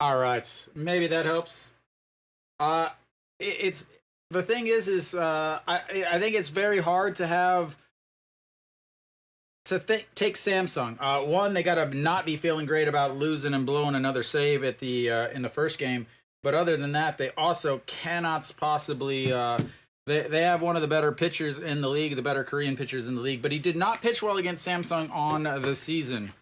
All right, maybe that helps. It's the thing is I think it's very hard to have take Samsung. One, they gotta not be feeling great about losing and blowing another save at the in the first game. But other than that, they also cannot possibly. They have one of the better pitchers in the league, the better Korean pitchers in the league. But he did not pitch well against Samsung on the season.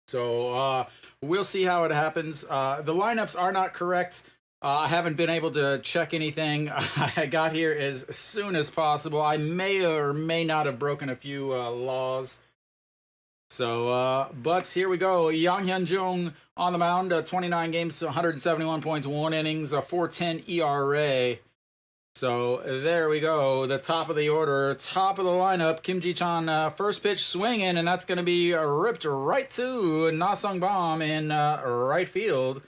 So we'll see how it happens. The lineups are not correct. I haven't been able to check anything. I got here as soon as possible. I may or may not have broken a few laws. So, but here we go. Yang Hyun-jung on the mound, 29 games, 171 points, 1 innings, a 4.10 ERA. So there we go. The top of the order, top of the lineup. Kim Ji-chan, first pitch swinging, and that's going to be ripped right to Na-sung Bam in right field.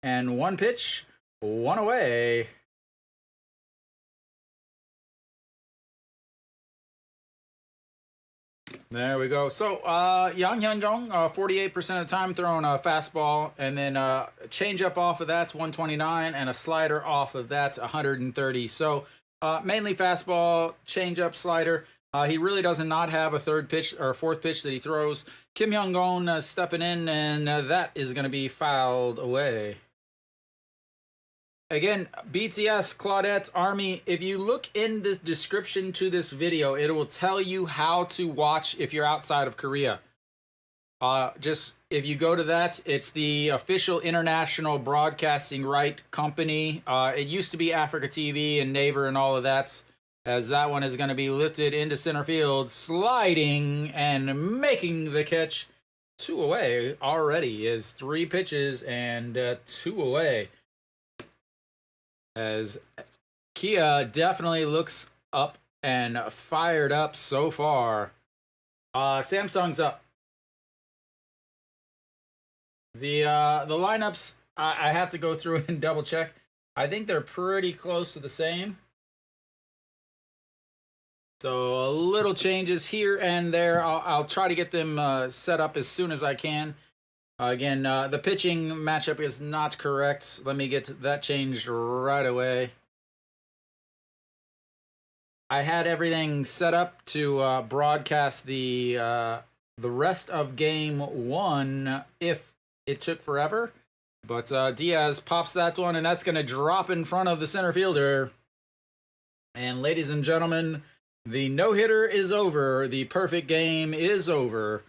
And one pitch, one away. There we go. So, Yang Hyun-jung, 48% of the time throwing a fastball, and then a changeup off of that's 129, and a slider off of that's 130. So, mainly fastball, changeup, slider. He really does not have a third pitch or fourth pitch that he throws. Kim Hyung-gon stepping in, and that is going to be fouled away. Again, BTS, Claudette, Army, if you look in the description to this video, it will tell you how to watch if you're outside of Korea. Just, if you go to that, it's the official international broadcasting right company. It used to be Africa TV and Naver and all of that, as that one is going to be lifted into center field, sliding and making the catch. 2 away already is 3 pitches and 2 away. As Kia definitely looks up and fired up so far. Samsung's up. The lineups, I have to go through and double check. I think they're pretty close to the same. So a little changes here and there. I'll try to get them set up as soon as I can. Again, the pitching matchup is not correct. Let me get that changed right away. I had everything set up to broadcast the rest of game 1 if it took forever. But Diaz pops that one, and that's going to drop in front of the center fielder. And ladies and gentlemen, the no-hitter is over. The perfect game is over.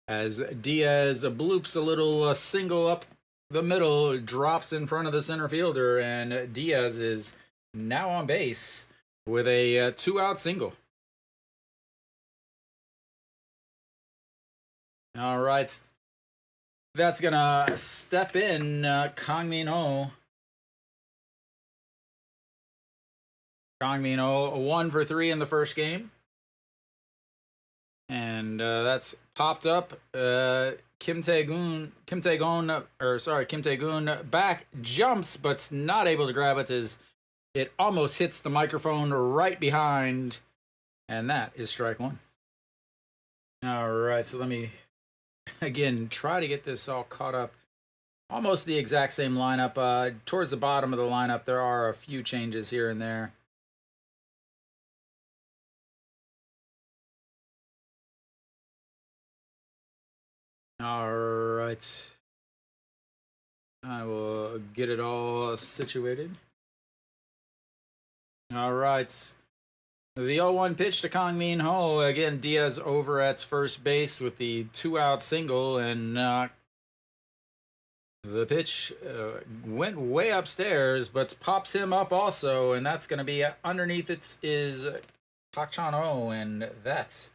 As Diaz bloops a little single up the middle, drops in front of the center fielder, and Diaz is now on base with a 2-out single. All right. That's going to step in Kang Min-ho. Kang Min-ho, 1 for 3 in the first game. And that's popped up. Kim Tae-gun back jumps, but's not able to grab it as it almost hits the microphone right behind. And that is strike 1. All right, so let me again try to get this all caught up. Almost the exact same lineup. Towards the bottom of the lineup, there are a few changes here and there. All right. I will get it all situated. All right. The 0-1 pitch to Kang Min-ho. Again, Diaz over at first base with the 2-out single, and the pitch went way upstairs, but pops him up also, and that's going to be underneath it is Park Chan-ho, and that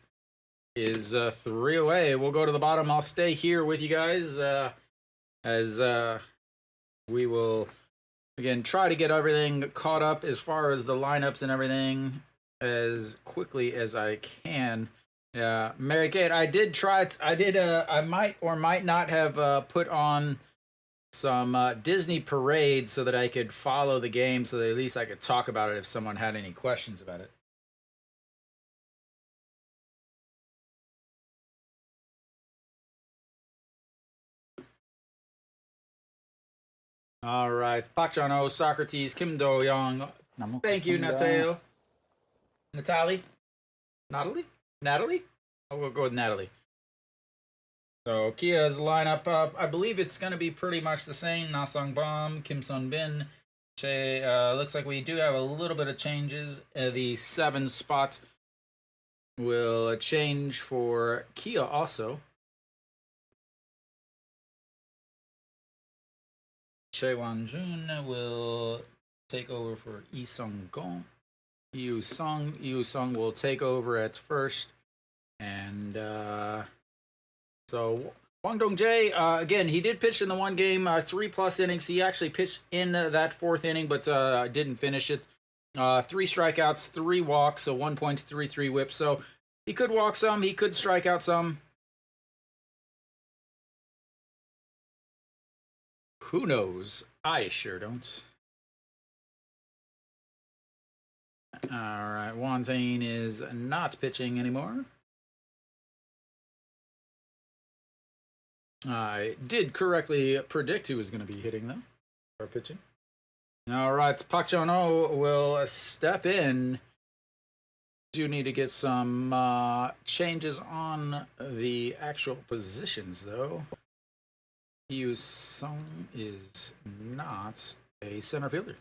is 3 away. We'll go to the bottom. I'll stay here with you guys as we will again try to get everything caught up as far as the lineups and everything as quickly as I can. Mary Kate, I might or might not have put on some Disney parades so that I could follow the game, so that at least I could talk about it if someone had any questions about it. All right. Park Chan-ho, Socrates, Kim Do-young. Thank you, Nateo. Natalie? Natalie? Oh, we'll go with Natalie. So Kia's lineup up, I believe it's going to be pretty much the same. Na Sung Bam, Kim Sun Bin. Looks like we do have a little bit of changes. The 7 spots will change for Kia also. Choi Wan-jun will take over for Lee Sung-gong. Yu Sung will take over at first. And so Wang Dong-jae, again, he did pitch in the one game, 3+ innings. He actually pitched in that 4th inning, but didn't finish it. 3 strikeouts, 3 walks, a 1.33 whip. So he could walk some, he could strike out some. Who knows? I sure don't. All right, Wantane is not pitching anymore. I did correctly predict who was going to be hitting, though, or pitching. All right, Park Chan-ho will step in. Do need to get some changes on the actual positions, though. Yu Sung is not a center fielder.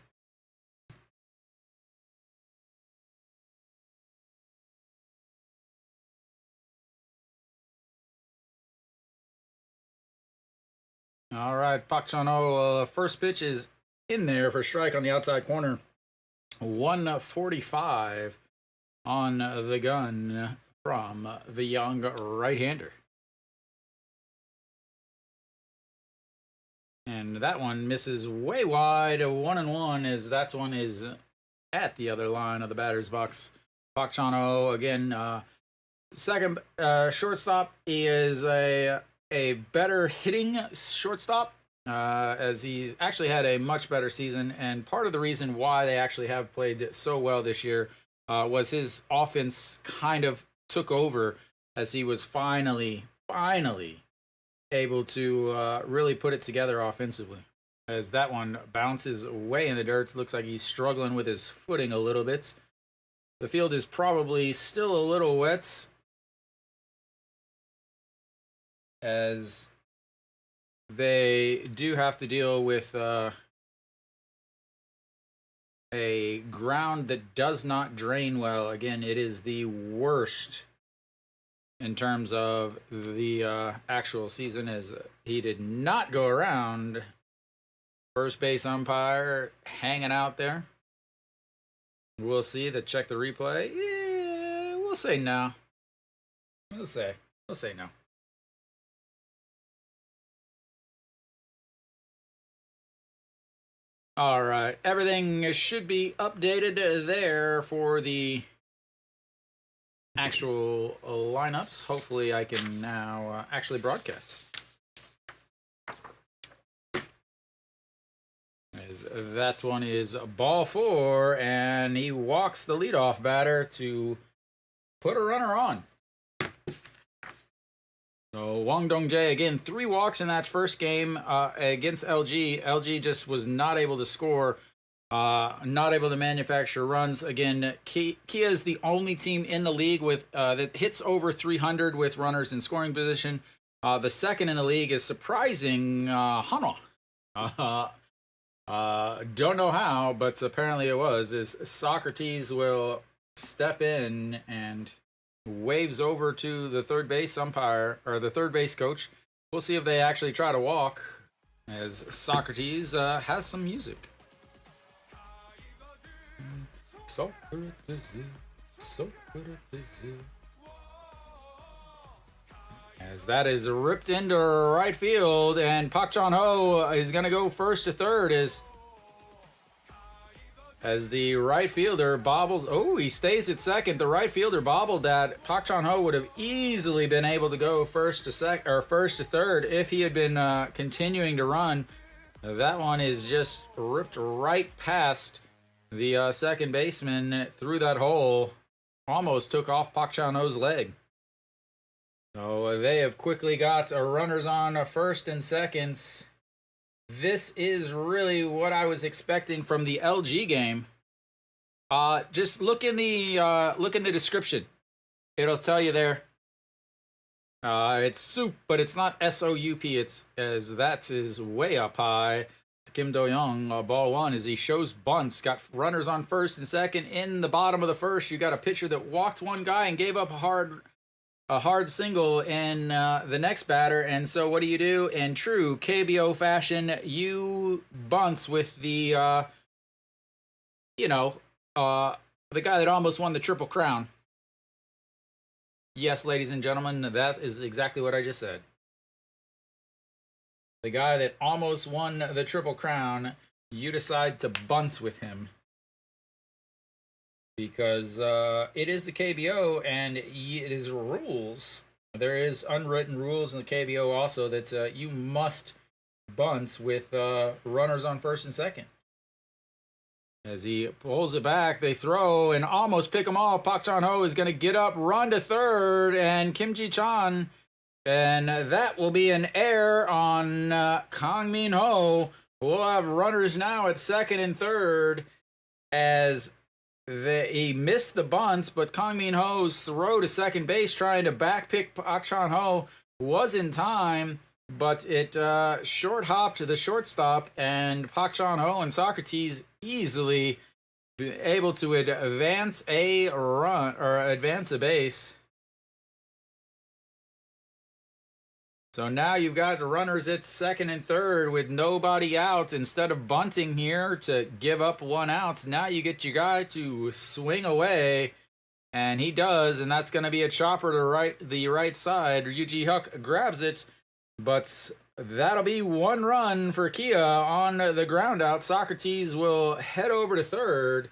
All right, Park Chan-ho, first pitch is in there for strike on the outside corner. 145 on the gun from the young right-hander. And that one misses way wide. 1-1 as that one is at the other line of the batter's box. Park Chan-ho again. Second shortstop is a better hitting shortstop, as he's actually had a much better season. And part of the reason why they actually have played so well this year was his offense kind of took over as he was finally able to really put it together offensively. As that one bounces way in the dirt, looks like he's struggling with his footing a little bit. The field is probably still a little wet, as they do have to deal with a ground that does not drain well. Again, it is the worst in terms of the actual season, as he did not go around. First base umpire hanging out there. We'll see. Check the replay. Yeah, we'll say no. We'll say no. All right, everything should be updated there for the actual lineups. Hopefully I can now actually broadcast. As that one is ball 4, and he walks the leadoff batter to put a runner on. So Wang Dong-jae, again, 3 walks in that first game against LG. LG just was not able to score, not able to manufacture runs. Again, Kia is the only team in the league with that hits over 300 with runners in scoring position. The second in the league is surprising Hanwha. Don't know how, but apparently it was. Is Socrates will step in and waves over to the third base umpire, or the third base coach. We'll see if they actually try to walk, as Socrates has some music. As that is ripped into right field, and Park Chan-ho is going to go first to third as the right fielder bobbles. Oh, he stays at second. The right fielder bobbled that. Park Chan-ho would have easily been able to go first to third if he had been continuing to run. That one is just ripped right past the second baseman through that hole. Almost took off Park Chan-ho's leg. So they have quickly got runners on first and seconds. this is really what I was expecting from the LG game. Just look in the description. It'll tell you there. It's soup, but it's not SOUP. It's as that is way up high. Kim Do-young, ball one, as he shows bunts. Got runners on first and second. In the bottom of the first, you got a pitcher that walked one guy and gave up a hard single in the next batter. And so what do? In true KBO fashion, you bunts with the, the guy that almost won the Triple Crown. Yes, ladies and gentlemen, that is exactly what I just said. The guy that almost won the Triple Crown, you decide to bunt with him. Because it is the KBO, and it is rules. There is unwritten rules in the KBO also that you must bunt with runners on first and second. As he pulls it back, they throw and almost pick them off. Park Chan-ho is going to get up, run to third, and Kim Ji-chan. And that will be an error on Kang Min-ho. We'll have runners now at second and third as he missed the bunts, but Kang Min-ho's throw to second base trying to backpick Park Chan-ho was in time, but it short hopped the shortstop, and Park Chan-ho and Socrates easily able to advance a run or advance a base. So now you've got the runners at second and third with nobody out. Instead of bunting here to give up one out, now you get your guy to swing away, and he does, and that's going to be a chopper to the right side. Ryuji Huck grabs it, but that'll be one run for Kia on the ground out. Socrates will head over to third,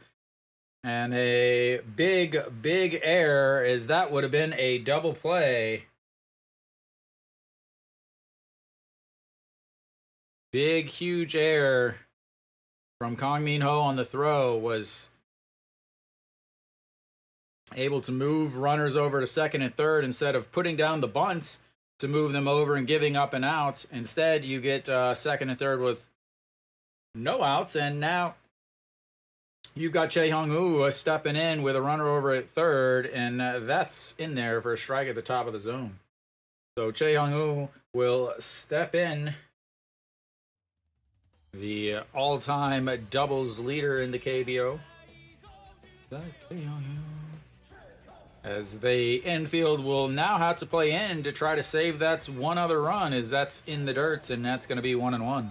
and a big error, as that would have been a double play. Big, huge error from Kang Min-ho on the throw, was able to move runners over to second and third instead of putting down the bunts to move them over and giving up an out. Instead, you get second and third with no outs, and now you've got Chae Hong-woo stepping in with a runner over at third, and that's in there for a strike at the top of the zone. So Chae Hong-woo will step in, the all-time doubles leader in the KBO. As the infield will now have to play in to try to save that one other run, as that's in the dirt, and that's going to be 1-1.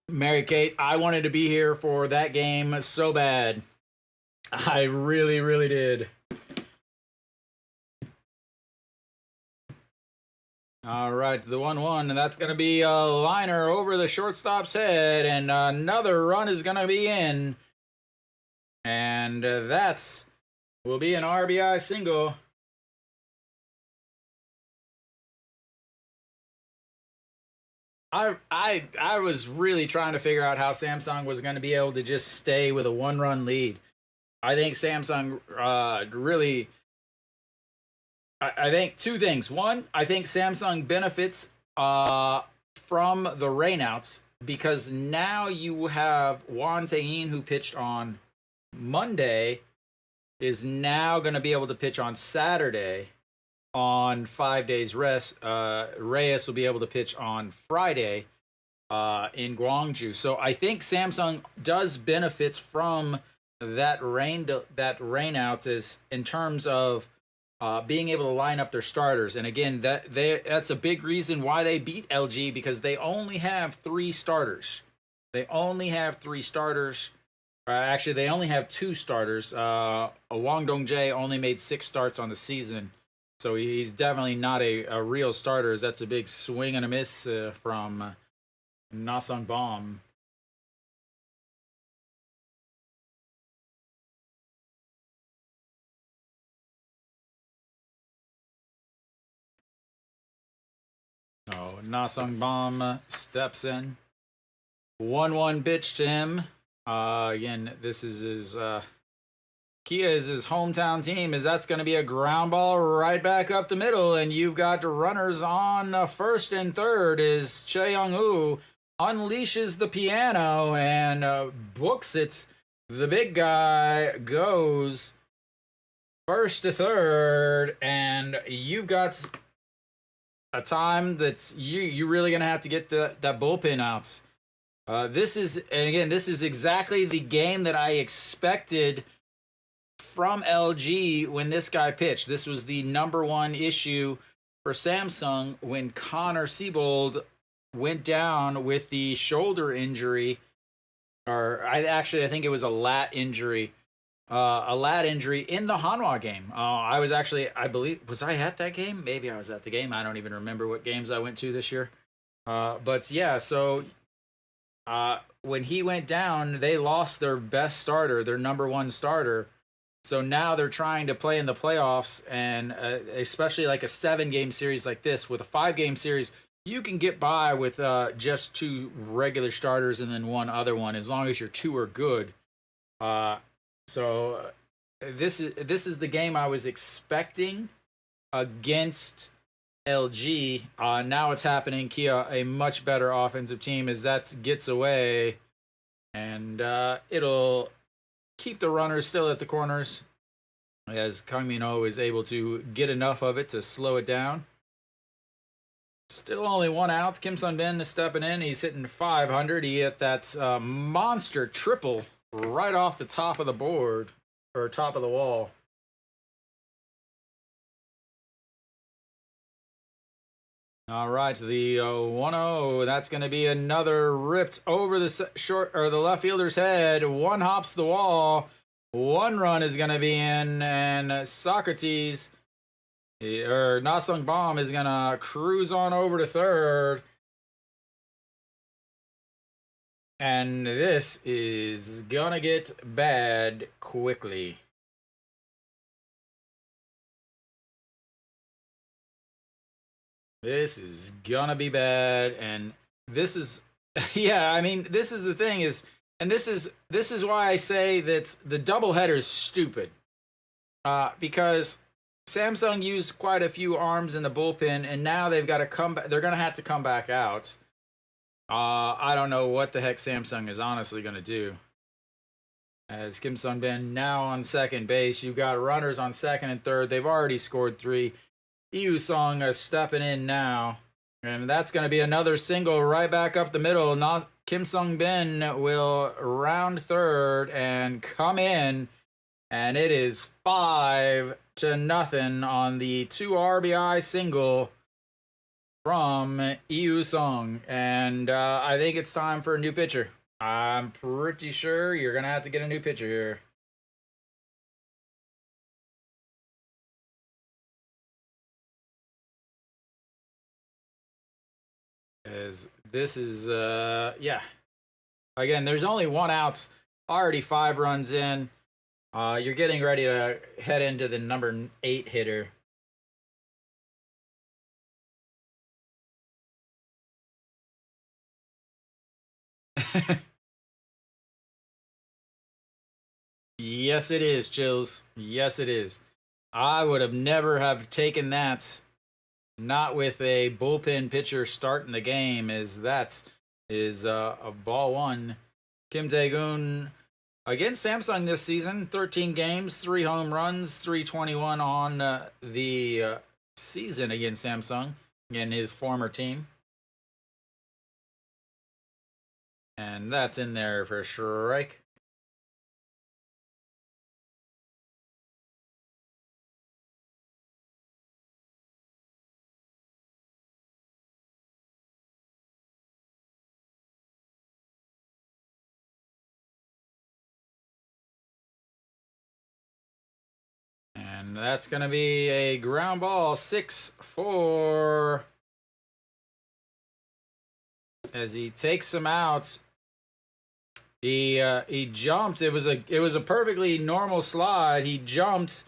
Mary Kate, I wanted to be here for that game so bad. I really did. All right, the 1-1, and that's going to be a liner over the shortstop's head, and another run is going to be in. And that's will be an RBI single. I was really trying to figure out how Samsung was going to be able to just stay with a one-run lead. I think Samsung really... I think two things. One, I think Samsung benefits from the rainouts, because now you have Won Tae-in, who pitched on Monday, is now going to be able to pitch on Saturday on 5 days rest. Reyes will be able to pitch on Friday in Gwangju. So I think Samsung does benefit from that rainouts is in terms of being able to line up their starters. And again, that's a big reason why they beat LG, because they only have 3 starters. They only have 3 starters. Actually, they only have 2 starters. Wang Dongjae only made 6 starts on the season, so he's definitely not a real starter. As that's a big swing and a miss from Na-sung Bom. Oh, Na-sung Bom steps in. 1-1 pitch to him. Again, this is his Kia is his hometown team. Is that's going to be a ground ball right back up the middle, and you've got runners on first and third. Is Che Young-woo unleashes the piano and books it. The big guy goes first to third, and you've got a time that's you're really gonna have to get that bullpen out. This is exactly the game that I expected from LG when this guy pitched. This was the number 1 issue for Samsung when Connor Siebold went down with the shoulder injury, or I think it was a lat injury. In the Hanwha game. I believe, was I at that game? Maybe I was at the game. I don't even remember what games I went to this year. But yeah, so when he went down, they lost their best starter, their number 1 starter. So now they're trying to play in the playoffs, and especially like a 7-game series like this. With a 5-game series, you can get by with just 2 regular starters and then 1 other one, as long as your 2 are good. So this is the game I was expecting against LG. Now it's happening. Kia, a much better offensive team, as that gets away, and it'll keep the runners still at the corners, as Kang Min-ho is able to get enough of it to slow it down. Still only 1 out. Kim Sun-bin is stepping in. He's hitting 500. He hit that monster triple right off the top of the board, or top of the wall. All right, the 1-0. That's going to be another ripped over the short, or the left fielder's head. 1 hops the wall. 1 run is going to be in, and Socrates, or Na-sung Bam, is going to cruise on over to third. And this is going to get bad quickly. This is gonna be bad, and this is, yeah, I mean, this is the thing is, and this is why I say that the doubleheader is stupid. Because Samsung used quite a few arms in the bullpen, and now they've got to come back. They're gonna have to come back out. I don't know what the heck Samsung is honestly gonna do. As Kim Sun-bin now on second base, you've got runners on second and third. They've already scored 3. Yu Song is stepping in now, and that's going to be another single right back up the middle. Not Kim Sun-bin will round third and come in, and it is 5-0 on the 2 RBI single from Yu Song, and I think it's time for a new pitcher. I'm pretty sure you're going to have to get a new pitcher here. As this is, yeah. Again, there's only 1 out, already 5 runs in. You're getting ready to head into the number 8 hitter. Yes, it is, Chills. Yes, it is. I would have never have taken that, not with a bullpen pitcher starting the game, as that is a ball 1. Kim Tae-gun against Samsung this season, 13 games, 3 home runs, 321 on the season against Samsung and his former team. And that's in there for a strike. And that's going to be a ground ball, 6-4. As he takes him out, he jumped. It was a perfectly normal slide. He jumped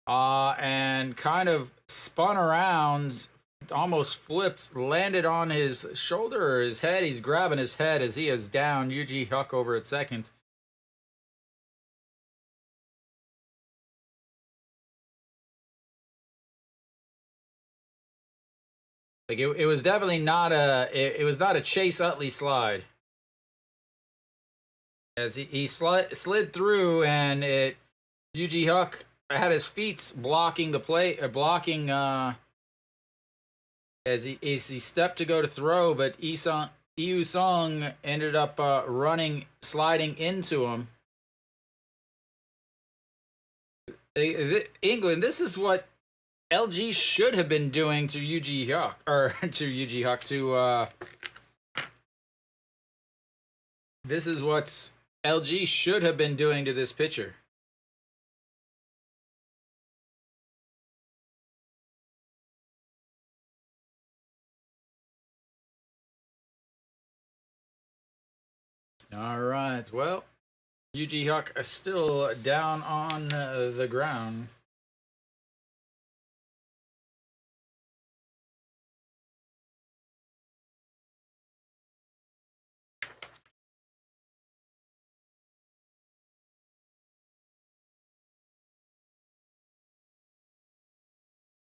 and kind of spun around almost flipped, landed on his shoulder or his head. He's grabbing his head as he is down. Yuji Huck over at second. Like it was definitely not it was not a Chase Utley slide. As he slid through, and Yuji Huck had his feet blocking the play, blocking as he stepped to go to throw, but Yu Sung ended up sliding into him. England, this is what LG should have been doing to Yuji Huck, this is what LG should have been doing to this pitcher. All right, well, Yuji Huck is still down on the ground.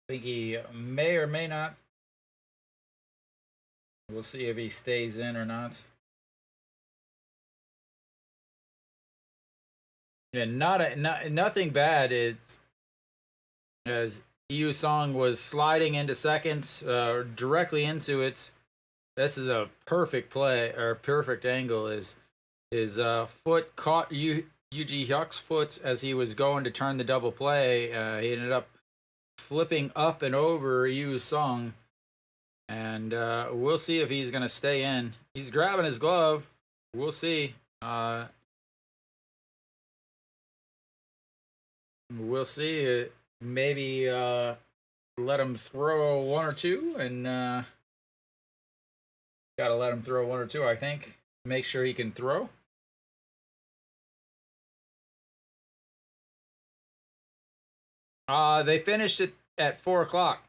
I think he may or may not. We'll see if he stays in or not. Yeah, nothing bad. It's as Yu Song was sliding into seconds, directly into it. This is a perfect play or perfect angle. His foot caught Yuji Hyuk's foot as he was going to turn the double play. He ended up flipping up and over Yu Song, and we'll see if he's gonna stay in. He's grabbing his glove. We'll see. We'll see. Maybe let him throw one or two, and gotta let him throw one or two, I think. Make sure he can throw. They finished it at 4 o'clock.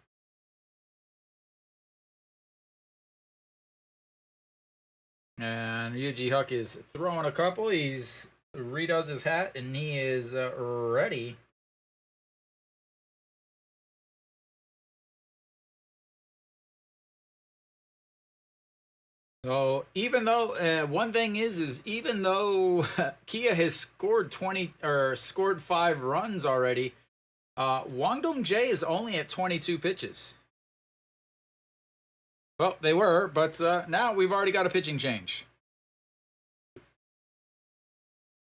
And Yuji Huck is throwing a couple. He's redoes his hat, and he is ready. So even though one thing is even though Kia has scored 5 runs already, Wangdong Jae is only at 22 pitches. Well, they were, but now we've already got a pitching change.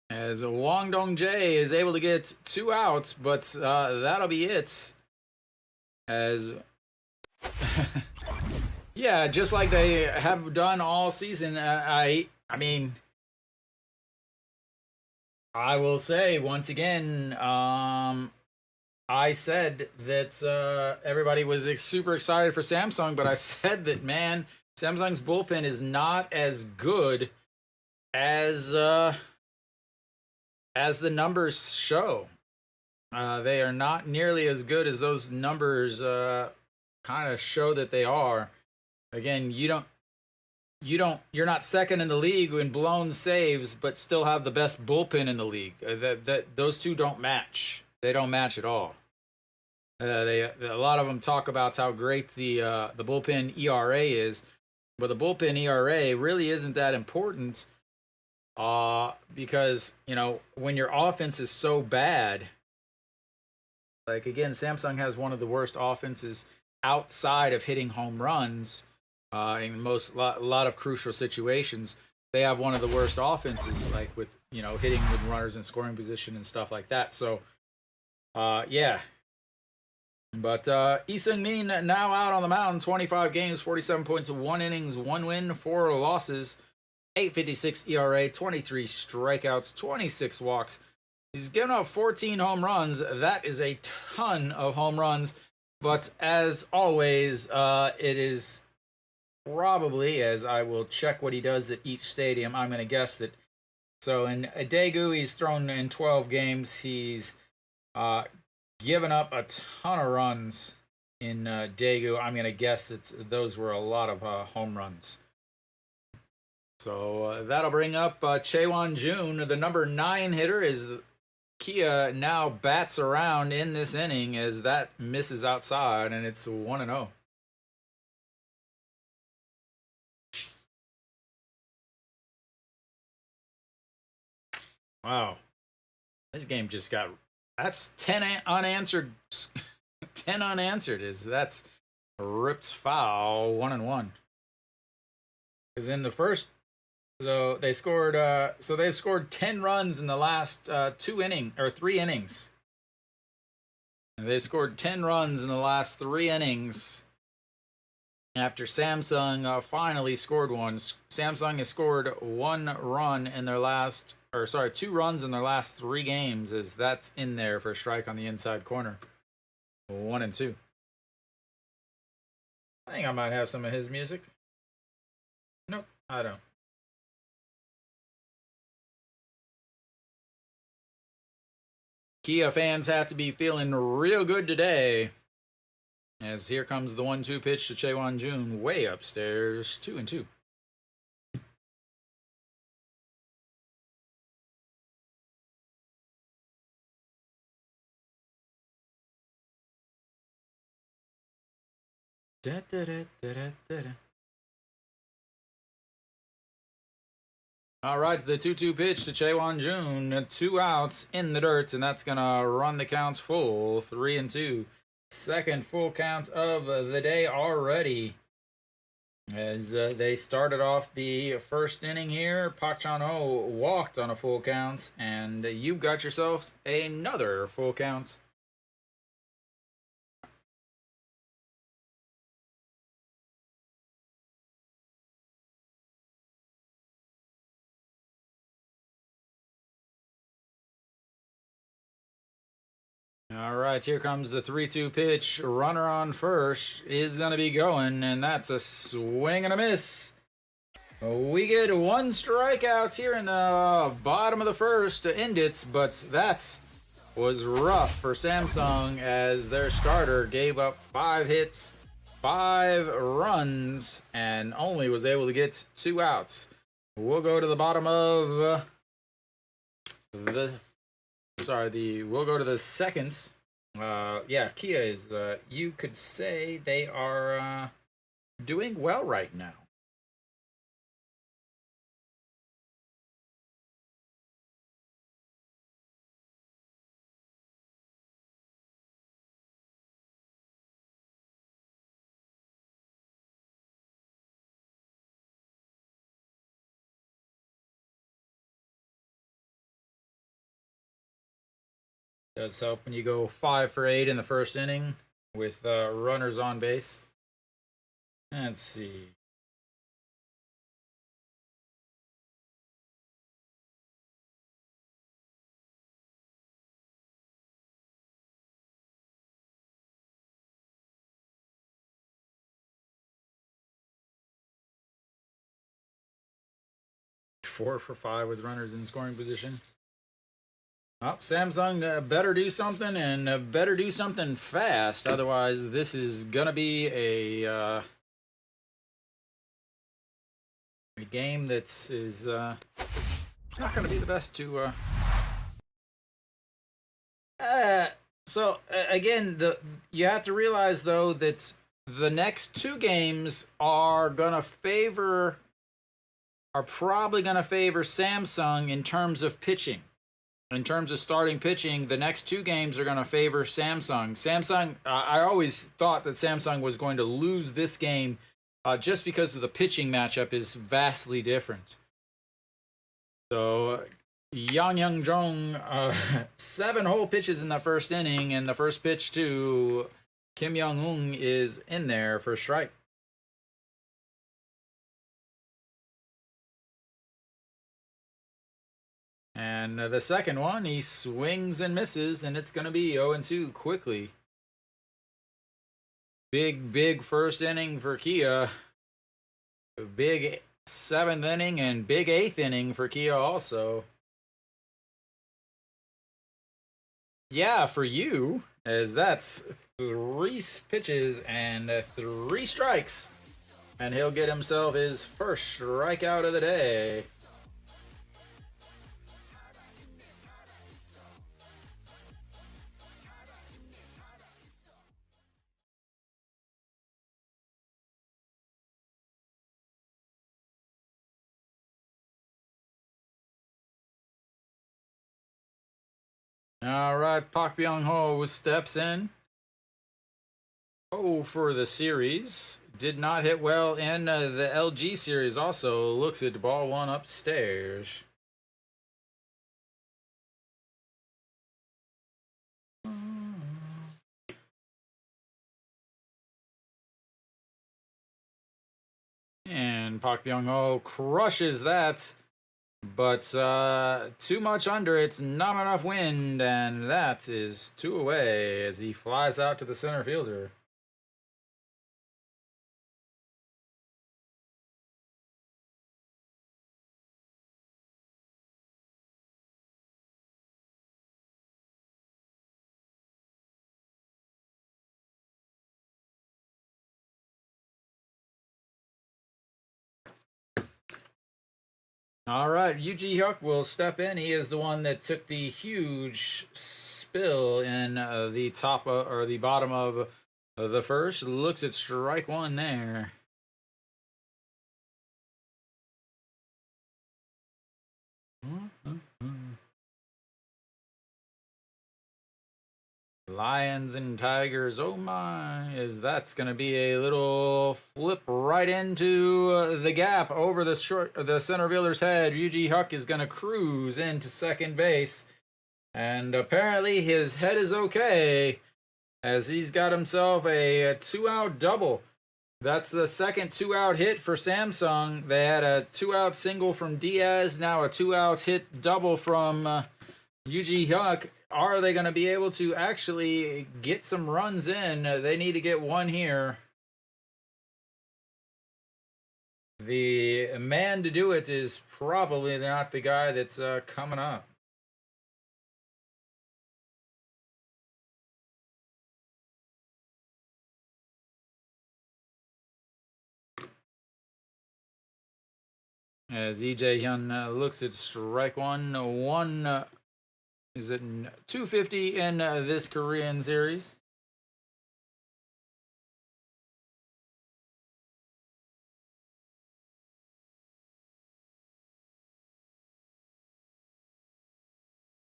As Wangdong Jae is able to get 2 outs, but that'll be it. As yeah, just like they have done all season. I mean, I will say once again, I said that everybody was super excited for Samsung, but I said that, man, Samsung's bullpen is not as good as the numbers show. They are not nearly as good as those numbers kind of show that they are. Again, you're not second in the league in blown saves, but still have the best bullpen in the league. Those two don't match. They don't match at all. A lot of them talk about how great the bullpen ERA is, but the bullpen ERA really isn't that important. Because when your offense is so bad, like again, Samsung has one of the worst offenses outside of hitting home runs. In a lot of crucial situations, they have one of the worst offenses, like with hitting with runners in scoring position and stuff like that. So, yeah. But Lee Seung-min now out on the mound, 25 games, 47 points, 1 innings, 1 win, 4 losses, 8.56 ERA, 23 strikeouts, 26 walks. He's given up 14 home runs. That is a ton of home runs. But as always, it is probably, as I will check what he does at each stadium, I'm going to guess that. So in Daegu, he's thrown in 12 games. He's given up a ton of runs in Daegu. I'm gonna guess those were a lot of home runs. So that'll bring up Chaewon Jun, the number 9 hitter. Is Kia now bats around in this inning as that misses outside, and it's 1-0. Wow, this game just got, that's 10 unanswered. 10 unanswered that's ripped foul. 1-1. Because in the first, so they scored. So they've scored 10 runs in the last 3 innings. And they scored 10 runs in the last 3 innings. After Samsung finally scored one. Samsung has scored 1 run in their last, 2 runs in their last 3 games. As that's in there for a strike on the inside corner. 1-2. I think I might have some of his music. Nope, I don't. Kia fans have to be feeling real good today. As here comes the 1-2 pitch to Chaewon Jun, way upstairs, 2-2. Da, da, da, da, da, da. All right, the 2-2 pitch to Chaewon Jun, 2 outs in the dirt, and that's gonna run the count full, 3-2. Second full count of the day already. As they started off the first inning here, Park Chan-ho walked on a full count, and you got yourself another full count. All right, here comes the 3-2 pitch. Runner on first is going to be going, and that's a swing and a miss. We get 1 strikeout here in the bottom of the first to end it, but that was rough for Samsung as their starter gave up 5 hits, 5 runs, and only was able to get 2 outs. We'll go to the bottom of we'll go to the seconds. Yeah, Kia is, you could say they are doing well right now. Does help when you go 5 for 8 in the first inning with runners on base. Let's see. Four for 5 with runners in scoring position. Oh, Samsung better do something, and better do something fast. Otherwise, this is gonna be a game that is not gonna be the best to. So again, you have to realize though that the next 2 games are probably gonna favor Samsung in terms of pitching. In terms of starting pitching, the next 2 games are going to favor Samsung. I always thought that Samsung was going to lose this game just because of the pitching matchup is vastly different. So, Yang Jong, 7 whole pitches in the first inning, and the first pitch to Kim Young-hoon is in there for a strike. And the second one, he swings and misses, and it's going to be 0-2 quickly. Big first inning for Kia. Big 7th inning and big 8th inning for Kia also. Yeah, for you, as that's 3 pitches and 3 strikes. And he'll get himself his first strikeout of the day. All right, Park Byung-ho steps in. Oh, for the series. Did not hit well in the LG series. Also looks at ball 1 upstairs. And Park Byung-ho crushes that. But too much under, it's not enough wind, and that is 2 away as he flies out to the center fielder. All right, Yuji Hyuk will step in. He is the one that took the huge spill in the top or the bottom of the first. Looks at strike 1 there. Lions and Tigers, oh my, is that's going to be a little flip right into the gap over the center fielder's head. Yuji Hyuk is going to cruise into second base, and apparently his head is okay as he's got himself a 2-out double. That's the second 2-out hit for Samsung. They had a 2-out single from Diaz, now a 2-out hit double from Yuji Hyuk. Are they going to be able to actually get some runs in? They need to get 1 here. The man to do it is probably not the guy that's coming up. As EJ Hyun looks at strike 1, is it 250 in this Korean series?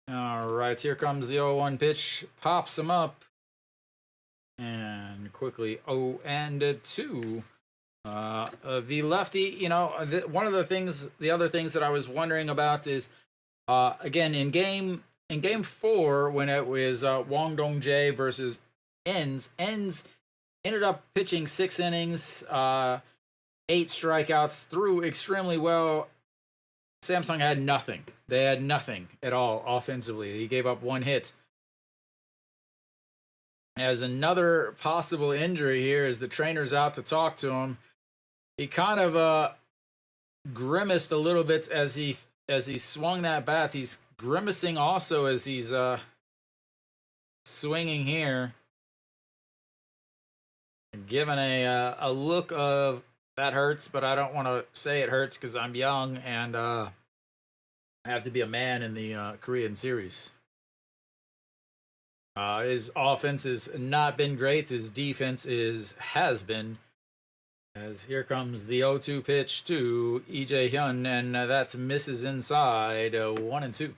All right, here comes the 0-1 pitch. Pops him up. And quickly 0-2. The lefty, you know, one of the other things that I was wondering about is, again, in game 4, when it was Wong Dong-jae versus Ends ended up pitching 6 innings, 8 strikeouts, threw extremely well. Samsung had nothing. They had nothing at all offensively. He gave up 1 hit. As another possible injury here, as the trainer's out to talk to him, he kind of grimaced a little bit as he swung that bat. He's grimacing also as he's swinging here, giving a look of that hurts, but I don't want to say it hurts because I'm young and I have to be a man in the Korean series. His offense has not been great. His defense has been. As here comes the 0-2 pitch to EJ Hyun, and that misses inside 1-2.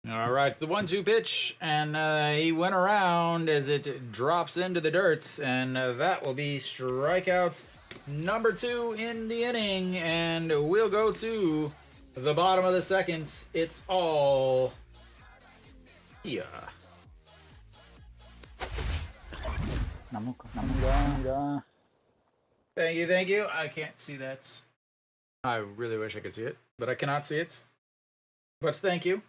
All right, the 1-2 pitch, and he went around as it drops into the dirt, and that will be strikeout number 2 in the inning, and we'll go to the bottom of the second. It's all here. Thank you. I can't see that. I really wish I could see it, but I cannot see it. But thank you.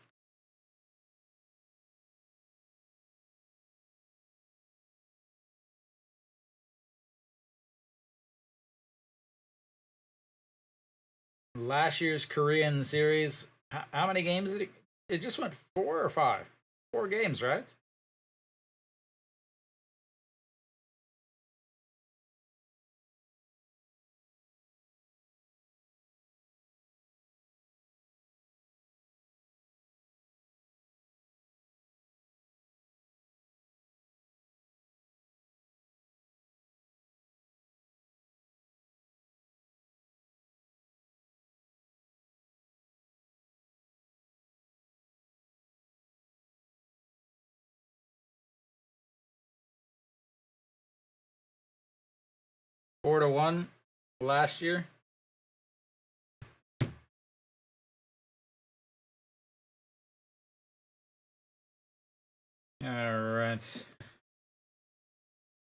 last year's Korean series, how many games did it just went 4 or 5? 4 games, right? Four to one last year. All right.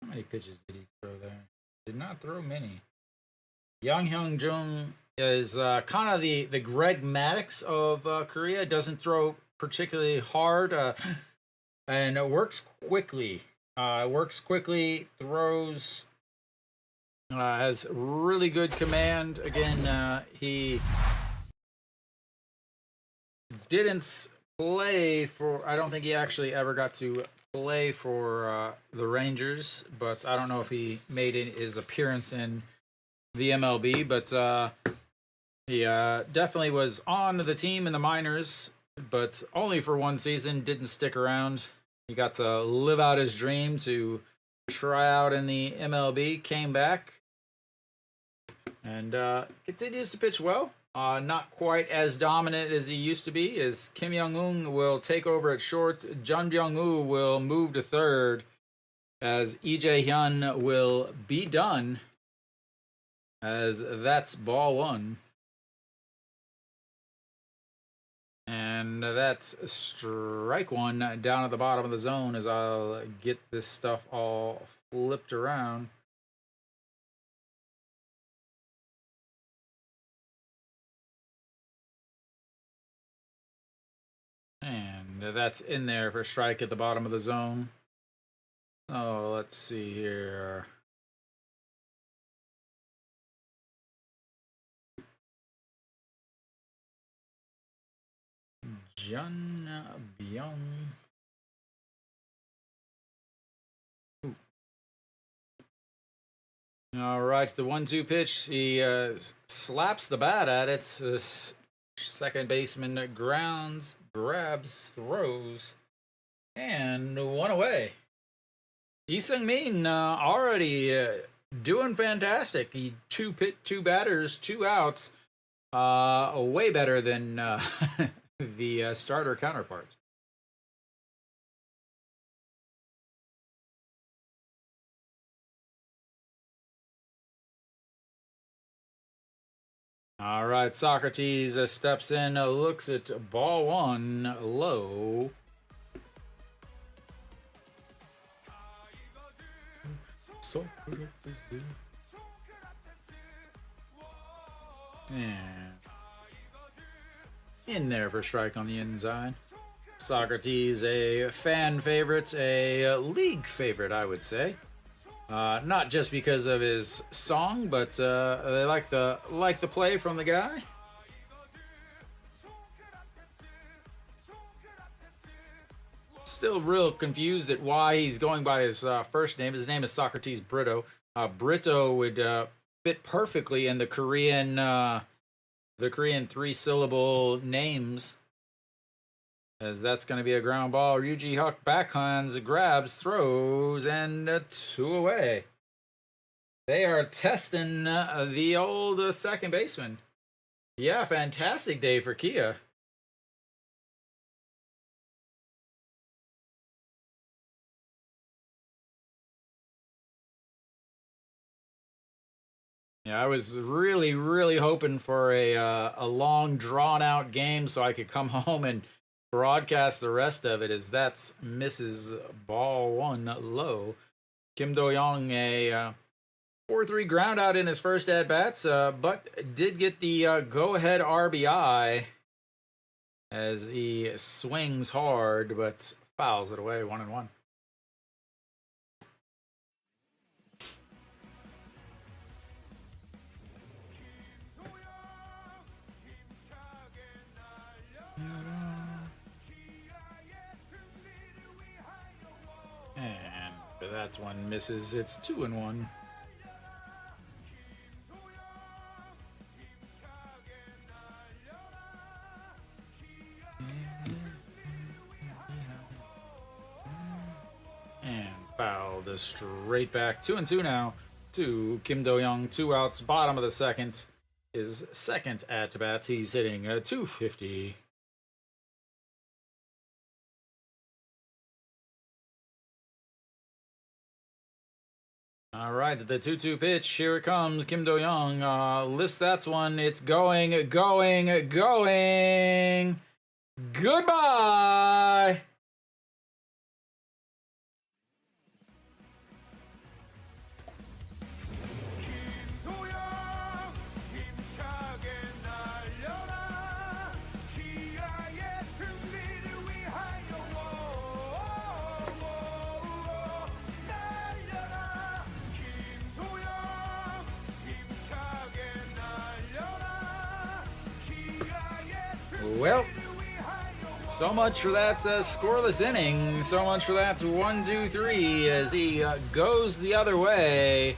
How many pitches did he throw there? Did not throw many. Yang Hyung Jung is kind of the Greg Maddux of Korea. Doesn't throw particularly hard and it works quickly. Throws, has really good command. Again, he didn't play for, I don't think he actually ever got to play for the Rangers, but I don't know if he made his appearance in the MLB, but he definitely was on the team in the minors, but only for one season, didn't stick around. He got to live out his dream to try out in the MLB, came back, and continues to pitch well. Not quite as dominant as he used to be, as Kim Young-un will take over at short. Jun Byung-woo will move to third, as Lee Jae-hyun will be done, as that's ball one. And that's strike one down at the bottom of the zone, as I'll get this stuff all flipped around. And that's in there for strike at the bottom of the zone. Oh, let's see here. Jun Byung. All right, the 1-2 pitch. He slaps the bat at it. Second baseman grounds, grabs, throws, and one away. Lee Seung-min already doing fantastic. He two batters, 2 outs. Way better than the starter counterparts. All right, Socrates steps in, looks at ball one, low. And in there for strike on the inside. Socrates, a fan favorite, a league favorite, I would say. Not just because of his song, but they like the play from the guy. Still real confused at why he's going by his first name. His name is Socrates Brito. Brito would fit perfectly in the Korean 3-syllable names, as that's going to be a ground ball. Ryuji Huck backhands, grabs, throws, and 2 away. They are testing the old second baseman. Yeah, fantastic day for Kia. Yeah, I was really hoping for a long, drawn-out game so I could come home and broadcast the rest of it, as that's Mrs. Ball one low. Kim Do-young, a 4-3 ground out in his first at-bats, but did get the go-ahead RBI as he swings hard, but fouls it away, 1-1. That one misses. It's 2-1. And fouled straight back. 2-2 now to Kim Do-young. 2 outs, bottom of the second. His second at bat. He's hitting a 250. All right, the 2-2 pitch. Here it comes. Kim Do-young lifts that one. It's going. Goodbye. Well, so much for that scoreless inning. So much for that 1-2-3 as he goes the other way.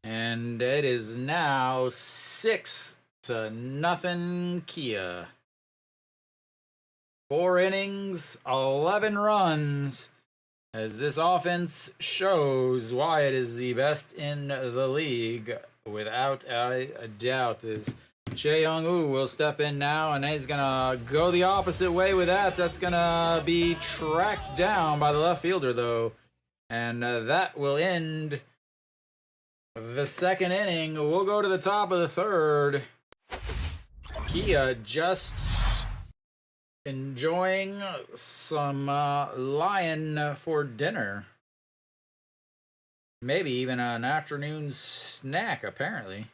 And it is now 6-0 Kia. 4 innings, 11 runs. As this offense shows why it is the best in the league, without a doubt. Is Chae Young-woo will step in now, and he's gonna go the opposite way with that. That's gonna be tracked down by the left fielder, though, and that will end the second inning. We'll go to the top of the third. Kia just enjoying some lion for dinner. Maybe even an afternoon snack, apparently.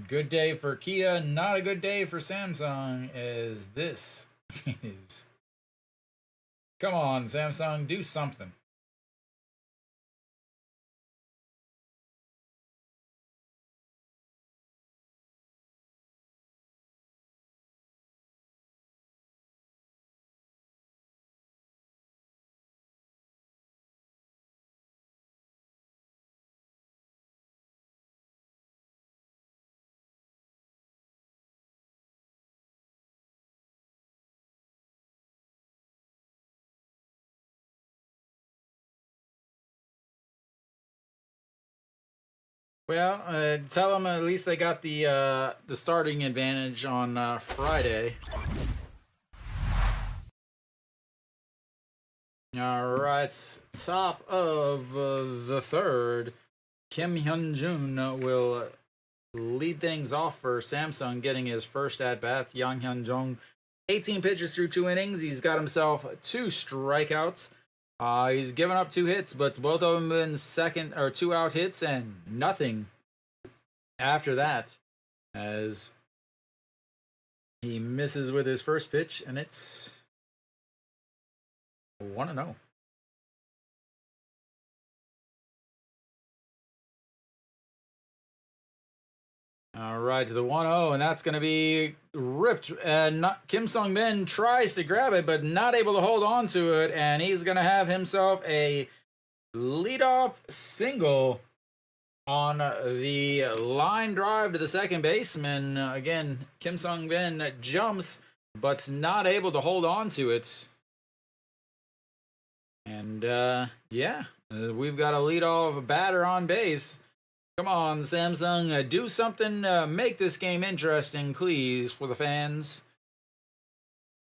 Good day for Kia, not a good day for Samsung, as this is... Come on, Samsung, do something. Well, tell them at least they got the starting advantage on Friday. All right, top of the third, Kim Hyun-jun will lead things off for Samsung, getting his first at bat. Yang Hyun-jung, 18 pitches through 2 innings. He's got himself 2 strikeouts. He's given up 2 hits, but both of them been 2-out hits and nothing after that, as he misses with his first pitch, and it's 1-0. All right, to the 1-0, and that's going to be ripped. And Kim Sung-min tries to grab it, but not able to hold on to it, and he's going to have himself a leadoff single on the line drive to the second baseman. Again, Kim Sung-min jumps, but not able to hold on to it. And, yeah, we've got a leadoff batter on base. Come on, Samsung, do something, make this game interesting, please, for the fans.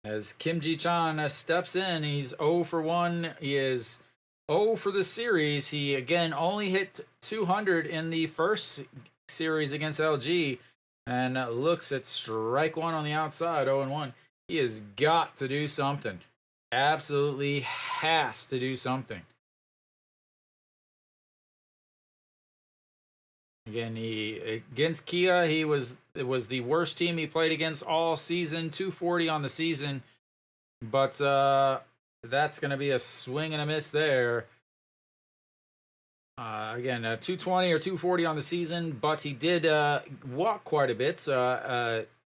As Kim Ji-chan steps in, he's 0 for 1. He is 0 for the series. He, again, only hit 200 in the first series against LG, and looks at strike 1 on the outside, 0-1. He has got to do something. Absolutely has to do something. Again, against Kia, it was the worst team he played against all season, 240 on the season. But that's going to be a swing and a miss there. Again, 220 or 240 on the season, but he did walk quite a bit.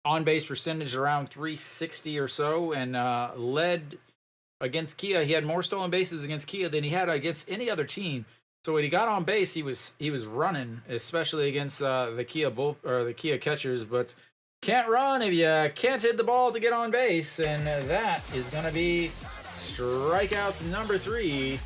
On base percentage around 360 or so, and led against Kia. He had more stolen bases against Kia than he had against any other team. So when he got on base, he was running, especially against the Kia catchers. But can't run if you can't hit the ball to get on base, and that is going to be strikeout number 3.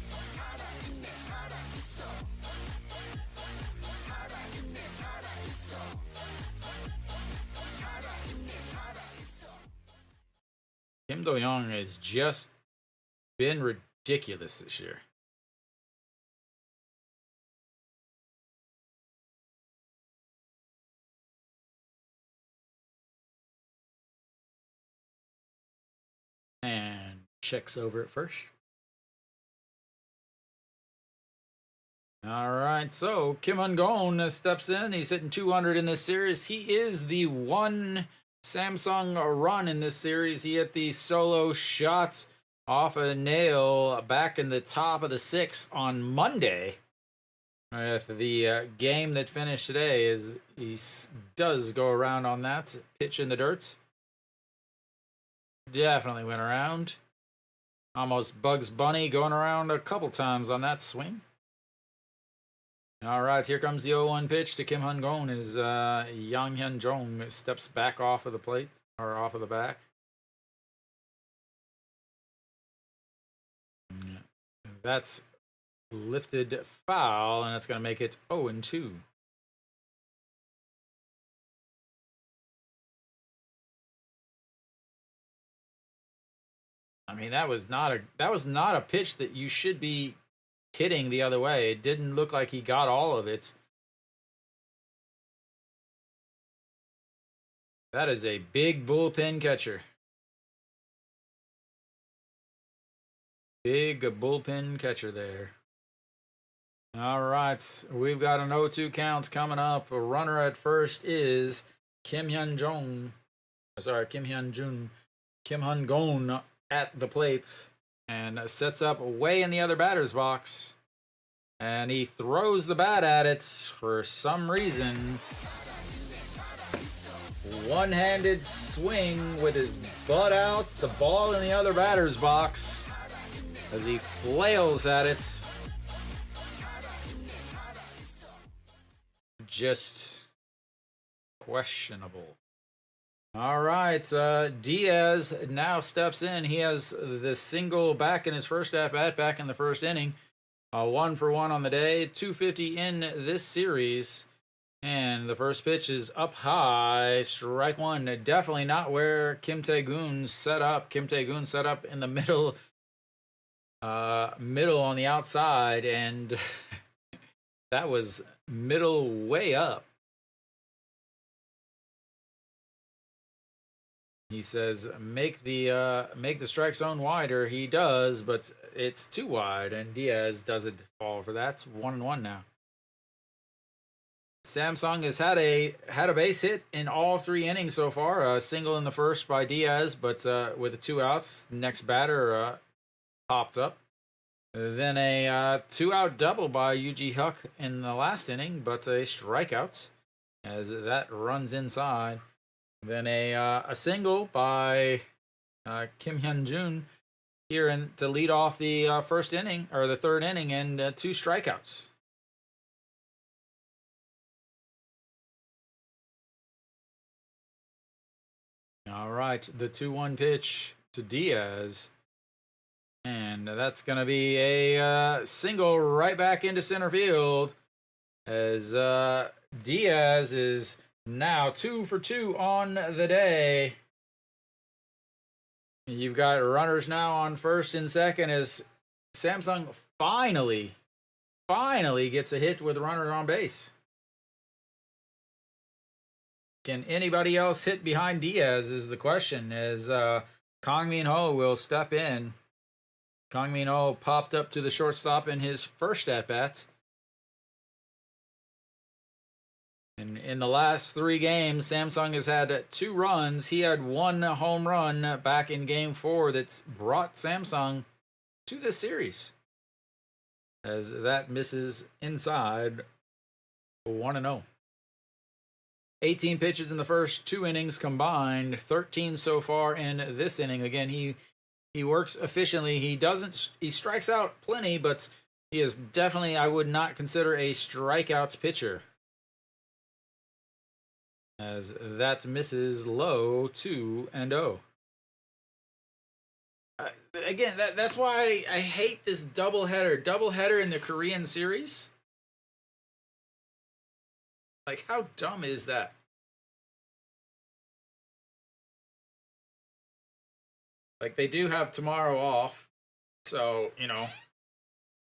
Kim Do-young has just been ridiculous this year. And checks over at first. All right, so Kim Han-gon steps in. He's hitting 200 in this series. He is the one Samsung run in this series. He hit the solo shot off a nail back in the top of the 6th on Monday. If the game that finished today is he does go around on that pitch in the dirt. Definitely went around. Almost Bugs Bunny going around a couple times on that swing. All right, here comes the 0-1 pitch to Kim Han-gon as Yang Hyun-jong steps back off of the plate, or off of the back. That's lifted foul, and it's going to make it 0-2. I mean, that was not a pitch that you should be hitting the other way. It didn't look like he got all of it. That is a big bullpen catcher. Big bullpen catcher there. All right, we've got an 0-2 count coming up. A runner at first is Kim Hyun-jung. Kim Han-gon at the plate and sets up way in the other batter's box. And he throws the bat at it for some reason. One-handed swing with his butt out, the ball in the other batter's box as he flails at it. Just questionable. All right, Diaz now steps in. He has the single back in his first at-bat, back in the first inning. 1-for-1 on the day, 250 in this series. And the first pitch is up high, strike 1. Definitely not where Kim Tae-gun set up. Kim Tae-gun set up in the middle on the outside, and that was middle way up. He says, make the strike zone wider. He does, but it's too wide, and Diaz doesn't fall for that. It's 1-1 now. Samsung has had a base hit in all 3 innings so far. A single in the first by Diaz, but with the 2 outs, next batter popped up. Then a 2-out double by Yoo-ji Hyuk in the last inning, but a strikeout as that runs inside. Then a single by Kim Hyun-jun here to lead off the first inning, or the third inning, and 2 strikeouts. All right, the 2-1 pitch to Diaz. And that's going to be a single right back into center field as Diaz is now 2 for 2 on the day. You've got runners now on first and second as Samsung finally gets a hit with a runner on base. Can anybody else hit behind Diaz is the question, as Kang Min-ho will step in. Kang Min-ho popped up to the shortstop in his first at-bat. And in the last 3 games, Samsung has had 2 runs. He had 1 home run back in Game 4 that's brought Samsung to this series, as that misses inside 1-0. 18 pitches in the first 2 innings combined, 13 so far in this inning. Again, he works efficiently. He strikes out plenty, but he is definitely, I would not consider a strikeout pitcher, as that misses low, 2-0. Again, that's why I hate this doubleheader in the Korean series. Like, how dumb is that? Like, they do have tomorrow off, so you know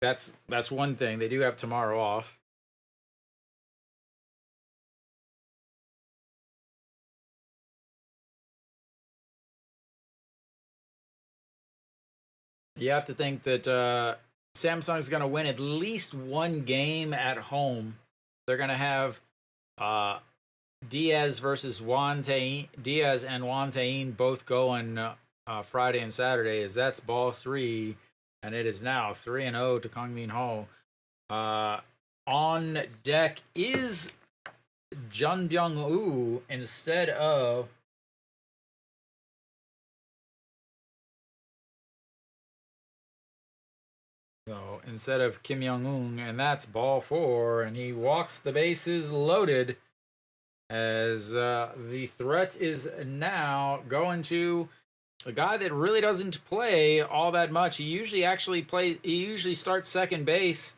that's one thing. They do have tomorrow off. You have to think that Samsung's going to win at least one game at home. They're going to have Diaz versus Diaz and Juan Taín both going Friday and Saturday, as that's ball 3, and it is now 3-0 to Kang Min Ho. On deck is Jun Byung-woo instead of Kim Young-un, and that's ball 4, and he walks the bases loaded, as the threat is now going to a guy that really doesn't play all that much. He usually starts second base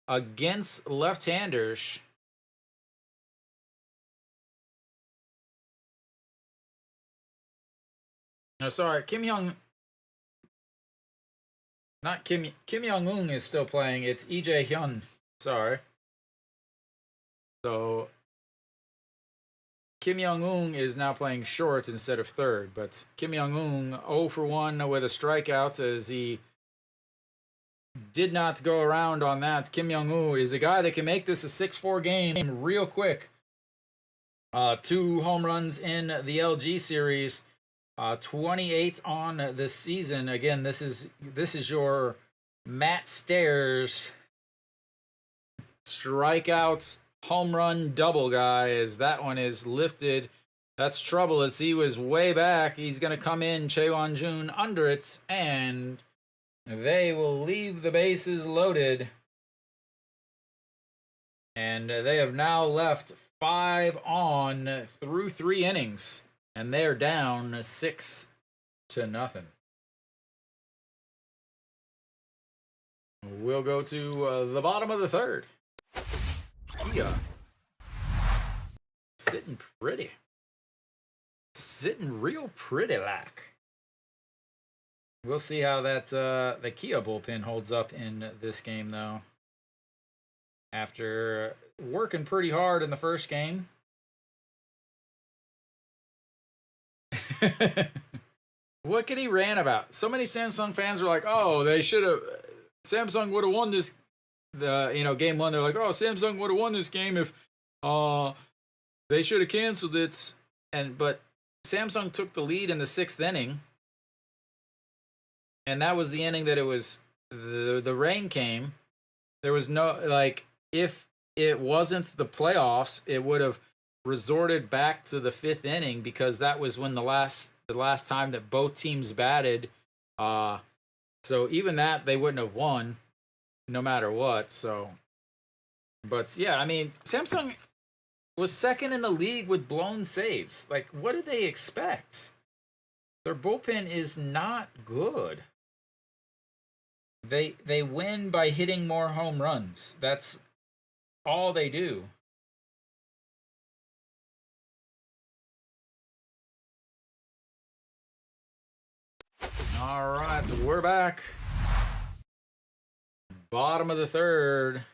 against left-handers. No, sorry, Kim Young-un is still playing. It's EJ Hyun. Sorry. So Kim Young-un is now playing short instead of third, but Kim Young-un 0 for 1 with a strikeout, as he did not go around on that. Kim Young-un is a guy that can make this a 6-4 game real quick. 2 home runs in the LG series, 28 on the season. Again, this is your Matt Stairs strikeout home run double guy, as that one is lifted. That's trouble, as he was way back. He's going to come in, Chaewon Jun under it, and they will leave the bases loaded. And they have now left 5 on through 3 innings, and they're down 6-0. We'll go to the bottom of the third. Kia sitting pretty. Sitting real pretty like. We'll see how that the Kia bullpen holds up in this game, though. After working pretty hard in the first game. What could he rant about? So many Samsung fans were like, "Oh, they should have. Samsung would have won this." Game 1. They're like, "Oh, Samsung would have won this game if they should have canceled it." But Samsung took the lead in the 6th inning, and that was the inning that it was the rain came. There was no, like, if it wasn't the playoffs, it would have resorted back to the 5th inning, because that was when the last time that both teams batted. So even that, they wouldn't have won no matter what. So, but yeah, I mean, Samsung was 2nd in the league with blown saves. Like, what did they expect? Their bullpen is not good. They win by hitting more home runs. That's all they do. All right, so we're back. Bottom of the third.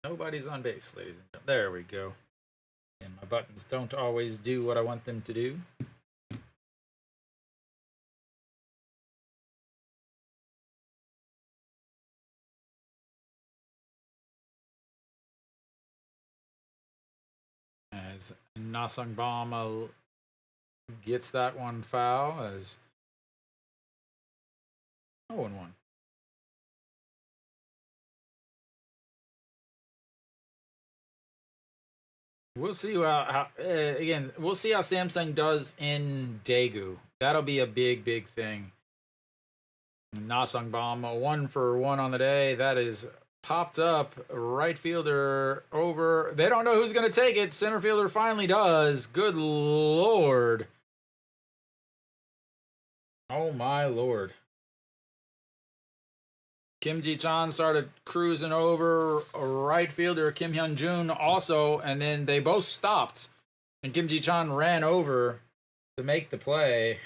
Nobody's on base, ladies and gentlemen. There we go. And my buttons don't always do what I want them to do. As Nasang Bama gets that one foul, as 0-1. We'll see again. We'll see how Samsung does in Daegu. That'll be a big thing. Nasung bomb, 1-for-1 on the day. That is popped up. Right fielder over. They don't know who's going to take it. Center fielder finally does. Good lord. Oh my lord. Kim Ji-chan started cruising over. Right fielder Kim Hyun-jun also, and then they both stopped. And Kim Ji-chan ran over to make the play.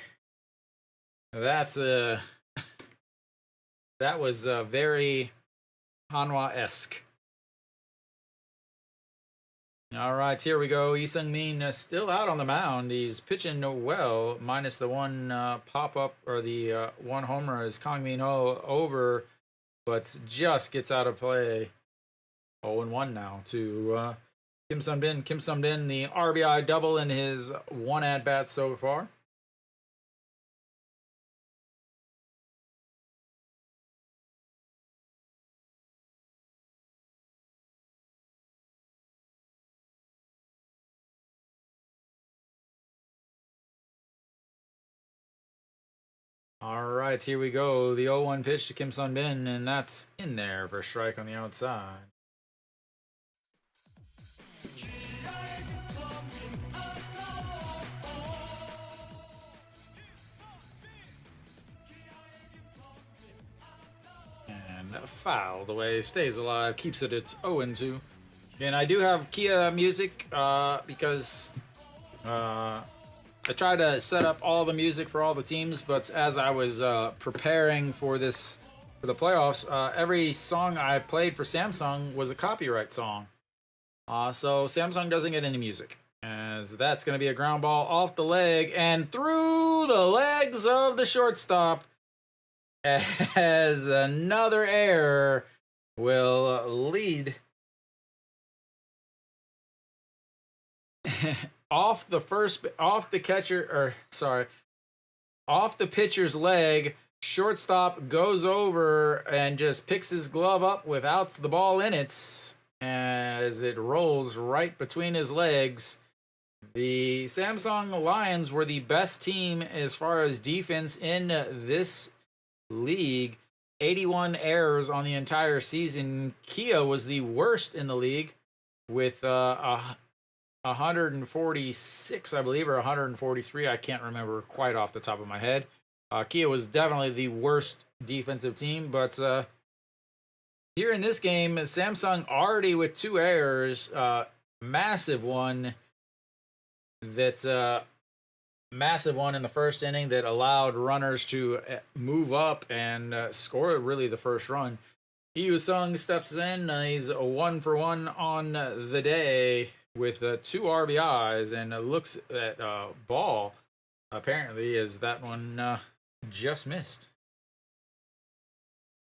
That was very Hanwha-esque. All right, here we go. Lee Seung-min still out on the mound. He's pitching well, minus the one pop-up or the one homer as Kang Min-ho over, but just gets out of play. 0-1 now to Kim Sun-bin. Kim Sun-bin, the RBI double in his one at-bat so far. All right, here we go. The 0-1 pitch to Kim Sun-bin, and that's in there for a strike on the outside. And foul. The way stays alive, keeps it at 0-2. And I do have Kia music because I tried to set up all the music for all the teams, but as I was preparing for the playoffs, every song I played for Samsung was a copyright song. So Samsung doesn't get any music, as that's going to be a ground ball off the leg and through the legs of the shortstop, as another error will lead off the pitcher's leg. Shortstop goes over and just picks his glove up without the ball in it as it rolls right between his legs. The Samsung Lions were the best team as far as defense in this league. 81 errors on the entire season. Kia was the worst in the league with 146, I believe, or 143. I can't remember quite off the top of my head. Kia was definitely the worst defensive team, but here in this game, Samsung already with 2 errors, massive one in the first inning that allowed runners to move up and score really the first run. Hee-Sung steps in. He's 1-for-1 on the day with 2 RBIs and looks at ball. Apparently, as that one just missed.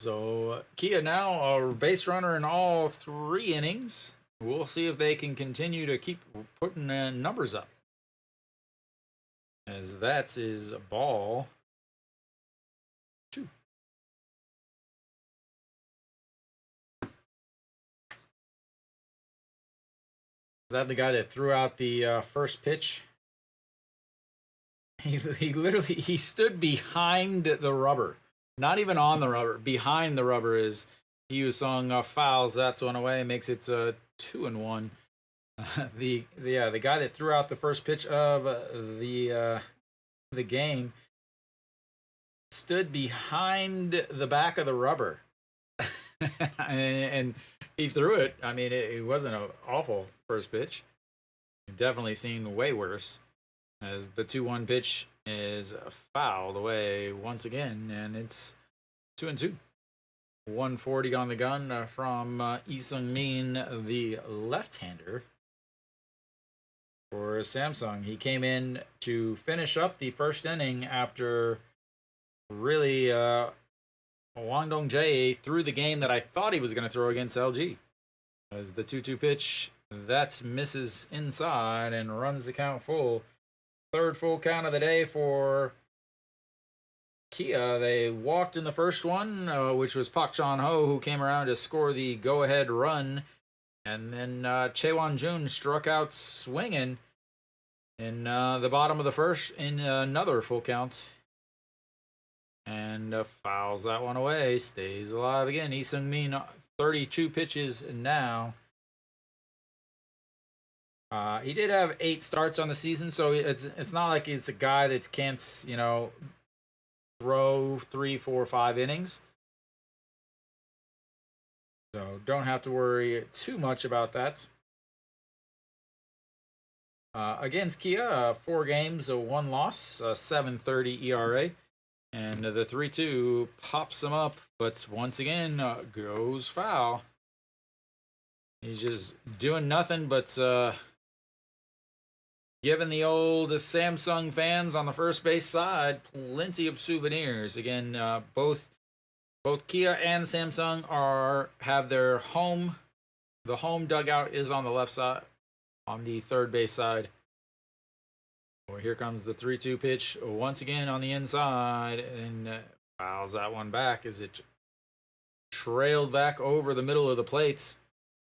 So Kia now a base runner in all 3 innings. We'll see if they can continue to keep putting numbers up, as that's his ball 2. Is that the guy that threw out the first pitch? He literally stood behind the rubber, not even on the rubber. Behind the rubber is Hee-Sung fouls. That's one away, makes it 2-1. The guy that threw out the first pitch of the game stood behind the back of the rubber, and he threw it. I mean, it wasn't an awful first pitch. You've definitely seen way worse, as the 2-1 pitch is fouled away once again, and it's 2-2. 140 on the gun from Lee Seung-min, the left-hander for Samsung. He came in to finish up the first inning after really Wang Dong-jae threw the game that I thought he was going to throw against LG. As the 2-2 pitch, that misses inside and runs the count full. Third full count of the day for Kia, they walked in the first one, which was Pak Chan Ho, who came around to score the go-ahead run. And then Chaewon Jun struck out swinging in the bottom of the first in another full count. And fouls that one away. Stays alive again. Lee Seung-min, 32 pitches now. He did have 8 starts on the season, so it's not like he's a guy that can't, throw 3, 4, 5 innings. So don't have to worry too much about that. Against Kia, 4 games, 1 loss, 7.30 ERA. And the 3-2 pops him up, but once again, goes foul. He's just doing nothing but giving the old Samsung fans on the first base side plenty of souvenirs. Again, both Kia and Samsung have their home. The home dugout is on the left side, on the third base side. Well, here comes the 3-2 pitch once again on the inside, and fouls that one back as it trailed back over the middle of the plate.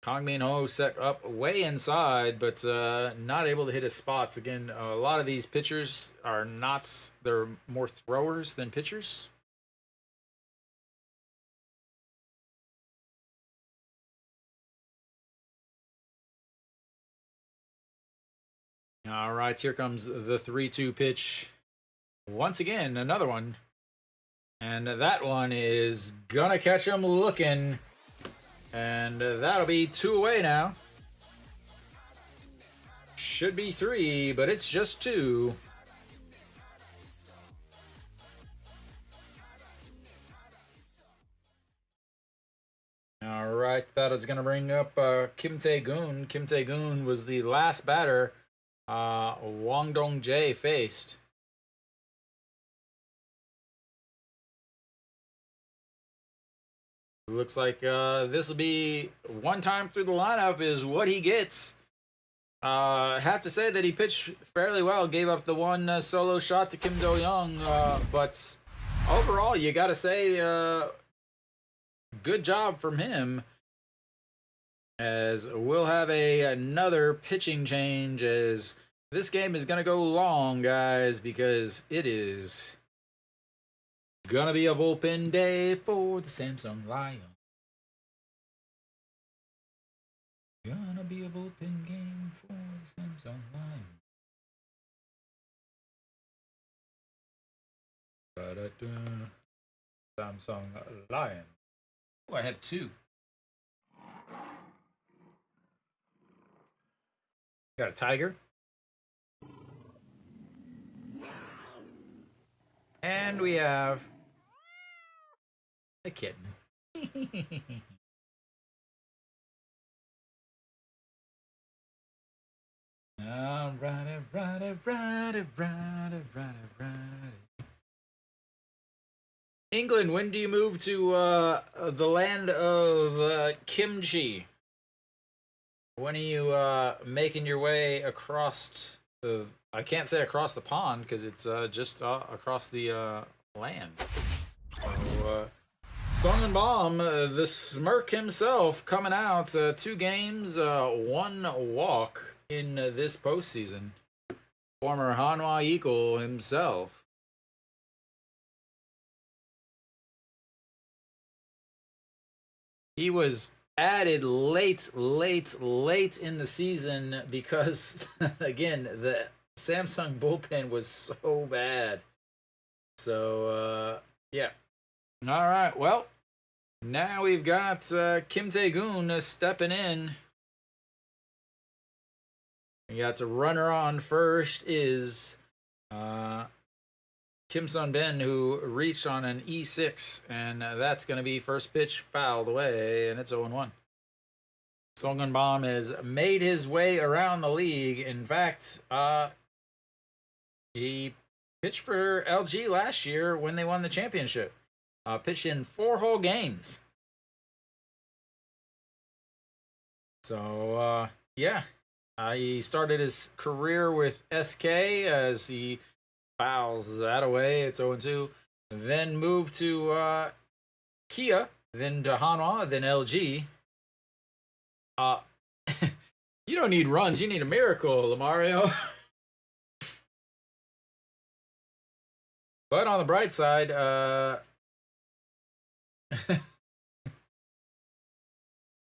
Kang Min Ho set up way inside, but not able to hit his spots. Again, a lot of these pitchers are not, they're more throwers than pitchers. All right, here comes the 3-2 pitch. Once again, another one. And that one is gonna catch him looking. And that'll be 2 away now. Should be 3, but it's just 2. All right, that is going to bring up Kim Tae-gun. Kim Tae-gun was the last batter Wang Dong-jae faced. Looks like this will be one time through the lineup is what he gets. I have to say that he pitched fairly well. Gave up the one solo shot to Kim Do-young. But overall, you got to say good job from him. As we'll have another pitching change as this game is going to go long, guys, because it is gonna be a bullpen day for the Samsung Lion. Gonna be a bullpen game for the Samsung Lion. Samsung Lion. Oh, I had 2. Got a tiger. And we have a kitten. England, when do you move to the land of kimchi? When are you making your way across the... I can't say across the pond because it's just across the land. So, Sung Bomb, the Smirk himself, coming out 2 games, 1 walk in this postseason. Former Hanwha Eagle himself. He was added late in the season because, again, the Samsung bullpen was so bad. So, yeah. All right, well, now we've got Kim Tae-gun stepping in. We got the runner on first is Kim Sun-bin, who reached on an E6, and that's going to be first pitch fouled away, and it's 0-1. Sung Bomb has made his way around the league. In fact, he pitched for LG last year when they won the championship. Pitched in 4 whole games. So, yeah. He started his career with SK as he fouls that away. It's 0-2. then move to Kia, then to Hanwha, then LG. You don't need runs, you need a miracle, Lamario. But on the bright side,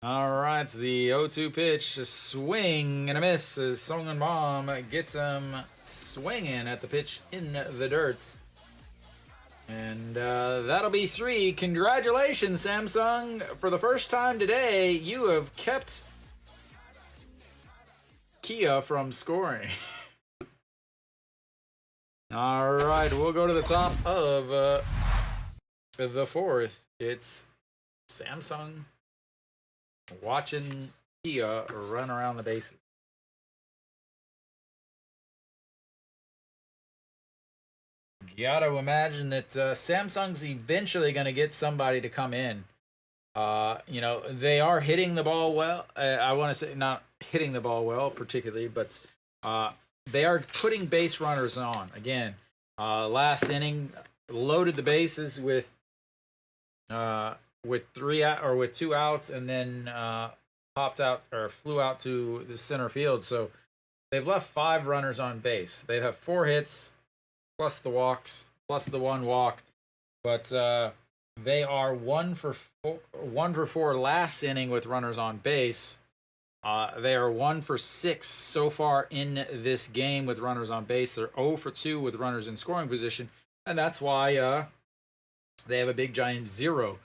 all right, so the 0-2 pitch, a swing and a miss as Songun Bomb gets him swinging at the pitch in the dirt. And that'll be 3. Congratulations, Samsung. For the first time today, you have kept Kia from scoring. All right, we'll go to the top of the 4th. It's Samsung watching Kia run around the bases. Gotta imagine that Samsung's eventually going to get somebody to come in. You know, they are hitting the ball well. I want to say not hitting the ball well particularly, but they are putting base runners on. Again, last inning loaded the bases with 2 outs, and then popped out or flew out to the center field. So they've left 5 runners on base. They have 4 hits plus the walks plus the 1 walk, but they are 1 for 4 last inning with runners on base. They are 1 for 6 so far in this game with runners on base. They're 0 for 2 with runners in scoring position, and that's why they have a big giant 0.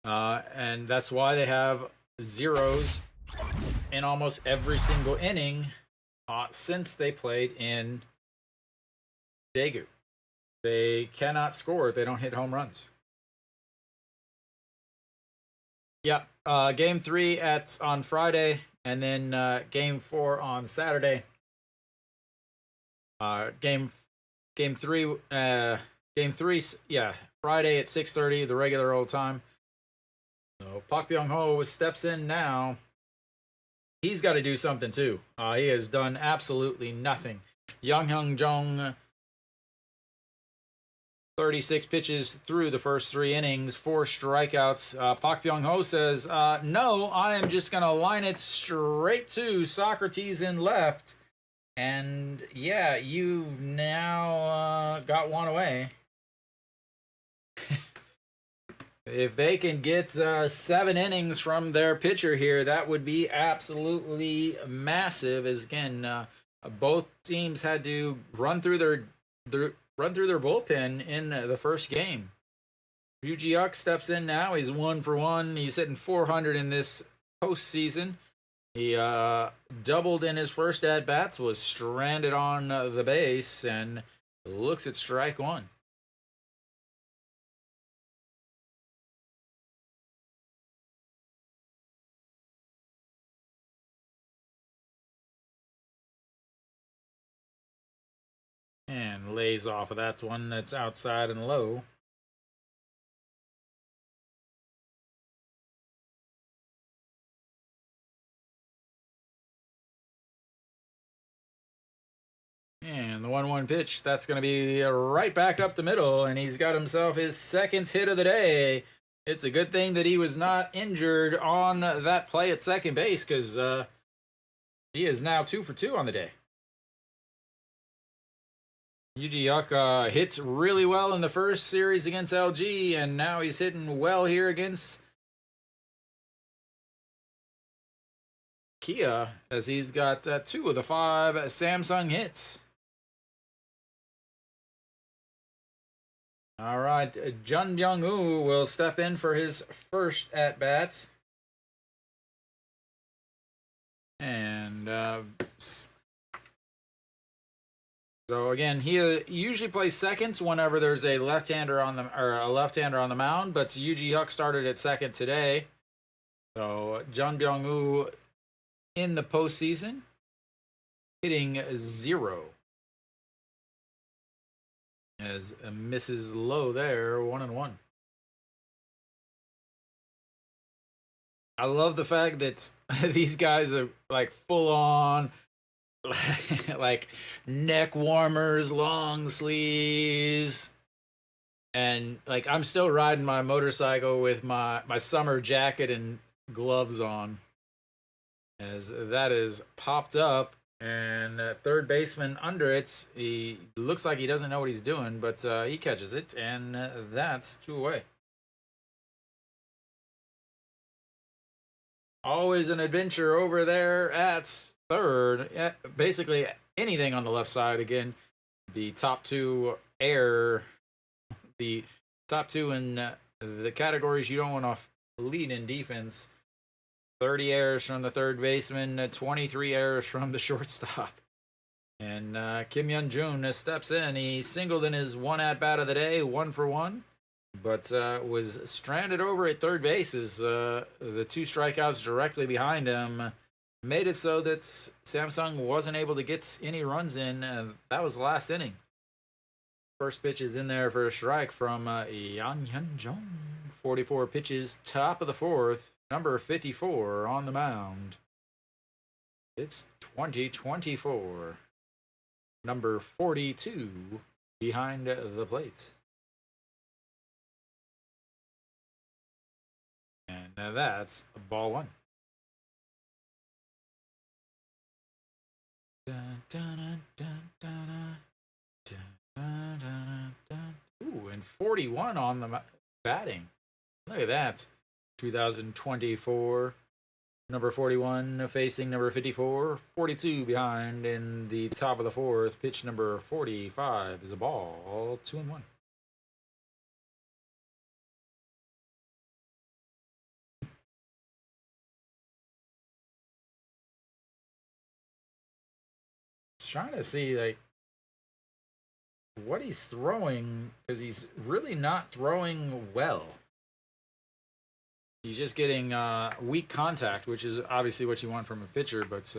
And that's why they have zeros in almost every single inning since they played in Daegu. They cannot score. They don't hit home runs. Yeah, game 3 on Friday, and then game 4 on Saturday. Game 3, yeah, Friday at 6:30, the regular old time. So Park Byung-ho steps in now. He's got to do something too. He has done absolutely nothing. Young Hyung Jong, 36 pitches through the first 3 innings, 4 strikeouts. Park Byung-ho says, no, I am just going to line it straight to Socrates in left. And yeah, you've now got 1 away. If they can get 7 innings from their pitcher here, that would be absolutely massive. As again, both teams had to run through their bullpen in the first game. Yoo Ji-hyuk steps in now. He's 1 for 1. He's hitting 400 in this postseason. He doubled in his first at bats, was stranded on the base, and looks at strike 1. And lays off of that's one that's outside and low. And the 1-1 pitch, that's going to be right back up the middle, and he's got himself his 2nd hit of the day. It's a good thing that he was not injured on that play at second base, because he is now 2 for 2 on the day. Yoo Ji-hyuk hits really well in the first series against LG, and now he's hitting well here against Kia, as he's got 2 of the 5 Samsung hits. All right, Jun Byung-woo will step in for his first at-bat. And so again, he usually plays seconds whenever there's a left-hander on the mound, but Yoo Ji-hyuk started at second today. So Jun Byung-woo in the postseason hitting 0. As misses low there, 1-1. I love the fact that these guys are like full on like neck warmers, long sleeves, And like I'm still riding my motorcycle with my summer jacket and gloves on, as that is popped up, and third baseman under it. He looks like he doesn't know what he's doing, but he catches it, and that's 2 away. Always an adventure over there at third. Basically anything on the left side. Again, the top 2 air, the top 2 in the categories you don't want to lead in defense. 30 errors from the third baseman, 23 errors from the shortstop. And Kim Hyun-jun steps in. He singled in his 1 at-bat of the day, 1 for 1. But was stranded over at third base as the 2 strikeouts directly behind him made it so that Samsung wasn't able to get any runs in. That was the last inning. First pitch is in there for a strike from Yang Hyun-jung. 44 pitches, top of the 4th. Number 54 on the mound. It's 2024. Number 42 behind the plate. And that's ball 1. Ooh, and 41 on the batting. Look at that. 2024. Number 41 facing number 54. 42 behind in the top of the 4th. Pitch number 45 is a ball. 2-1. Trying to see like what he's throwing, because he's really not throwing well. He's just getting weak contact, which is obviously what you want from a pitcher, but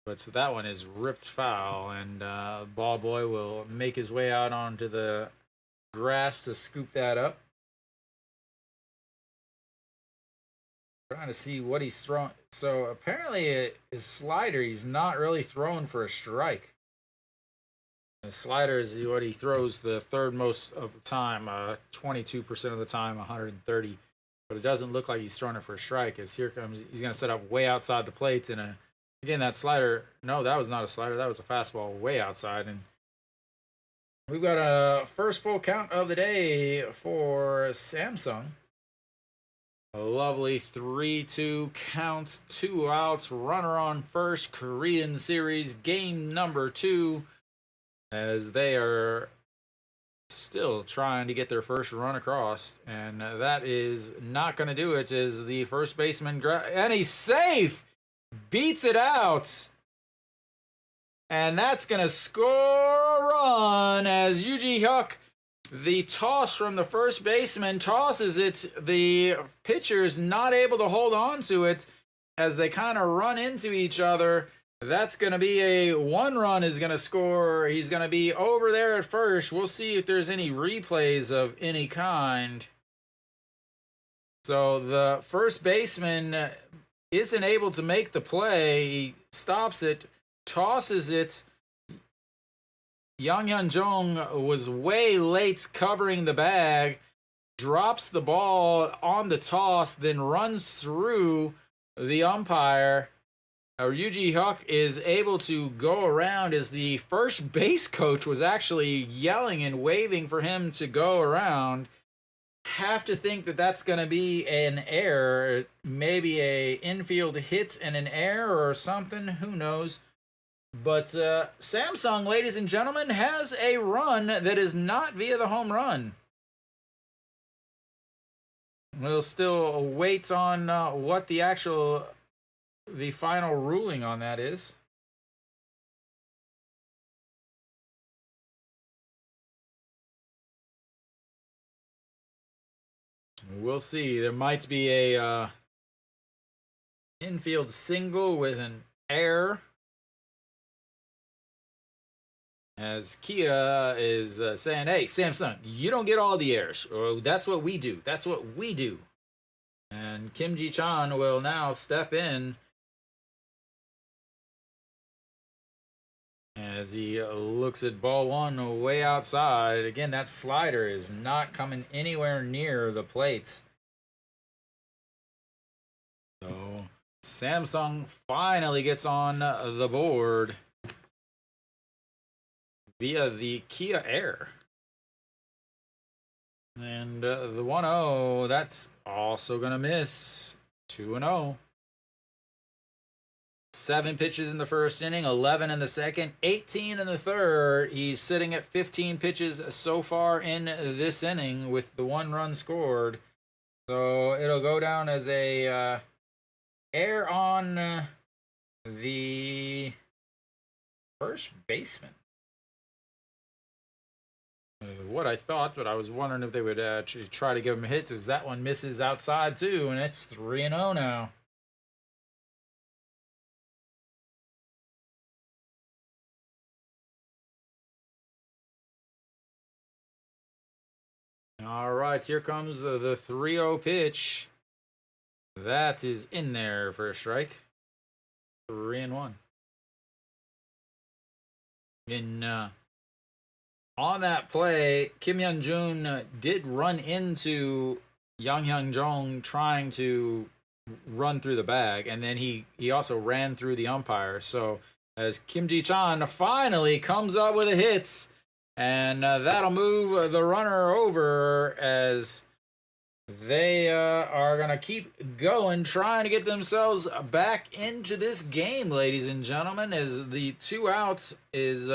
that one is ripped foul, and ball boy will make his way out onto the grass to scoop that up. Trying to see what he's throwing. So apparently his slider, he's not really throwing for a strike. The slider is what he throws the third most of the time, 22% of the time, 130. But it doesn't look like he's throwing it for a strike, as here comes, he's going to set up way outside the plate. And again, that slider, no, that was not a slider. That was a fastball way outside. And we've got a first full count of the day for Samsung. A lovely 3-2 count, 2 outs, runner on first, Korean series, game number 2, as they are still trying to get their first run across, and that is not going to do it, as the first baseman, and he's safe, beats it out, and that's going to score a run, as Yoo Hyuk, the toss from the first baseman, tosses it. The pitcher is not able to hold on to it as they kind of run into each other. That's going to be a 1 run is going to score. He's going to be over there at first. We'll see if there's any replays of any kind. So the first baseman isn't able to make the play. He stops it, tosses it. Yang Hyun-jung was way late covering the bag, drops the ball on the toss, then runs through the umpire. Yoo Hyuk is able to go around, as the first base coach was actually yelling and waving for him to go around. Have to think that that's going to be an error, maybe a infield hit and an error or something, who knows. But Samsung, ladies and gentlemen, has a run that is not via the home run. We'll still wait on what the final ruling on that is. We'll see. There might be a infield single with an error, as Kia is saying, hey, Samsung, you don't get all the errors. Oh, that's what we do. That's what we do. And Kim Ji-chan will now step in As he looks at ball one way outside. Again, that slider is not coming anywhere near the plate. So Samsung finally gets on the board via the Kia Air. And the 1-0, that's also going to miss. 2-0. 7 pitches in the first inning, 11 in the second, 18 in the third. He's sitting at 15 pitches so far in this inning with the 1 run scored. So it'll go down as a error on the first baseman. What I thought, but I was wondering if they would actually try to give him a hit, as that one misses outside too, and it's 3-0 now. All right, here comes the 3-0 pitch. That is in there for a strike. 3-1. On that play, Kim Hyun-jun did run into Yang Hyun-jong trying to run through the bag, and then he also ran through the umpire. So as Kim Ji-chan finally comes up with a hit, and that'll move the runner over, as they are going to keep going, trying to get themselves back into this game, ladies and gentlemen, as the 2 outs is...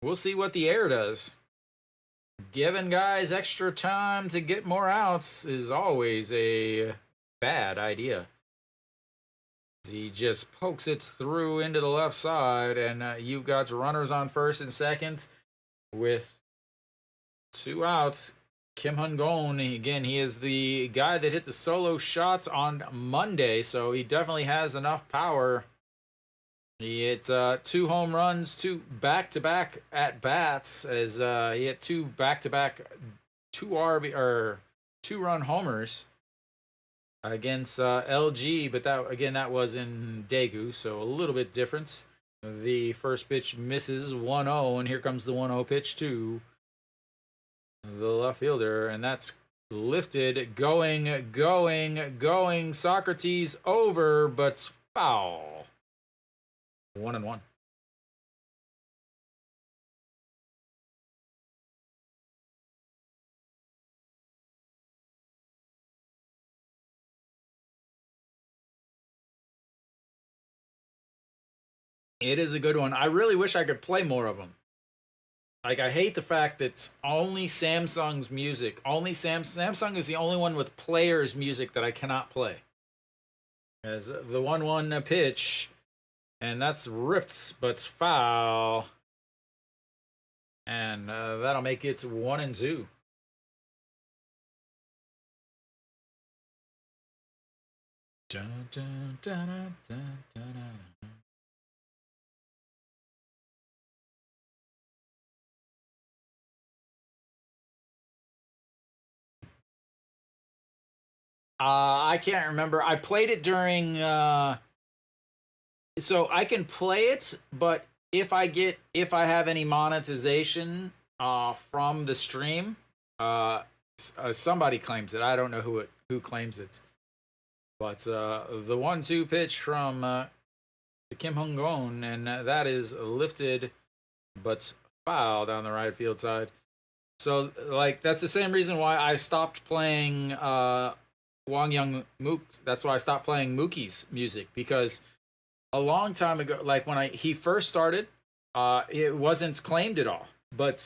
we'll see what the air does. Giving guys extra time to get more outs is always a bad idea. He just pokes it through into the left side, and you've got runners on first and second with 2 outs. Kim Hyun-gon, again, he is the guy that hit the solo shots on Monday, so he definitely has enough power. He hit 2 home runs, 2 back-to-back at-bats, as he hit 2 back-to-back 2-run homers against LG, but that was in Daegu, so a little bit different. The first pitch misses 1-0, and here comes the 1-0 pitch to the left fielder, and that's lifted, going, Socrates over, but foul. 1-1. It is a good one. I really wish I could play more of them. Like, I hate the fact that it's only Samsung's music. Samsung is the only one with players' music that I cannot play. As the 1-1 pitch, and that's ripped, but foul. And that'll make it 1-2. Dun, dun, dun, dun, dun, dun. I can't remember. I played it during so I can play it, but if I have any monetization from the stream, somebody claims it. I don't know who claims it. But the 1-2 pitch from Kim Hyun-gon, and that is lifted but foul down the right field side. So, like, that's the same reason why I stopped playing Wang Young Mook. That's why I stopped playing Mookie's music, because a long time ago, like when he first started, it wasn't claimed at all. But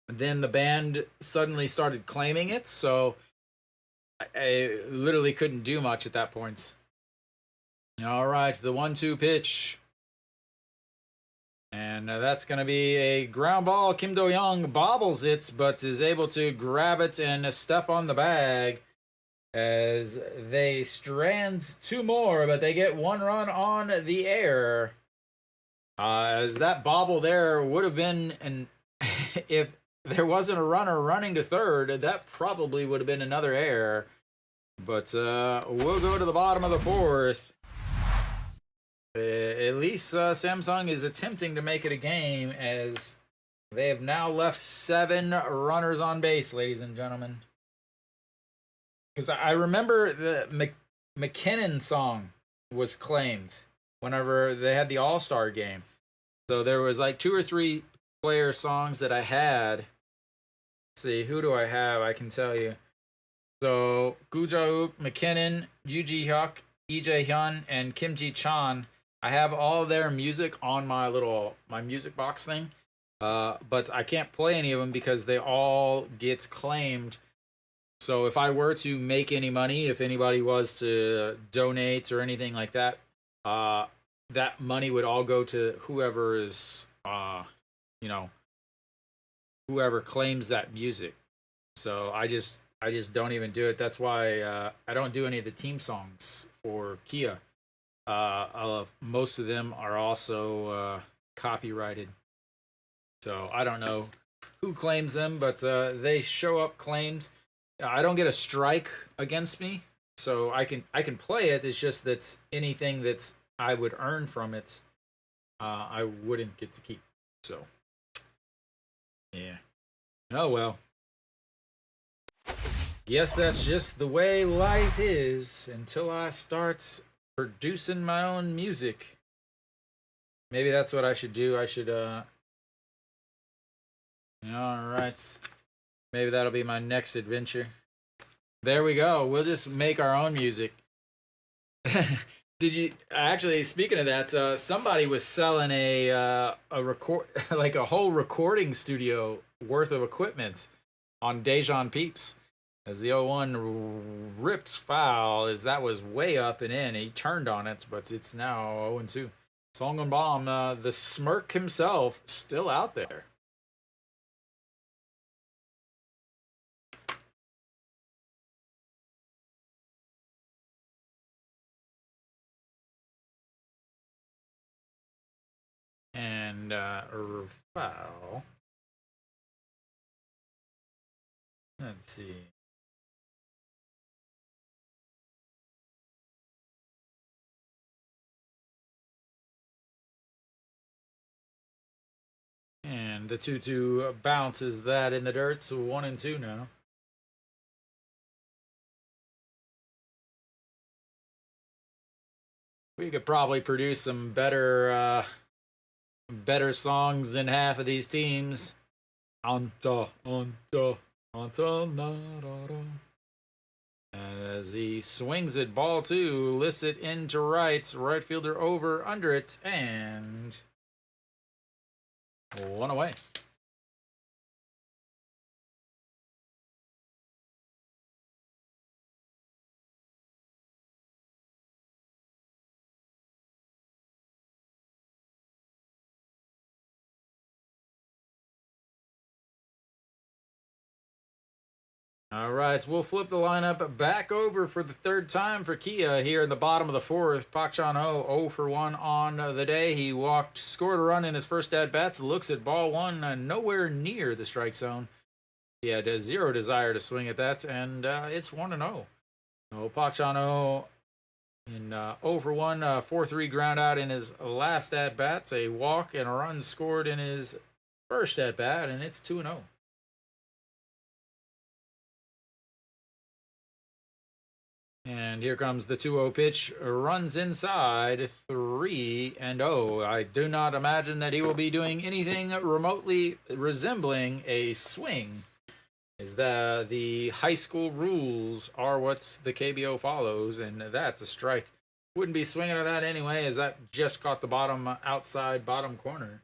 then the band suddenly started claiming it, so I literally couldn't do much at that point. All right, the 1-2 pitch. And that's going to be a ground ball. Kim Do-young bobbles it, but is able to grab it and step on the bag, as they strand 2 more, but they get 1 run on the air. As that bobble there would have been, if there wasn't a runner running to third, that probably would have been another error. But we'll go to the bottom of the 4th. At least Samsung is attempting to make it a game, as they have now left 7 runners on base, ladies and gentlemen. Because I remember the McKinnon song was claimed whenever they had the All-Star game. So there was like 2 or 3 player songs that I had. Let's see, who do I have? I can tell you. So Gujauk, McKinnon, Yoo Ji Hyuk, Lee Jae Hyun, and Kim Ji Chan. I have all their music on my music box thing. But I can't play any of them because they all get claimed. So if I were to make any money, if anybody was to donate or anything like that, that money would all go to whoever is, whoever claims that music. So I just don't even do it. That's why I don't do any of the team songs for Kia. Most of them are also copyrighted. So I don't know who claims them, but they show up claimed. I don't get a strike against me, so I can play it. It's just that anything that I would earn from it, I wouldn't get to keep. So yeah. Oh well. Guess that's just the way life is until I start producing my own music. Maybe that's what I should do. I should Alright. Maybe that'll be my next adventure. There we go. We'll just make our own music. Did you actually, speaking of that, somebody was selling a record, like a whole recording studio worth of equipment on Dejan Peeps. As the 0-1 ripped foul, as that was way up and in. He turned on it, but it's now 0-2. Songun Bomb, the smirk himself, still out there. And foul. Let's see. And the 2-2 bounces that in the dirt, so 1-2 now. We could probably produce some better songs in half of these teams. And as he swings it, ball 2, lifts it into right fielder over, under it, and 1 away. All right, we'll flip the lineup back over for the 3rd time for Kia here in the bottom of the 4th. Pak Chan-ho 0 for 1 on the day. He scored a run in his first at-bats, looks at ball 1, nowhere near the strike zone. He had 0 desire to swing at that, and it's 1-0. So Pak Chan-ho in 0 for 1, 4-3 ground out in his last at-bats, a walk and a run scored in his first at-bat, and it's 2-0. And here comes the 2-0 pitch. Runs inside, 3-0. I do not imagine that he will be doing anything remotely resembling a swing. Is that the high school rules are what the KBO follows, and that's a strike. Wouldn't be swinging at that anyway, as that just caught the outside bottom corner.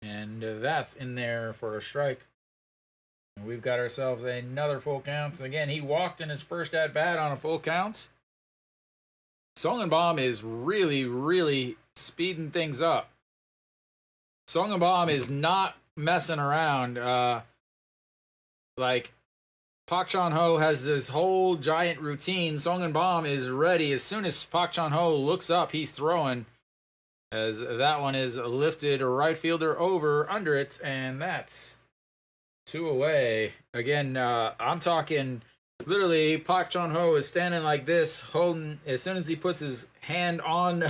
And that's in there for a strike. And we've got ourselves another full count. And again, he walked in his first at-bat on a full count. Songun Bomb is really, really speeding things up. Songun Bomb is not messing around. Like, Pak Chan-ho has this whole giant routine. Songun Bomb is ready. As soon as Pak Chan-ho looks up, he's throwing. As that one is lifted right fielder over, under it, and that's 2 away. Again, I'm talking literally Park Chun-ho is standing like this, holding, as soon as he puts his hand on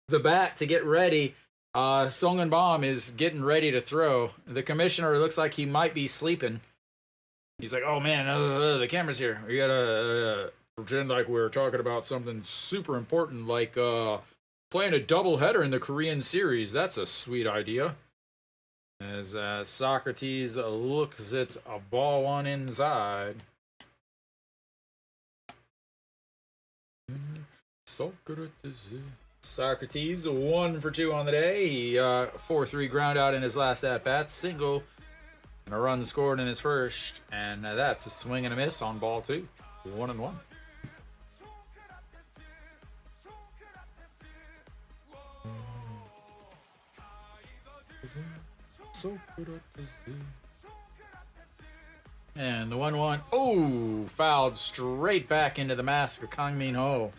the bat to get ready, Song Baum is getting ready to throw. The commissioner looks like he might be sleeping. He's like, oh man, the camera's here. We gotta pretend like we're talking about something super important, like playing a doubleheader in the Korean series. That's a sweet idea. As Socrates looks at a ball one inside. Socrates 1 for 2 on the day. He 4-3 ground out in his last at bat, single, and a run scored in his first, and that's a swing and a miss on ball 2. 1-1. And the 1-1. Oh, fouled straight back into the mask of Kang Min Ho.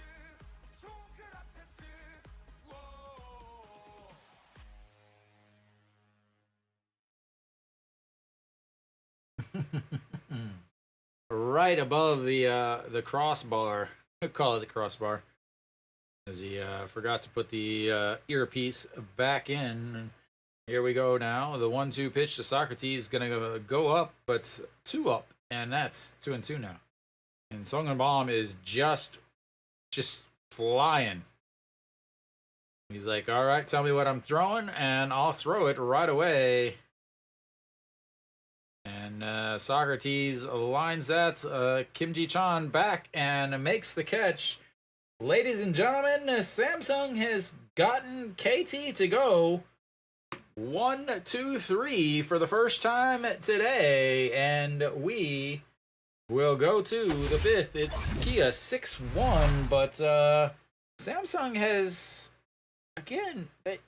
Right above the crossbar. I'll call it the crossbar. As he forgot to put the earpiece back in. Here we go now. The 1-2 pitch to Socrates is going to go up, but 2 up. And that's 2-2 now. And Song Baum is just flying. He's like, all right, tell me what I'm throwing, and I'll throw it right away. And Socrates lines that Kim Ji-chan back and makes the catch. Ladies and gentlemen, Samsung has gotten KT to go 1, 2, 3 for the first time today, and we will go to the 5th. It's Kia 6-1, but Samsung has, again, they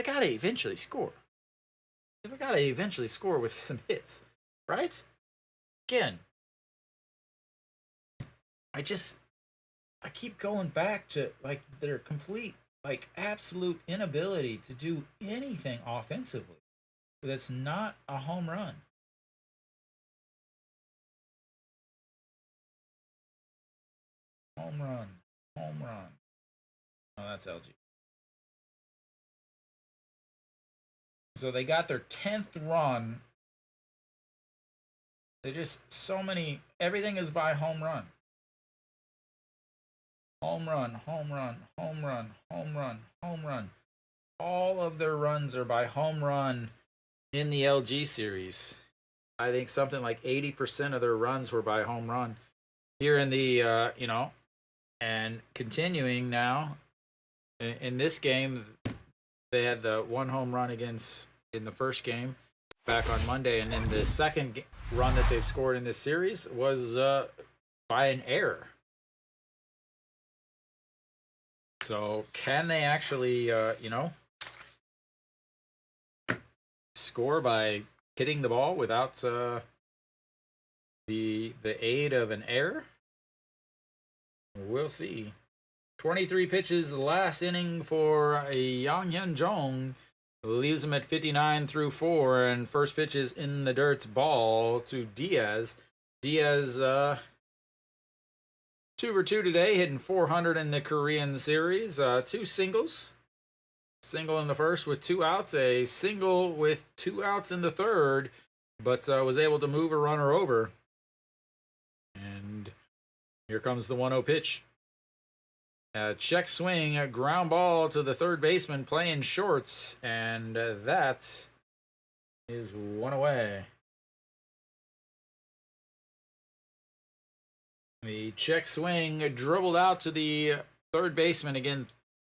gotta eventually score. They've gotta eventually score with some hits, right? Again, I keep going back to like their complete, like absolute inability to do anything offensively that's not a home run. Home run. Oh, that's LG. So they got their 10th run. They just so many. Everything is by home run. Home run. All of their runs are by home run in the LG series. I think something like 80% of their runs were by home run. Here in the, and continuing now, in this game, they had the 1 home run against in the first game back on Monday, and then the second run that they've scored in this series was by an error. So can they actually, score by hitting the ball without the aid of an error? We'll see. 23 pitches last inning for Yang Hyun Jong. Leaves him at 59 through 4, and first pitch is in the dirt, ball to Diaz. Diaz 2 for 2 today, hitting 400 in the Korean series. 2 singles. Single in the first with 2 outs, a single with 2 outs in the third, but was able to move a runner over. And here comes the 1-0 pitch. Check swing, ground ball to the third baseman playing shorts, and that is 1 away. The check swing dribbled out to the third baseman again.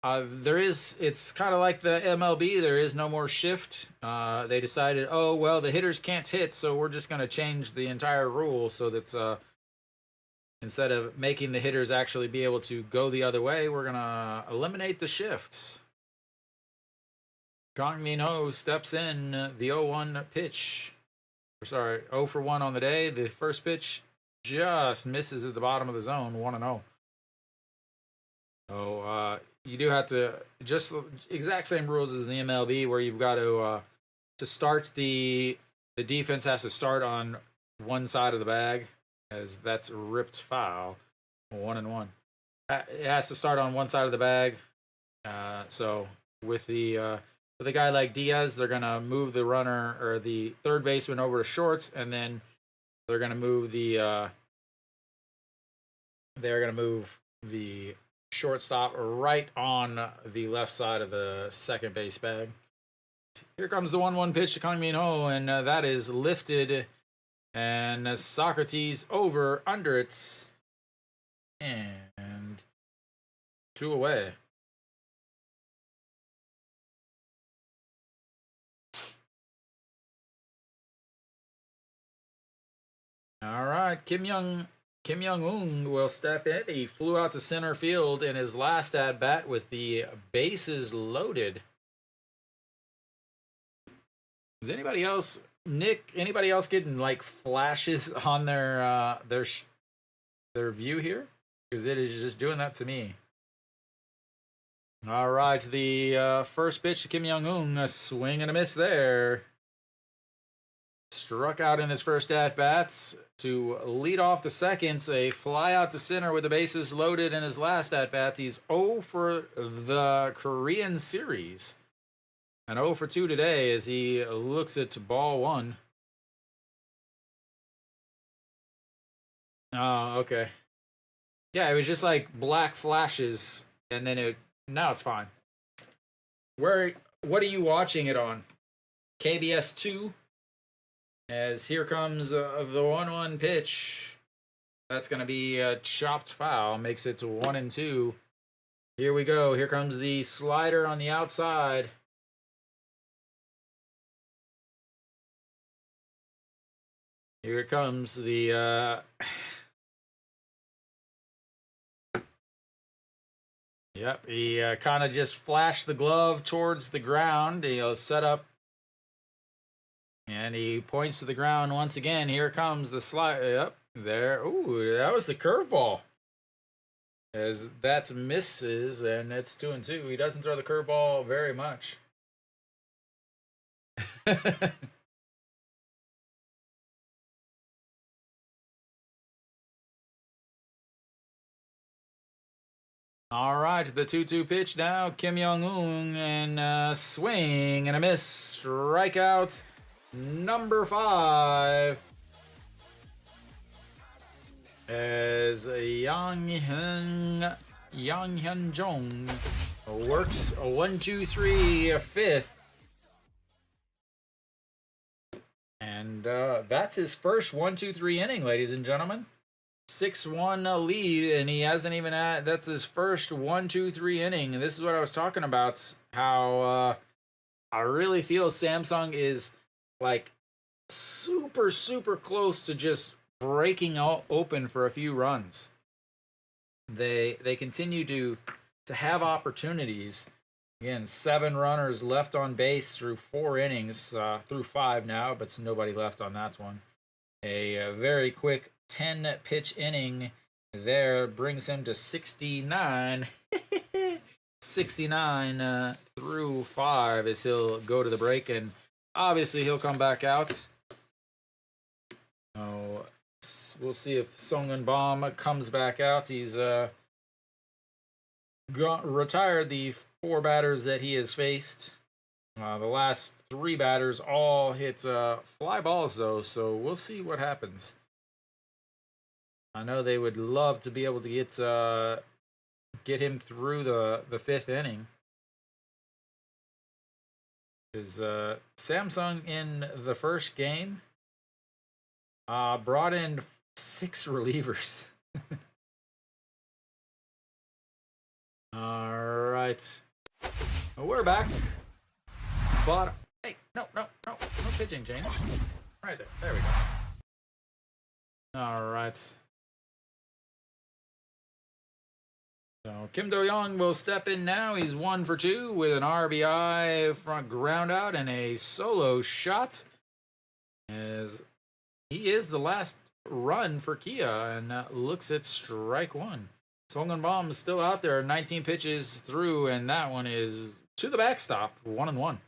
It's kind of like the MLB. There is no more shift. They decided, oh, well, the hitters can't hit, so we're just going to change the entire rule so that instead of making the hitters actually be able to go the other way, we're going to eliminate the shifts. Kang Min Ho steps in the 0-1 pitch. 0 for 1 on the day. The first pitch just misses at the bottom of the zone, 1-0. So you do have to, just exact same rules as in the MLB, where you've got to to start the defense has to start on one side of the bag, as that's ripped foul, 1-1. It has to start on one side of the bag. So with the guy like Diaz, they're gonna move the runner or the third baseman over to shorts, and then they're gonna move the shortstop right on the left side of the second base bag. Here comes the 1-1 pitch to Kang Min Ho, and that is lifted, and Socrates over under it, and 2 away. All right, Kim Young-un will step in. He flew out to center field in his last at bat with the bases loaded. Is anybody else, Nick? Anybody else getting like flashes on their view here? Because it is just doing that to me. All right, the first pitch to Kim Young-un, a swing and a miss there. Struck out in his first at bats to lead off the seconds. A fly out to center with the bases loaded in his last at bats. He's 0 for the Korean series. And 0 for 2 today as he looks at ball 1. Oh, okay. Yeah, it was just like black flashes, and then now it's fine. What are you watching it on? KBS 2? As here comes the 1-1 pitch. That's going to be a chopped foul. Makes it to 1-2. Here we go. Here comes the slider on the outside. Here it comes the Yep, he kind of just flashed the glove towards the ground. He'll set up, and he points to the ground once again. Here comes the slide. Yep, there. Ooh, that was the curveball. As that misses, and it's 2-2. He doesn't throw the curveball very much. All right, the 2-2 pitch now. Kim Young-un, and swing and a miss. Strikeout number 5. As Yang Hyun-jong works a 1-2-3 fifth. And that's his first 1-2-3 inning, ladies and gentlemen. 6-1 lead, and he hasn't even had. That's his first 1-2-3 inning. And this is what I was talking about. How I really feel Samsung is like super close to just breaking open for a few runs. They continue to have opportunities. Again, 7 runners left on base through 4 innings, through 5 now, but nobody left on that one. A very quick 10-pitch inning there brings him to 69. 69 through 5 as he'll go to the break, and obviously he'll come back out. Oh, we'll see if Sung-Eun Bam comes back out. He's retired the 4 batters that he has faced. The last 3 batters all hit fly balls, though, so we'll see what happens. I know they would love to be able to get him through the 5th inning. Because Samsung in the first game brought in 6 relievers. All right. Well, we're back. Bottom. Hey, no pitching change. Right there. There we go. All right. So Kim Do-young will step in now. He's 1 for 2 with an RBI, front ground out, and a solo shot. As he is the last run for Kia, and looks at strike 1. Sung-Eun Bam is still out there, 19 pitches through, and that one is to the backstop, 1-1.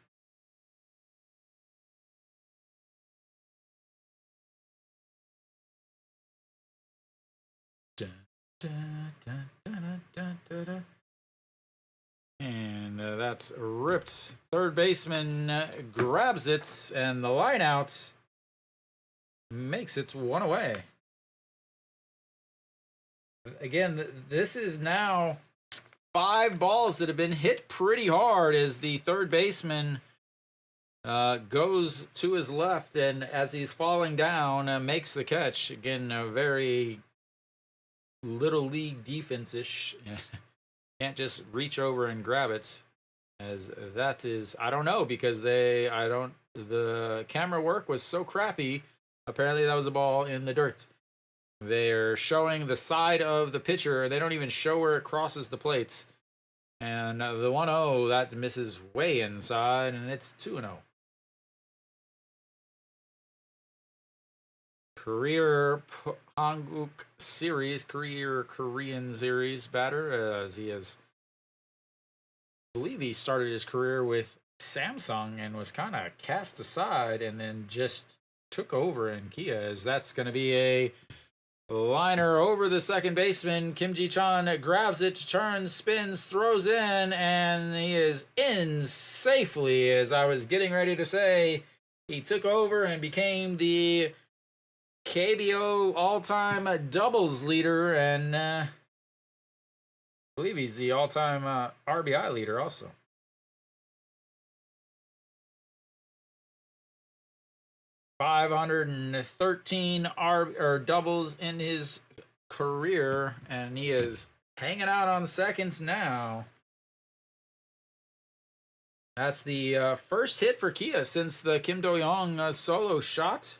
And that's ripped. Third baseman grabs it, and the line out makes it one away. Again, this is now 5 balls that have been hit pretty hard as the third baseman goes to his left, and as he's falling down, makes the catch. Again, a very little league defense-ish. Can't just reach over and grab it, as that is, I don't know, because the camera work was so crappy. Apparently that was a ball in the dirt. They're showing the side of the pitcher. They don't even show where it crosses the plate. And the 1-0, that misses way inside, and it's 2-0. Career Hanguk series, career Korean series batter, as he has, I believe he started his career with Samsung and was kind of cast aside and then just took over in Kia, as that's going to be a liner over the second baseman. Kim Ji-chan grabs it, turns, spins, throws in, and he is in safely. As I was getting ready to say, he took over and became the KBO all-time doubles leader, and I believe he's the all-time RBI leader also. .513 doubles in his career, and he is hanging out on seconds now. That's the first hit for Kia since the Kim Do-young solo shot.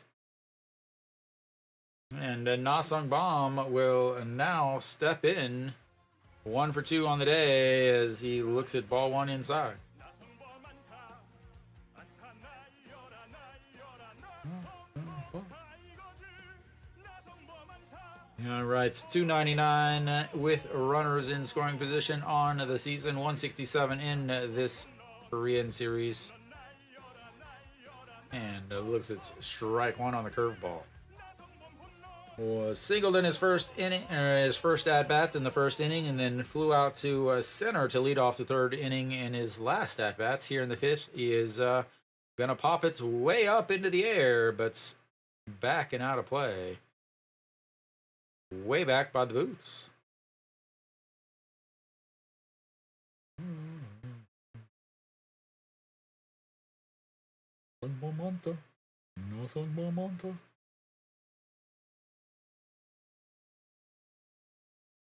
And Na-sung Bam will now step in. 1 for 2 on the day as he looks at ball 1 inside. All right, 299 with runners in scoring position on the season. 167 in this Korean series. And looks at strike 1 on the curveball. Was singled in his first inning, his first at bat in the first inning, and then flew out to center to lead off the third inning in his last at bats. Here in the fifth, he is gonna pop its way up into the air, but back and out of play. Way back by the booths.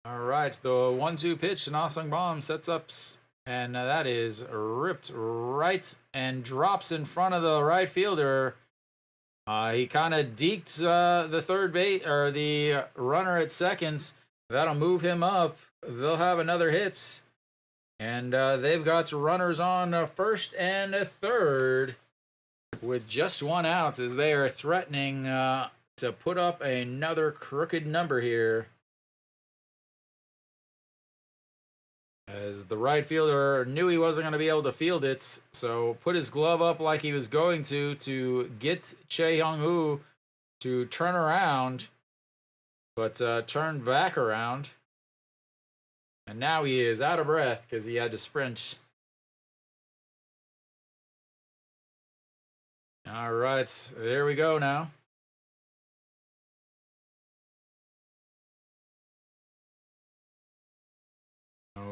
All right, the 1-2 pitch, Na-sung Bam sets up, and that is ripped right and drops in front of the right fielder. He kind of deked the third base, or the runner at seconds. That'll move him up. They'll have another hit, and they've got runners on first and third with just 1 out, as they are threatening to put up another crooked number here. As the right fielder knew he wasn't going to be able to field it, so put his glove up like he was going to get Chae Hyung-woo to turn around, but turned back around. And now he is out of breath because he had to sprint. All right, there we go now.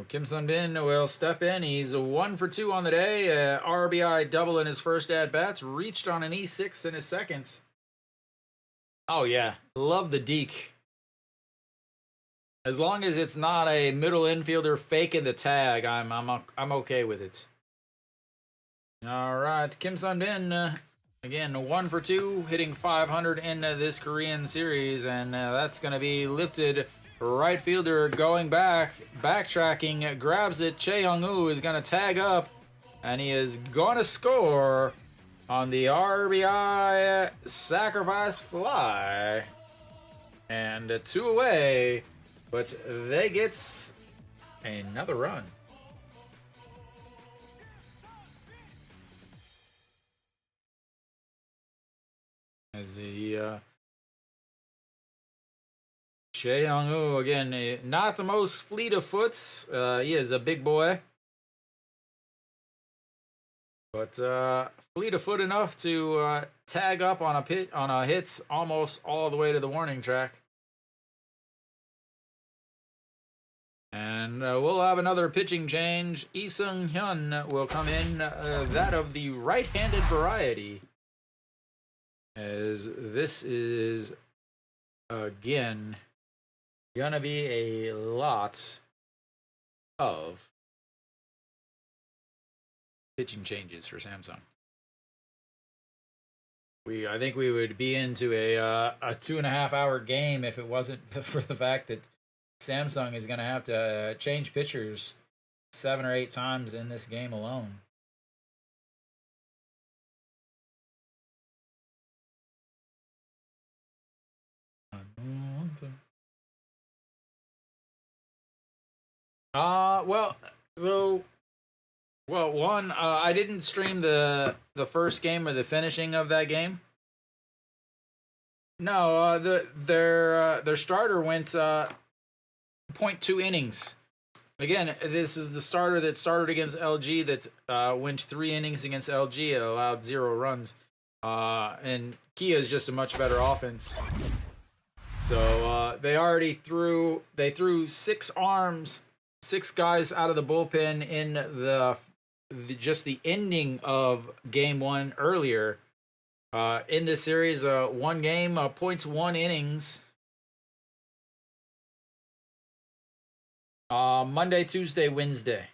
Kim Sun-bin will step in. He's 1 for 2 on the day. RBI double in his first at-bats. Reached on an E6 in his second. Oh, yeah. Love the deke. As long as it's not a middle infielder faking the tag, I'm okay with it. All right. Kim Sun-bin, again, 1 for 2, hitting .500 in this Korean series. And that's going to be lifted. Right fielder going back, backtracking, grabs it. Chae Hyung-woo is going to tag up, and he is going to score on the RBI sacrifice fly. And 2 away, but they get another run. As he Che Young-woo, again, not the most fleet of foots. He is a big boy. But fleet of foot enough to tag up on a hit almost all the way to the warning track. And we'll have another pitching change. Lee Sung-hyun will come in, that of the right-handed variety. As this is, again, gonna be a lot of pitching changes for Samsung. I think we would be into a 2.5 hour game if it wasn't for the fact that Samsung is going to have to change pitchers 7 or 8 times in this game alone. One, I didn't stream the first game or the finishing of that game. No, their starter went 0.2 innings. Again, this is the starter that started against LG that went 3 innings against LG. It allowed 0 runs. And Kia is just a much better offense. So they already threw 6 guys out of the bullpen in just the ending of game 1 earlier. In this series, 1 game, 0.1 innings. Monday, Tuesday, Wednesday.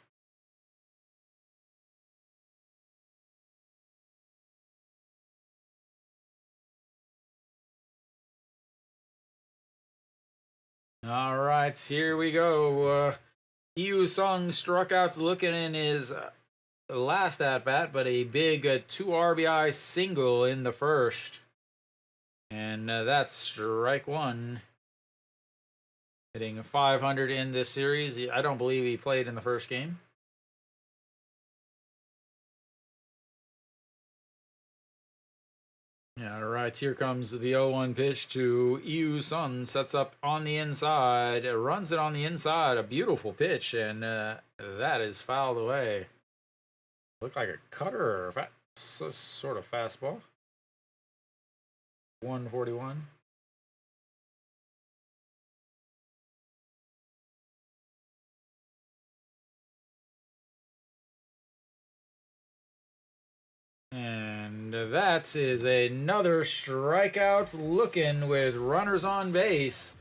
All right, here we go. Yu Sung struck out looking in his last at bat, but a big 2 RBI single in the first. And that's strike 1. Hitting 500 in this series. I don't believe he played in the first game. All right, here comes the 0-1 pitch to Yu Sun. Sets up on the inside, runs it on the inside. A beautiful pitch, and that is fouled away. Looked like a cutter or sort of fastball. 141. And that is another strikeout looking with runners on base.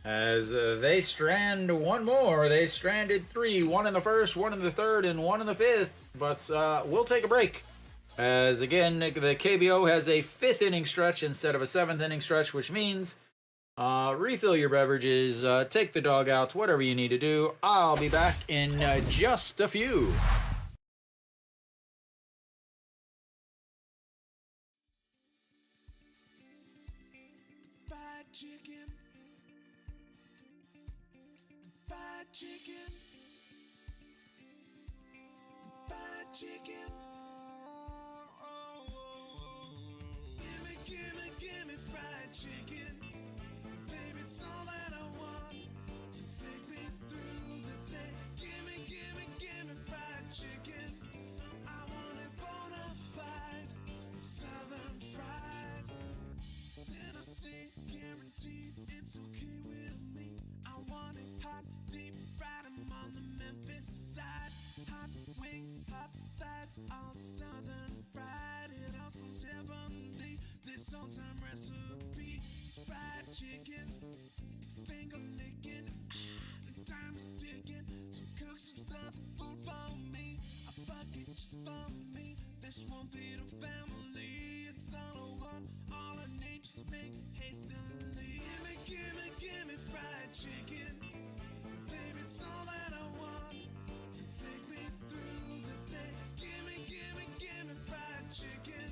As they strand 1 more. They stranded 3. 1 in the first, 1 in the third, and 1 in the fifth. But we'll take a break. As again, the KBO has a 5th inning stretch instead of a 7th inning stretch, which means refill your beverages, take the dog out, whatever you need to do. I'll be back in just a few. Chicken, fried chicken, fried chicken. Give me fried chicken. Baby, it's all that I want to take me through the day. Give me fried chicken. I want it bona fide, southern fried. Tennessee guaranteed, it's okay with me. I want it hot, deep fried. I'm on the Memphis side. Hot wings, hot thighs, all southern fried. It all sounds heavenly. This old-time recipe, it's fried chicken. It's finger licking. The time is ticking. So cook some southern food for me. A bucket just for me. This won't feed a family. It's all I want, all I need. Just make hastily. Give me fried chicken. Baby, it's all that I want to take me through the day. Give me fried chicken.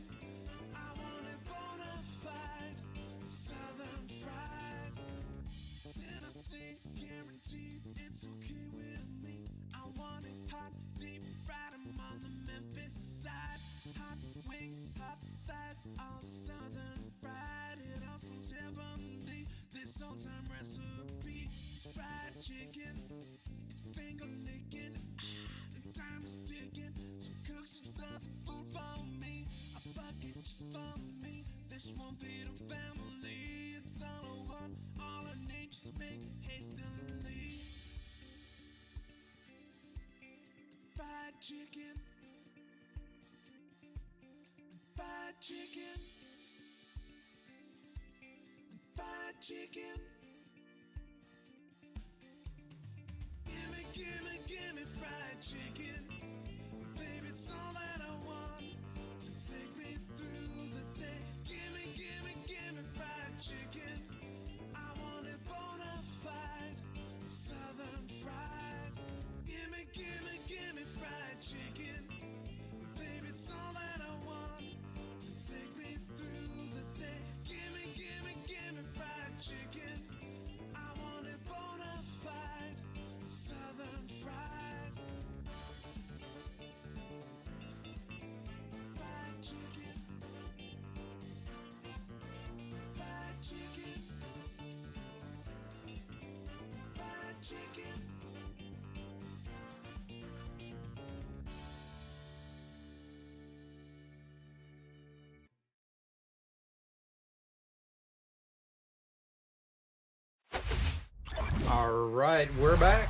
I want it bona fide, southern fried. Tennessee guaranteed, it's okay with me. I want it hot, deep fried. I'm on the Memphis side. Hot wings, hot thighs, all southern fried. It all sounds heavenly. This Sometime recipe, fried chicken, it's finger licking, the time is ticking. So cook some southern food for me, a bucket just for me. This won't feed a family. It's all I want, all I need, just make hastily. Fried chicken, fried chicken, fried chicken. Gimme, gimme, gimme fried chicken. Baby, it's all that I want to take me through the day. Gimme, gimme, gimme fried chicken. I want it bona fide, southern fried. Gimme, gimme, gimme fried chicken. Baby, it's all that I want to take me through the day. Gimme, gimme, gimme fried chicken. I want it bona fide, southern fried. Fried chicken. Fried chicken. Fried chicken. All right, we're back.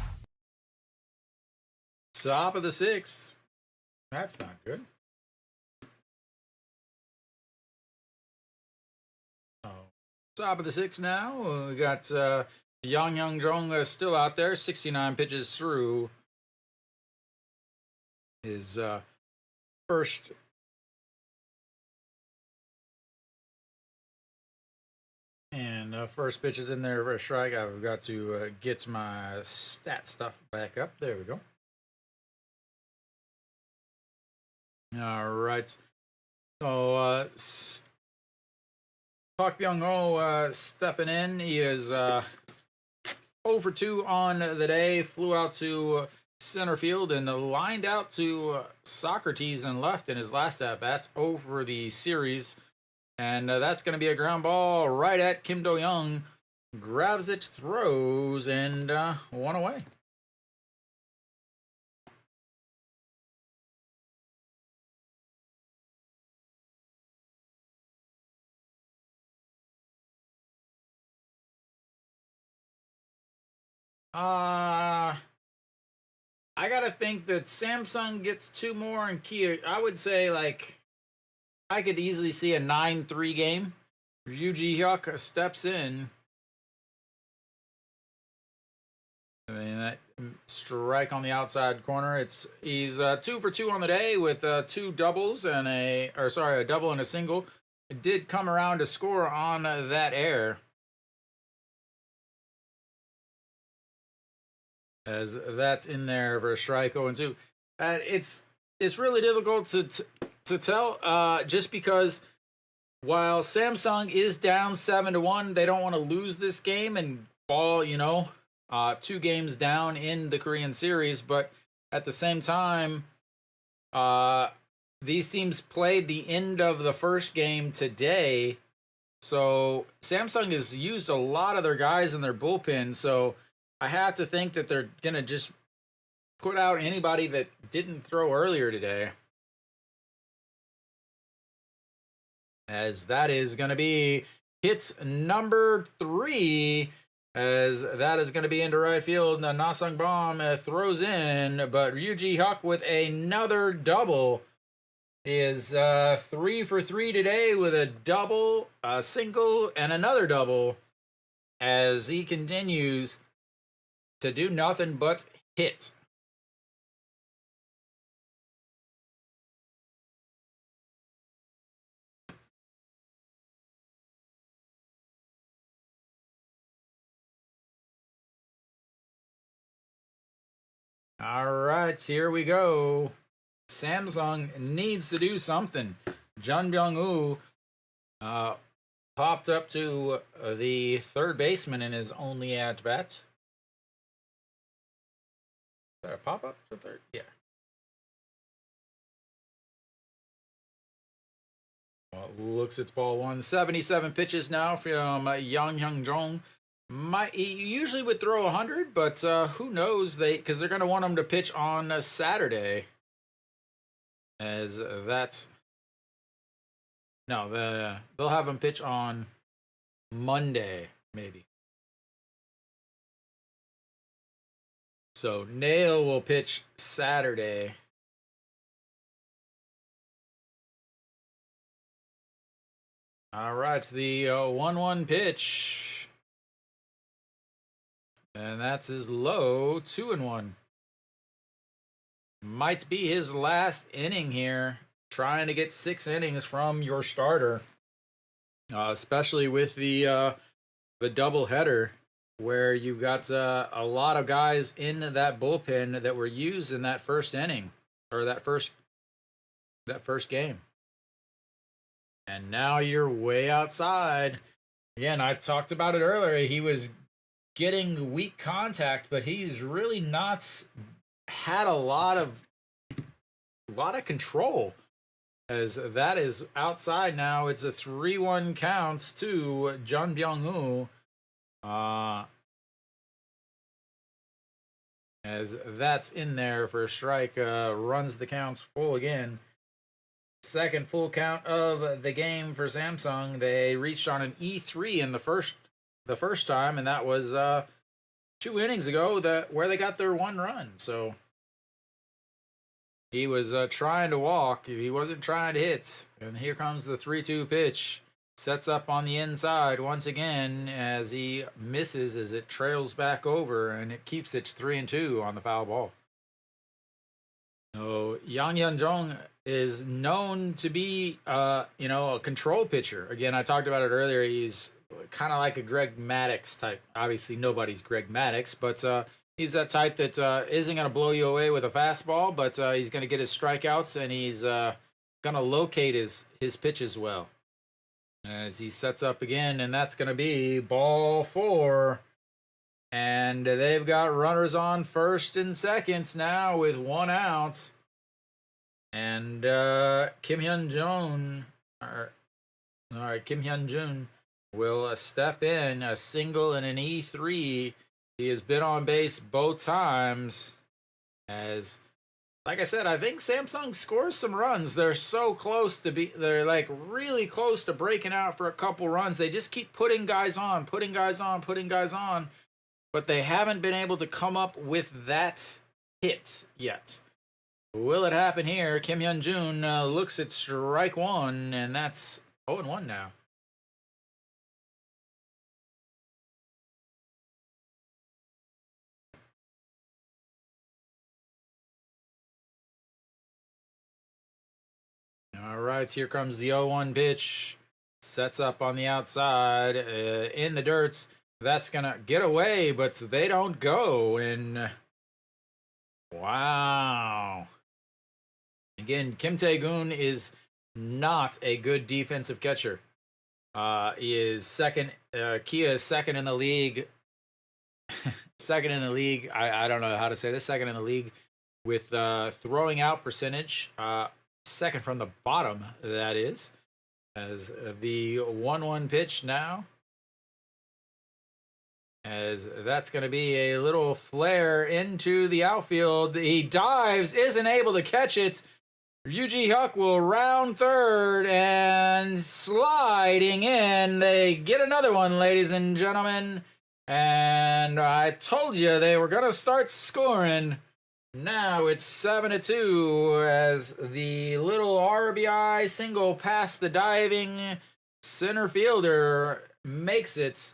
Top of the sixth. That's not good. Oh. Top of the sixth now. We got Yang Jong still out there. 69 pitches through his first. And first pitch is in there for a strike. I've got to get my stat stuff back up. There we go. All right. So, Park Byung-ho stepping in. He is 0 for 2 on the day. Flew out to center field and lined out to Socrates and left in his last at-bats over the series. And that's going to be a ground ball right at Kim Do-young. Grabs it, throws, and 1 away. I gotta think that Samsung gets 2 more and Kia. I would say, like, I could easily see a 9-3 game. Ryuji Hyuk steps in. I mean, that strike on the outside corner. He's 2 for 2 on the day with 2 doubles and a double and a single. It did come around to score on that air, as that's in there for a strike 0-2. It's really difficult to tell, just because while Samsung is down 7-1, they don't want to lose this game and fall, 2 games down in the Korean series. But at the same time, these teams played the end of the first game today, so Samsung has used a lot of their guys in their bullpen. So I have to think that they're gonna just put out anybody that didn't throw earlier today, as that is going to be hit number 3, as that is going to be into right field. Now, Na-sung Bom throws in, but Ryuji Hyuk with another double. He is 3 for 3 today with a double, a single, and another double, as he continues to do nothing but hit. All right, here we go. Samsung needs to do something. Jun Byung-woo popped up to the third baseman in his only at-bat. Is that a pop-up to third? Yeah. Well, looks it's ball 1. 77 pitches now from Yang Hyung-jong. He usually would throw 100, but who knows? Because they're going to want him to pitch on a Saturday. As that's no, they'll have him pitch on Monday, maybe. So Nail will pitch Saturday. All right, the 1-1 pitch. And that's his low, 2-1. Might be his last inning here, trying to get 6 innings from your starter, especially with the doubleheader, where you've got a lot of guys in that bullpen that were used in that first inning or that first game. And now you're way outside. Again, I talked about it earlier. He was getting weak contact, but he's really not had a lot of control, as that is outside now. It's a 3-1 count to Jun Byung-woo. As that's in there for a strike, runs the counts full again. Second full count of the game for Samsung. They reached on an E3 in the first time, and that was 2 innings ago where they got their 1 run. So he was trying to walk. He wasn't trying to hit. And here comes the 3-2 pitch. Sets up on the inside once again as he misses as it trails back over, and it keeps it 3-2 on the foul ball. So Yang Hyun-jong is known to be a control pitcher. Again, I talked about it earlier. He's kind of like a Greg Maddux type. Obviously, nobody's Greg Maddux, but he's that type that isn't going to blow you away with a fastball, but he's going to get his strikeouts, and he's going to locate his pitches well. As he sets up again, and that's going to be ball 4. And they've got runners on first and seconds now with 1 out. And Kim Hyun-jun will step in, a single and an E3. He has been on base both times. As, like I said, I think Samsung scores some runs. They're so close they're like really close to breaking out for a couple runs. They just keep putting guys on. But they haven't been able to come up with that hit yet. Will it happen here? Kim Hyun-jun looks at strike 1, and that's 0-1 now. All right, here comes the 0-1 pitch. Sets up on the outside, in the dirt. That's going to get away, but they don't go. And wow. Again, Kim Tae-gun is not a good defensive catcher. He is second. Kia is second in the league. Second in the league. I don't know how to say this. Second in the league with throwing out percentage. Second from the bottom, that is. As the 1-1 pitch now. As that's going to be a little flare into the outfield. He dives, isn't able to catch it. Ryuji Hyuk will round third, and sliding in. They get another one, ladies and gentlemen. And I told you they were going to start scoring. Now it's 7-2 as the little RBI single past the diving center fielder makes it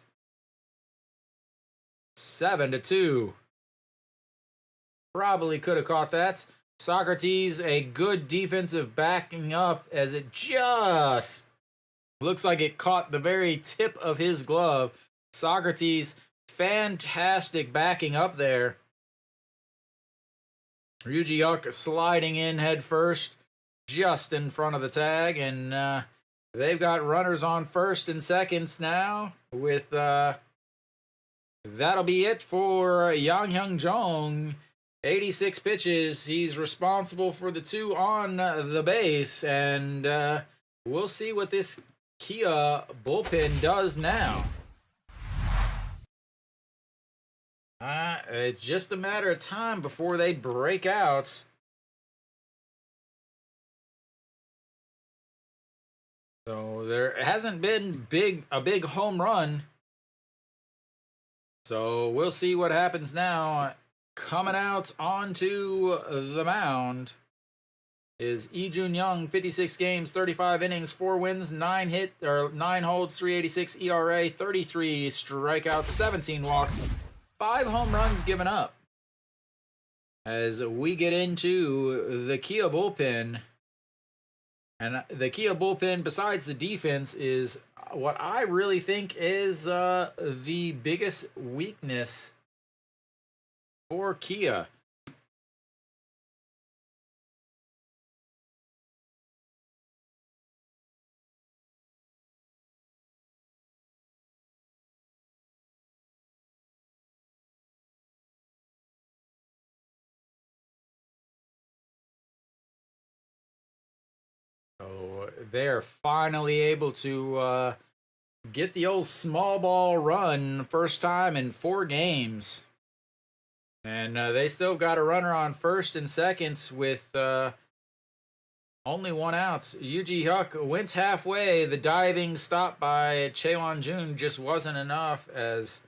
7-2. Probably could have caught that. Socrates, a good defensive backing up as it just looks like it caught the very tip of his glove. Socrates, fantastic backing up there. Ryuji Hyuk sliding in head first, just in front of the tag, and they've got runners on first and seconds now. With that'll be it for Yang Hyun-jong. 86 pitches. He's responsible for the 2 on the base, and we'll see what this Kia bullpen does now. It's just a matter of time before they break out. So there hasn't been a big home run. So we'll see what happens now. Coming out onto the mound is Lee-Jun Young, 56 games, 35 innings, 4 wins, 9 holds, 386 ERA, 33 strikeouts, 17 walks, 5 home runs given up. As we get into the Kia bullpen, and the Kia bullpen, besides the defense, is what I really think is the biggest weakness for Kia. So they're finally able to get the old small ball run first time in 4 games. And they still got a runner on first and seconds with only 1 out. Yuji Huck went halfway. The diving stop by Chaewon Jun just wasn't enough, as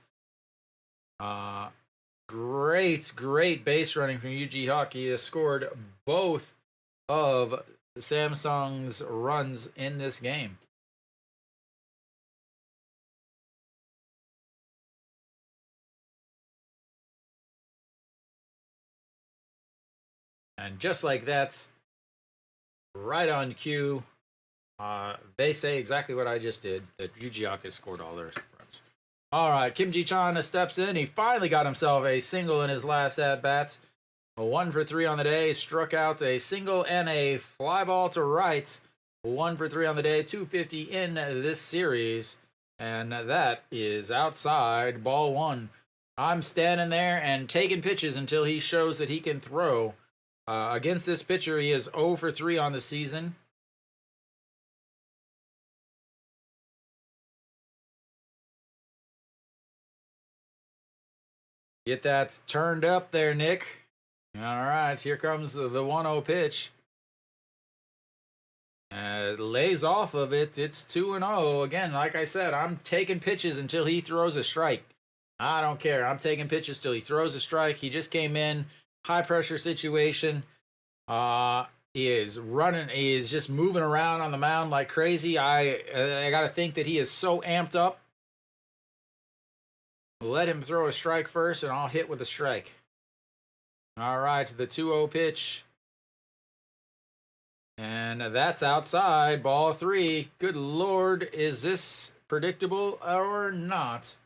great base running from Yuji Huck. He has scored both of Samsung's runs in this game. And just like that's right on cue, they say exactly what I just did, that Yuji Huck has scored all their runs. All right, Kim Ji-chan steps in. He finally got himself a single in his last at-bats. A 1 for 3 on the day, struck out a single and a fly ball to right. 1 for 3 on the day, 250 in this series. And that is outside, ball 1. I'm standing there and taking pitches until he shows that he can throw. Against this pitcher, he is 0 for 3 on the season. Get that turned up there, Nick. All right, here comes the 1-0 pitch. Lays off of it. It's 2-0. Again, like I said, I'm taking pitches until he throws a strike. I don't care. I'm taking pitches till he throws a strike. He just came in. High pressure situation. He is running. He is just moving around on the mound like crazy. I got to think that he is so amped up. Let him throw a strike first, and I'll hit with a strike. All right, the 2-0 pitch. And that's outside, ball 3. Good Lord, is this predictable or not?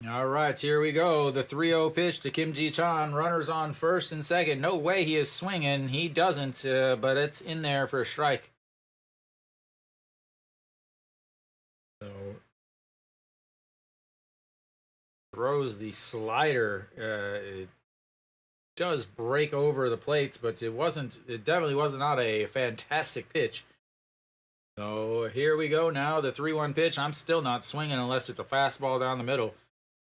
All right, here we go. The 3-0 pitch to Kim Ji-chan. Runners on first and second. No way he is swinging. He doesn't, but it's in there for a strike. So throws the slider. It does break over the plates, but it definitely was not a fantastic pitch. So here we go now. The 3-1 pitch. I'm still not swinging unless it's a fastball down the middle.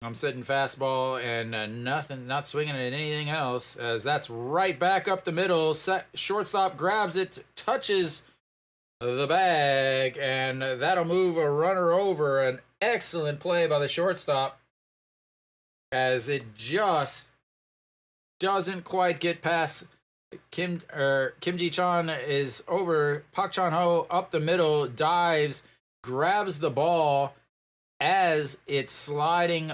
I'm sitting fastball and nothing, not swinging at anything else, as that's right back up the middle. Shortstop grabs it, touches the bag, and that'll move a runner over. An excellent play by the shortstop, as it just doesn't quite get past Kim Ji-chan. Is over. Park Chan-ho up the middle, dives, grabs the ball as it's sliding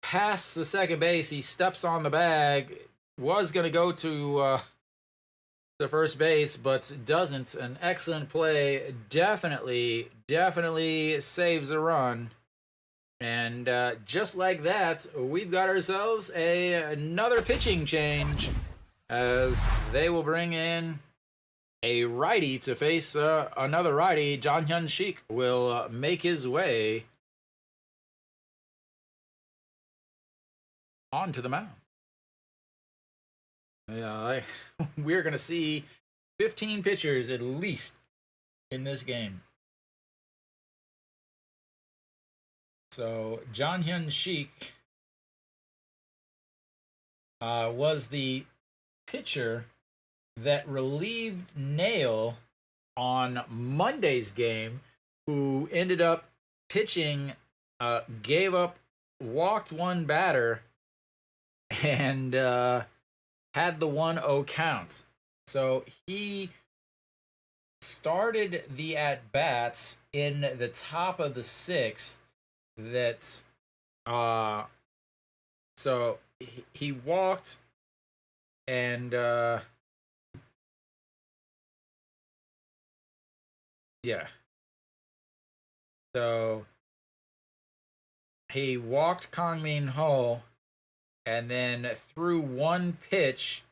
past the second base. He steps on the bag, was going to go to the first base, but doesn't. An excellent play. Definitely saves a run. And just like that, we've got ourselves another pitching change, as they will bring in a righty to face another righty. John Hyun Shik will make his way onto the mound. Yeah, we're going to see 15 pitchers at least in this game. So, John Hyun Sheik was the pitcher that relieved Nail on Monday's game, who ended up pitching, gave up, walked one batter, and had the 1-0 count. So he started the at-bats in the top of the 6th. That's so he walked and yeah. So he walked Kang Min Ho and then threw one pitch.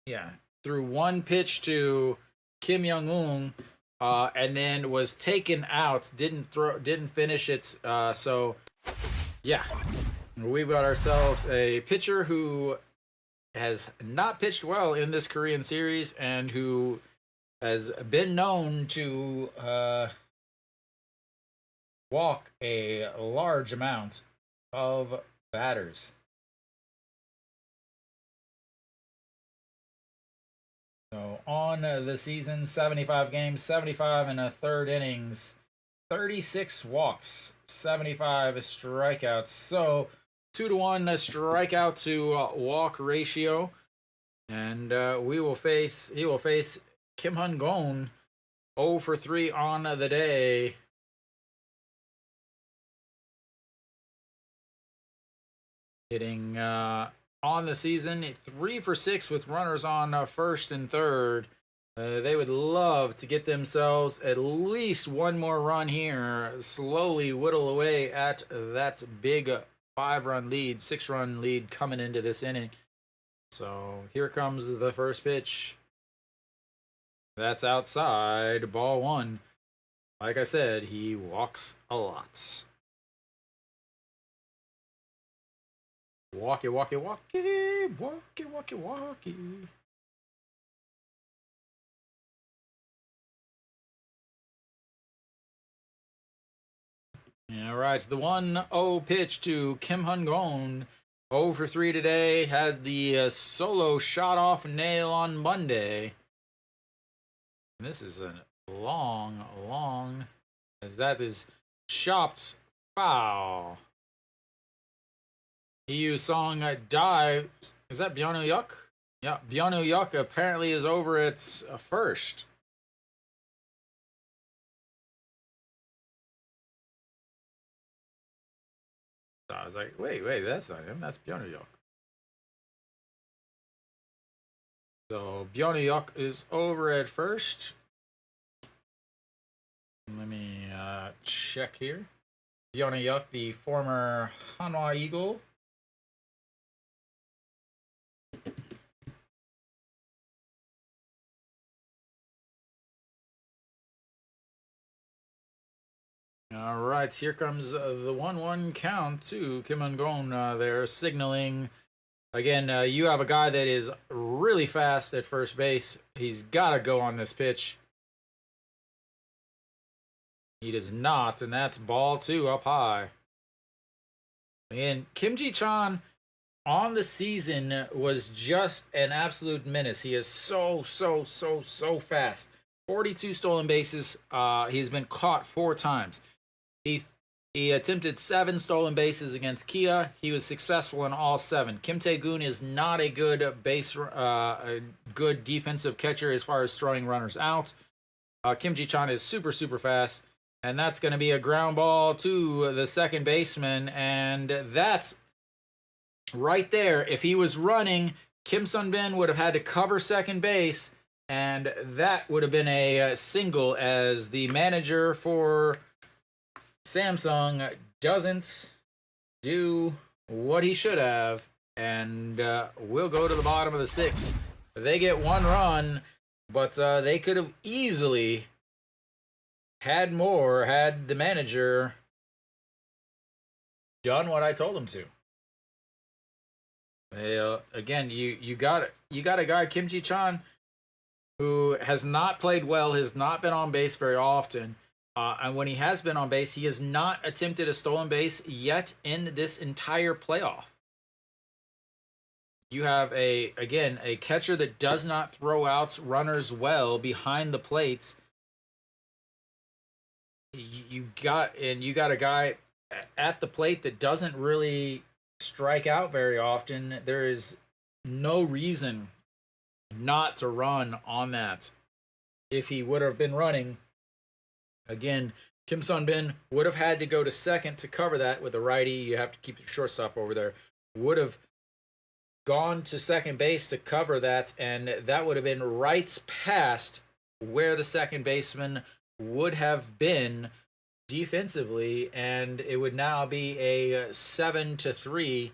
Yeah, threw one pitch to Kim Young-un, and then was taken out. Didn't finish it. So, yeah, we've got ourselves a pitcher who has not pitched well in this Korean series and who has been known to walk a large amount of batters. So on the season, 75 games, 75 and a third innings, 36 walks, 75 strikeouts. So 2-to-1 strikeout to walk ratio, and he will face Kim Hun-gon, 0 for 3 on the day. Hitting on the season 3 for 6 with runners on first and third. They would love to get themselves at least one more run here, slowly whittle away at that big 5-run lead, 6-run lead coming into this inning. So here comes the first pitch. That's outside, ball 1. Like I said, he walks a lot. Walkie, walkie, walkie, walkie, walkie, walkie. All right, the 1-0 pitch to Kim Hun-gon. 0 for 3 today. Had the solo shot off Nail on Monday. And this is a long, as that is chopped foul. He used song dive. Is that Byonu Yuk? Yeah, Byonu Yuk apparently is over at first. So I was like, wait, that's not him. That's Byonu Yuk. So Byonu Yuk is over at first. Let me check here. Byonu Yuk, the former Hanwha Eagle. All right, here comes the 1-1 count to Kim Hun-gon. They're signaling. Again, you have a guy that is really fast at first base. He's got to go on this pitch. He does not, and that's ball 2 up high. And Kim Ji-chan on the season was just an absolute menace. He is so fast. 42 stolen bases. He's been caught 4 times. He attempted 7 stolen bases against Kia. He was successful in all 7. Kim Tae-gun is not a good a good defensive catcher as far as throwing runners out. Kim Ji-chan is super fast, and that's going to be a ground ball to the second baseman, and that's right there. If he was running, Kim Sun-bin would have had to cover second base, and that would have been a single, as the manager for Samsung doesn't do what he should have, and we'll go to the bottom of the 6th. They get 1 run, but they could have easily had the manager done what I told him to. Again, you got a guy, Kim Ji-chan, who has not played well, has not been on base very often. And when he has been on base, he has not attempted a stolen base yet in this entire playoff. You have a catcher that does not throw outs runners well behind the plates. You got a guy at the plate that doesn't really strike out very often. There is no reason not to run on that. If he would have been running, again, Kim Sun-bin would have had to go to second to cover that with a righty. You have to keep your shortstop over there. Would have gone to second base to cover that, and that would have been right past where the second baseman would have been defensively, and it would now be a 7-3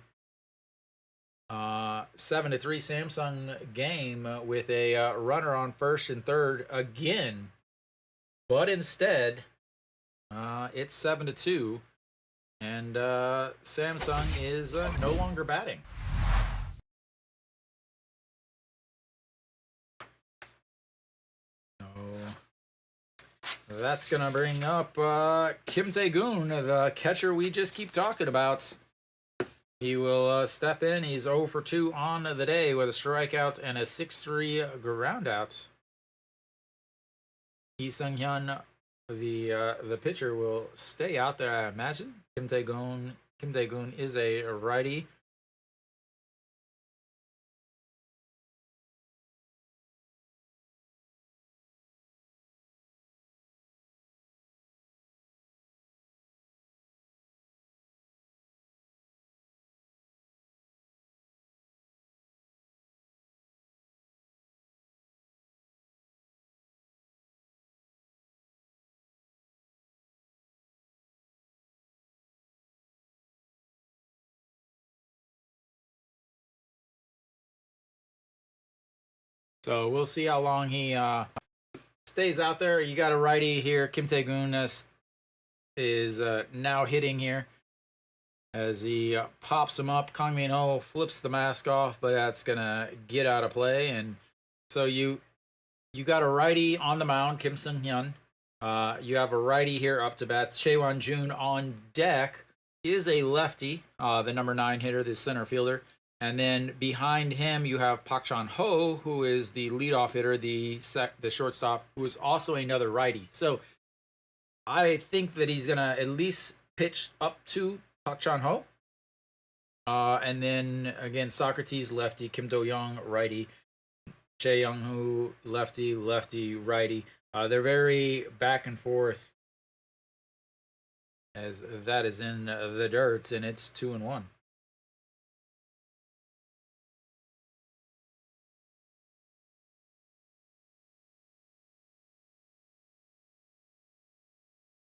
Samsung game with a runner on first and third again. But instead, it's 7-2, and Samsung is no longer batting. That's going to bring up Kim Tae-gun, the catcher we just keep talking about. He will step in. He's 0 for 2 on the day with a strikeout and a 6-3 groundout. Lee Sung-hyun, the pitcher, will stay out there, I imagine. Kim Tae-gun is a righty. So we'll see how long he stays out there. You got a righty here. Kim Tae-gun is now hitting here as he pops him up. Kang Min-ho flips the mask off, but that's gonna get out of play. And so you got a righty on the mound, Kim Sung-hyun. You have a righty here up to bat. Chae Won-jun on deck is a lefty, the number 9 hitter, the center fielder. And then behind him, you have Park Chan-ho, who is the leadoff hitter, the shortstop, who is also another righty. So I think that he's going to at least pitch up to Park Chan-ho. And then, again, Socrates, lefty. Kim Do-young, righty. Chae Young-hoo, lefty, righty. They're very back and forth, as that is in the dirt, and it's 2-1.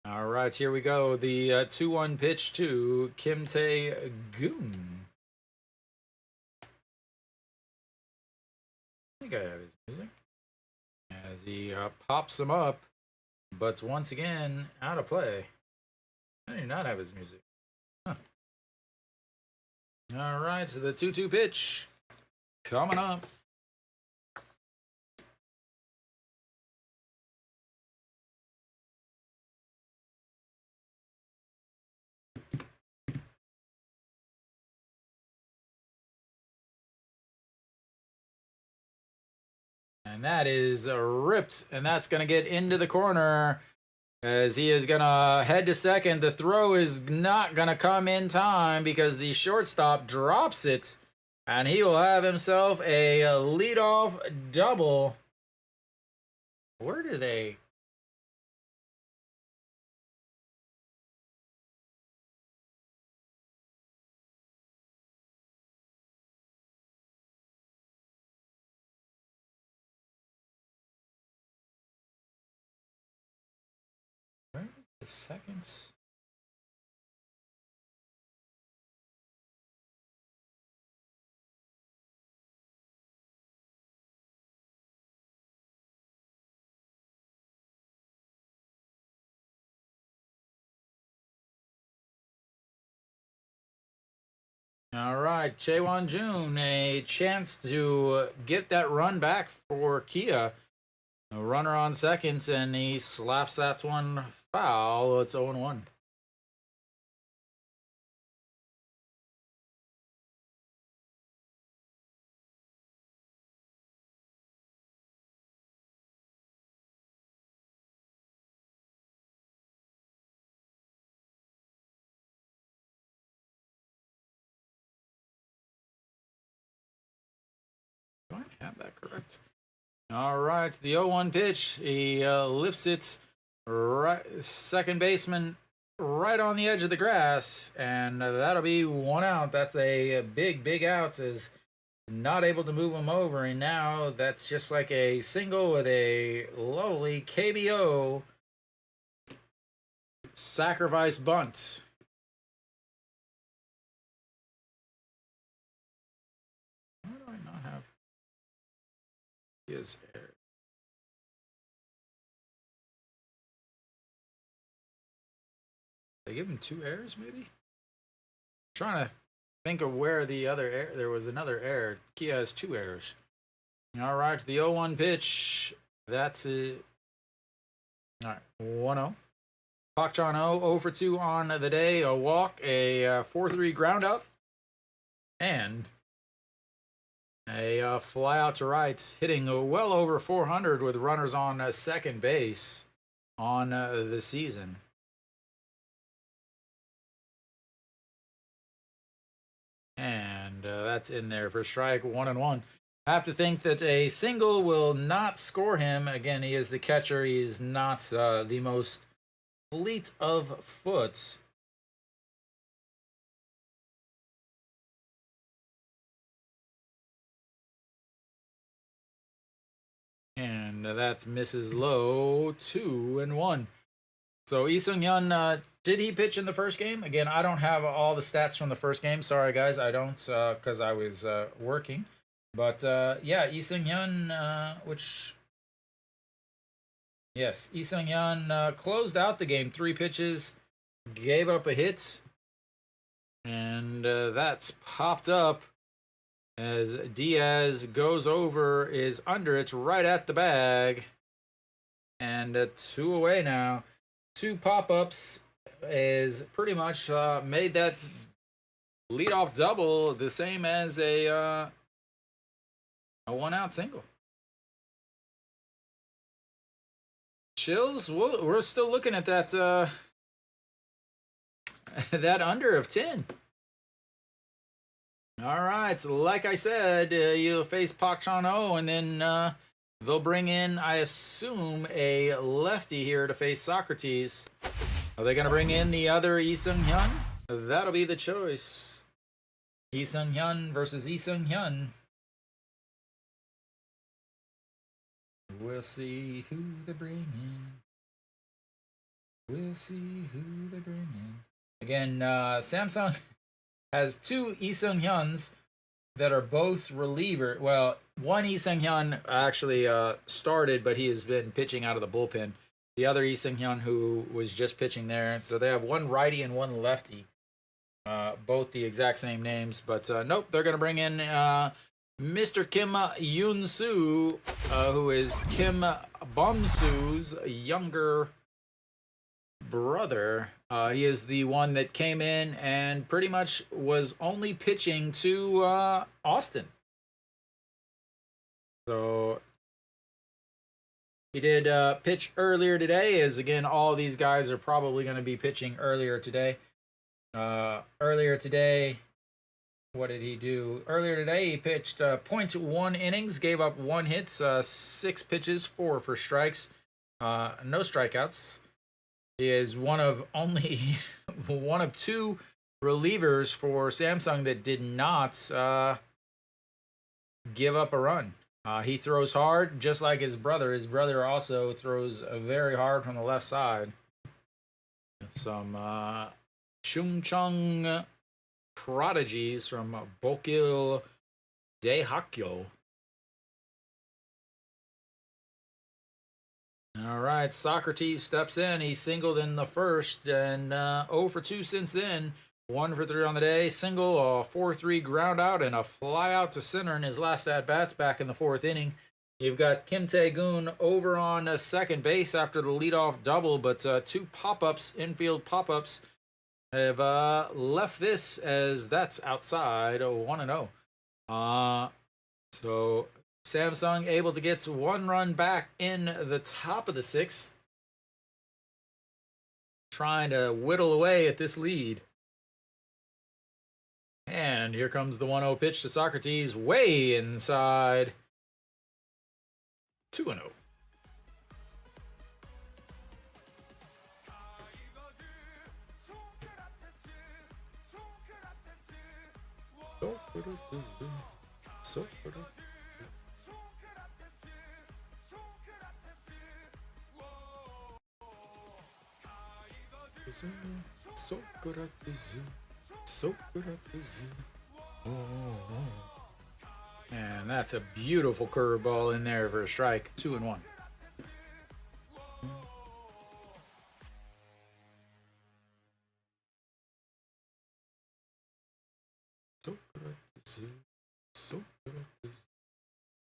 All right, here we go. The 2-1 pitch to Kim Tae-gun. I think I have his music. As he pops him up, but once again, out of play. I do not have his music. Huh. All right, so the 2-2 pitch coming up. And that is ripped, and that's going to get into the corner as he is going to head to second. The throw is not going to come in time because the shortstop drops it, and he will have himself a leadoff double. Where do they... Where is the seconds? All right, Chaewon Jun, a chance to get that run back for Kia. A runner on second, and he slaps that one foul. It's 0-1. Do I have that correct? All right, the 0-1 pitch. He lifts it right, second baseman right on the edge of the grass, and that'll be one out. That's a big out. Is not able to move him over, and now that's just like a single with a lowly KBO sacrifice bunt. Why do I not have his error? They give him 2 errors, maybe? I'm trying to think of where the other error. There was another error. Kia has 2 errors. All right, the 0-1 pitch. That's it. All right, 1-0. Pak Chan-o 0 for 2 on the day. A walk, a 4-3 ground up, and a fly out to right, hitting well over 400 with runners on second base on the season. And that's in there for strike 1-1. I have to think that a single will not score him. Again, he is the catcher. He's not the most fleet of foot. And that misses low, 2-1. So Lee Seung-hyun, did he pitch in the first game? Again, I don't have all the stats from the first game. Sorry, guys, I don't, because I was working. But yeah, Lee Seung-hyun, yes, Lee Seung-hyun closed out the game. 3 pitches, gave up a hit, and that's popped up as Diaz goes over, is under it, right at the bag, and 2 away now. 2 pop-ups is pretty much made that leadoff double the same as a 1-out single. Chills, we're still looking at that that under of 10. All right, so like I said, you'll face Pak Chan-o, and then they'll bring in, I assume, a lefty here to face Socrates. Are they going to bring in the other Lee Seung-hyun? That'll be the choice. Lee Seung-hyun versus Lee Seung-hyun. We'll see who they bring in. We'll see who they bring in. Again, Samsung has 2 Lee Seung-hyuns that are both reliever. Well, one Lee Seung-hyun actually started, but he has been pitching out of the bullpen. The other Lee Seung-hyun who was just pitching there. So they have one righty and one lefty. Both the exact same names. But nope, they're going to bring in Mr. Kim Yoon-soo, who is Kim Bum-soo's younger brother. He is the one that came in and pretty much was only pitching to Austin. So he did pitch earlier today, as again, all these guys are probably going to be pitching earlier today. Earlier today, what did he do? Earlier today, he pitched 0.1 innings, gave up 1 hit, 6 pitches, 4 for strikes, no strikeouts. He is one of only 2 relievers for Samsung that did not give up a run. He throws hard, just like his brother. His brother also throws very hard from the left side. Some Chungcheong prodigies from Bokil Daehakyo. All right, Socrates steps in. He singled in the first, and 0 for 2 since then. 1 for 3 on the day. Single, a 4-3 ground out, and a fly out to center in his last at bat back in the 4th inning. You've got Kim Tae-goon over on second base after the leadoff double, but 2 pop-ups, infield pop-ups, have left this as that's outside 1-0. So Samsung able to get 1 run back in the top of the 6th, trying to whittle away at this lead. And here comes the 1-0 pitch to Socrates, way inside. 2-0. Socrates. And that's a beautiful curveball in there for a strike. 2-1.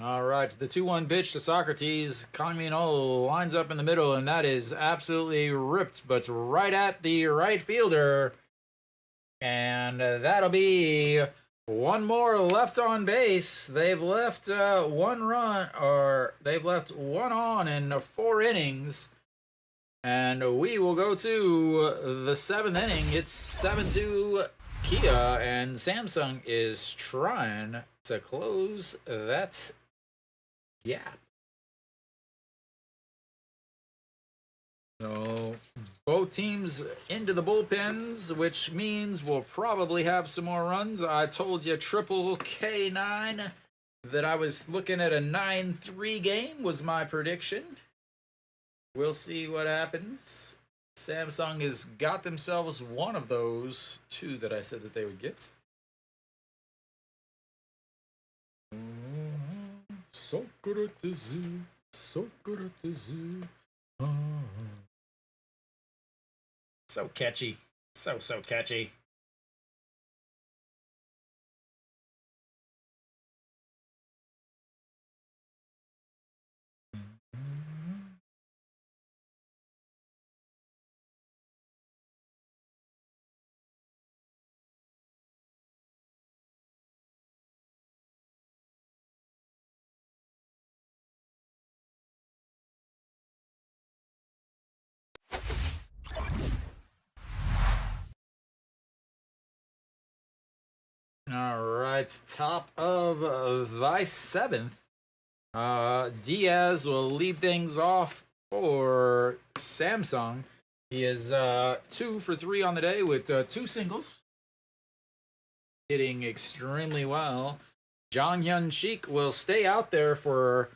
All right, the 2-1 pitch to Socrates. Kang Min-ho lines up in the middle, and that is absolutely ripped, but right at the right fielder. And that'll be 1 more left on base. They've left 1 run, or they've left 1 on in 4 innings. And we will go to the 7th inning. It's 7-2 Kia, and Samsung is trying to close that gap. So both teams into the bullpens, which means we'll probably have some more runs. I told you triple K9 that I was looking at a 9-3 game was my prediction. We'll see what happens. Samsung has got themselves one of those 2 that I said that they would get. Socrates, Socrates. So catchy. So catchy. All right, top of thy 7th. Diaz will lead things off for Samsung. He is 2 for 3 on the day with 2 singles, hitting extremely well. Jong Hyun Shik will stay out there for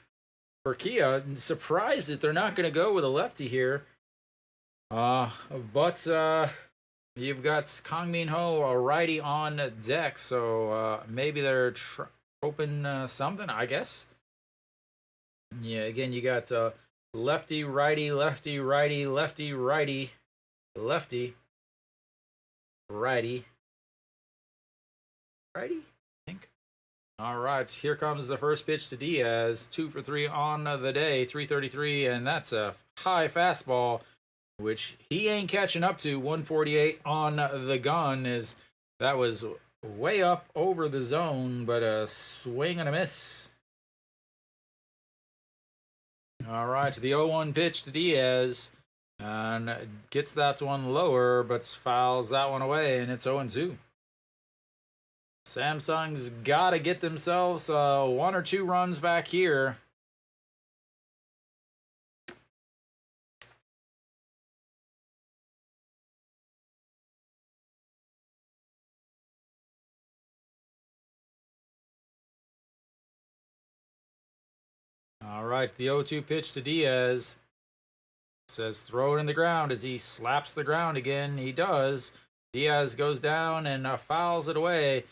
Kia. I'm surprised that they're not going to go with a lefty here. But you've got Kang Min-ho, a righty on deck, so maybe they're hoping something, I guess. Yeah, again, you got lefty, righty, lefty, righty, lefty, righty, lefty, righty, righty, I think. All right, here comes the first pitch to Diaz. 2 for 3 on the day, 333, and that's a high fastball, which he ain't catching up to. 148 on the gun, is that was way up over the zone, but a swing and a miss. All right, the 0-1 pitch to Diaz, and gets that one lower, but fouls that one away, and it's 0-2. Samsung's got to get themselves 1 or 2 runs back here. All right, the 0-2 pitch to Diaz. Says throw it in the ground as he slaps the ground again. He does. Diaz goes down and fouls it away.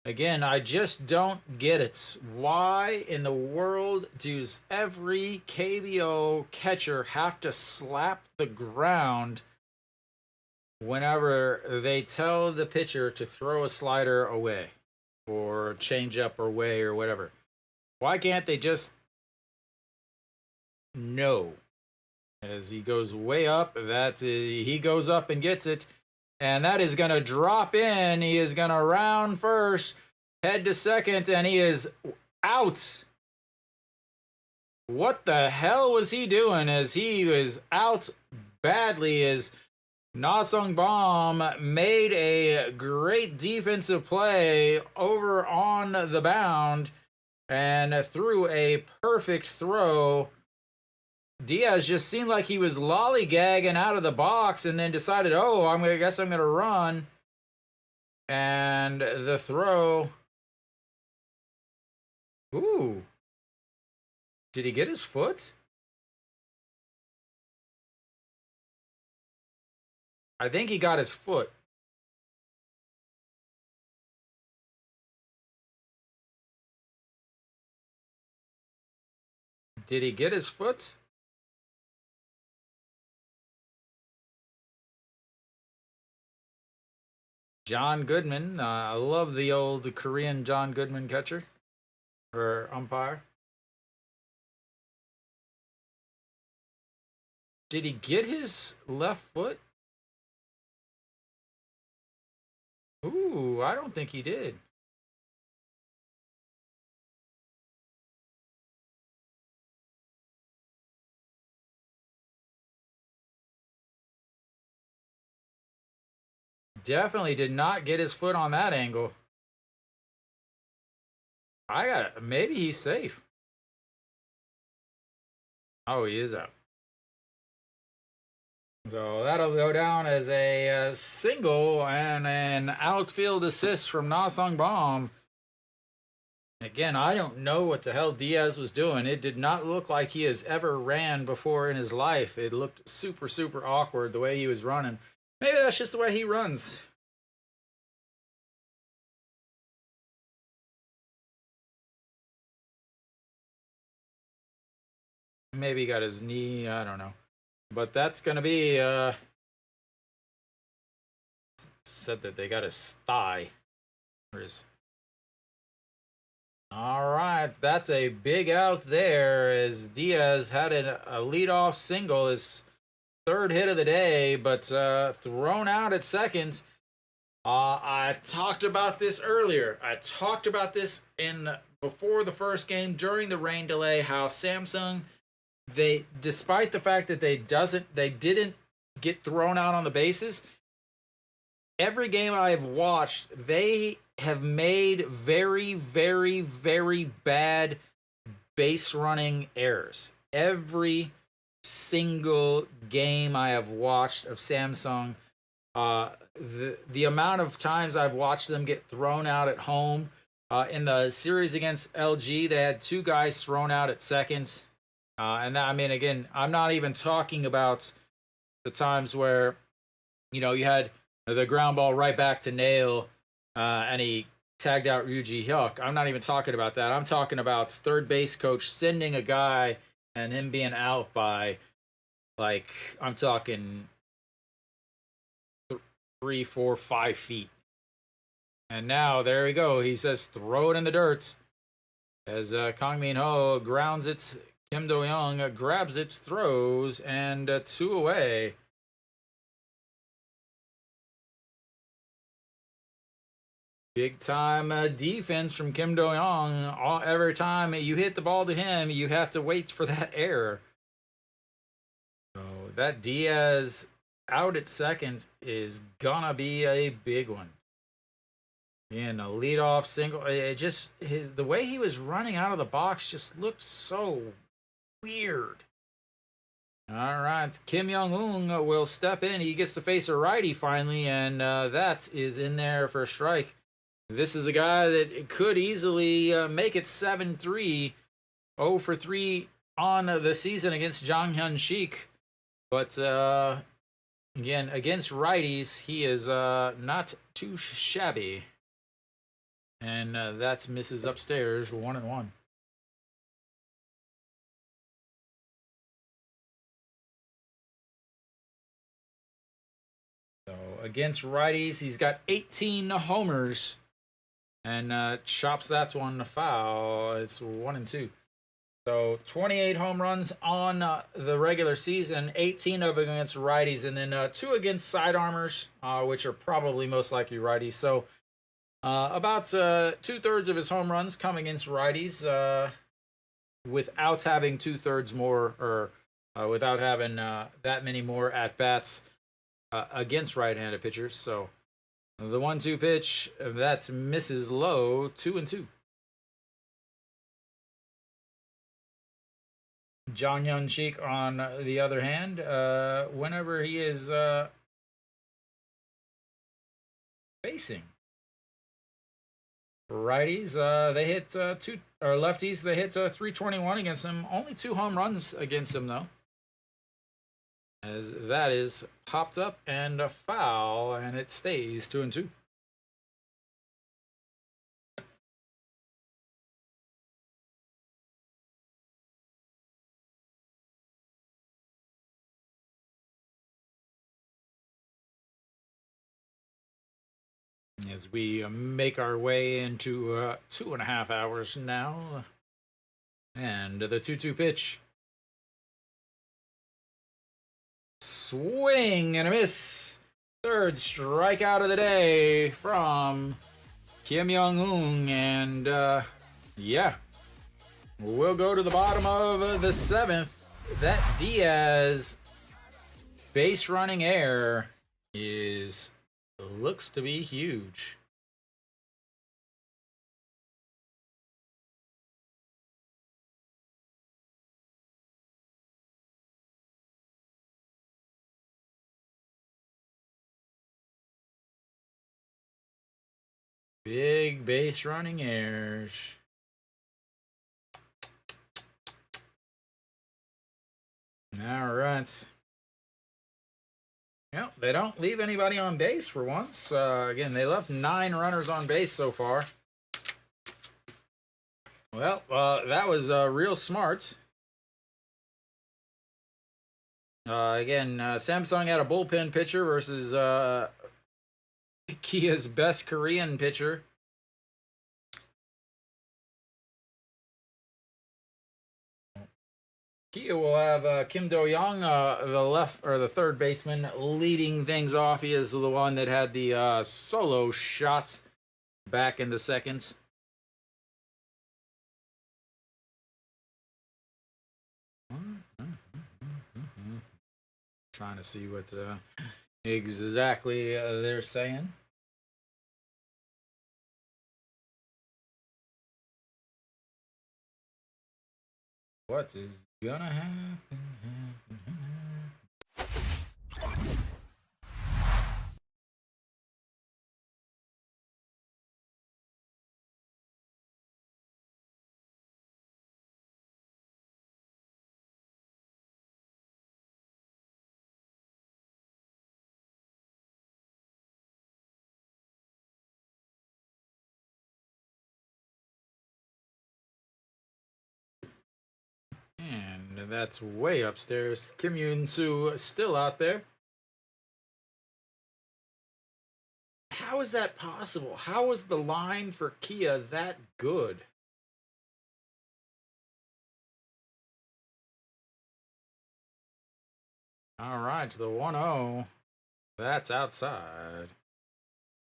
Again, I just don't get it. Why in the world does every KBO catcher have to slap the ground whenever they tell the pitcher to throw a slider away or change up or way or whatever, why can't they just know? As he goes way up, he goes up and gets it, and that is going to drop in. He is going to round first, head to second, and he is out. What the hell was he doing? As he was out badly, as Na-Sung Bom made a great defensive play over on the mound and threw a perfect throw. Diaz just seemed like he was lollygagging out of the box and then decided, oh, I guess I'm going to run. And the throw. Ooh. Did he get his foot? I think he got his foot. Did he get his foot? John Goodman. I love the old Korean John Goodman catcher or umpire. Did he get his left foot? Ooh, I don't think he did. Definitely did not get his foot on that angle. Maybe he's safe. Oh, he is out. So that'll go down as a single and an outfield assist from Na-Sung Bom. Again, I don't know what the hell Diaz was doing. It did not look like he has ever ran before in his life. It looked super, super awkward the way he was running. Maybe that's just the way he runs. Maybe he got his knee. I don't know. But that's going to be... said that they got his thigh. Or his... All right. That's a big out there as Diaz had a leadoff single. His third hit of the day, but thrown out at second. I talked about this earlier. I talked about this before the first game during the rain delay. How Samsung, despite the fact that they didn't get thrown out on the bases. Every game I have watched, they have made very, very, very bad base running errors. Every single game I have watched of Samsung, the amount of times I've watched them get thrown out at home. In the series against LG, they had two guys thrown out at second. And that, I mean, again, I'm not even talking about the times where, you had the ground ball right back to Nail, and he tagged out Ryuji Hyuk. I'm not even talking about that. I'm talking about third base coach sending a guy and him being out by, I'm talking 3, 4, 5 feet. And now, there we go. He says, throw it in the dirt. As Kang Min-ho grounds it, Kim Do-young grabs it, throws, and 2 away. Big time defense from Kim Do-young. Every time you hit the ball to him, you have to wait for that error. So that Diaz out at second is gonna be a big one. And a leadoff single. The way he was running out of the box just looked so weird. All right, Kim Young-un will step in. He gets to face a righty finally, and that is in there for a strike. This is a guy that could easily make it 7-3, 0 for 3 on the season against Jang Hyun-sik. But again, against righties, he is not too shabby. And that's misses upstairs, 1-1. So against righties, he's got 18 homers and chops that one to foul. It's 1-2. So 28 home runs on the regular season, 18 of them against righties, and then 2 against side armors, which are probably most likely righties. So about 2/3 of his home runs come against righties, without having 2/3 more, or without having that many more at bats against right-handed pitchers. So the 1-2 pitch that misses low, 2-2. John Young-Cheek, on the other hand, whenever he is facing righties, they hit lefties. They hit 321 against him. Only 2 home runs against him, though. As that is popped up and a foul, and it stays 2-2. As we make our way into 2.5 hours now. And the 2-2 pitch. Swing and a miss. Third strikeout of the day from Kim Young-hoon. And yeah, we'll go to the bottom of the 7th. That Diaz base running error looks to be huge. Big base running errors. All right. Yep, they don't leave anybody on base for once. Again, they left 9 runners on base so far. Well, that was real smart. Again, Samsung had a bullpen pitcher versus Kia's best Korean pitcher. Kia will have Kim Do-young, the third baseman, leading things off. He is the one that had the solo shot back in the second. Trying to see what exactly they're saying. What is gonna happen? And that's way upstairs. Kim Yoon-soo still out there. How is that possible? How is the line for Kia that good? All right, the 1-0. That's outside.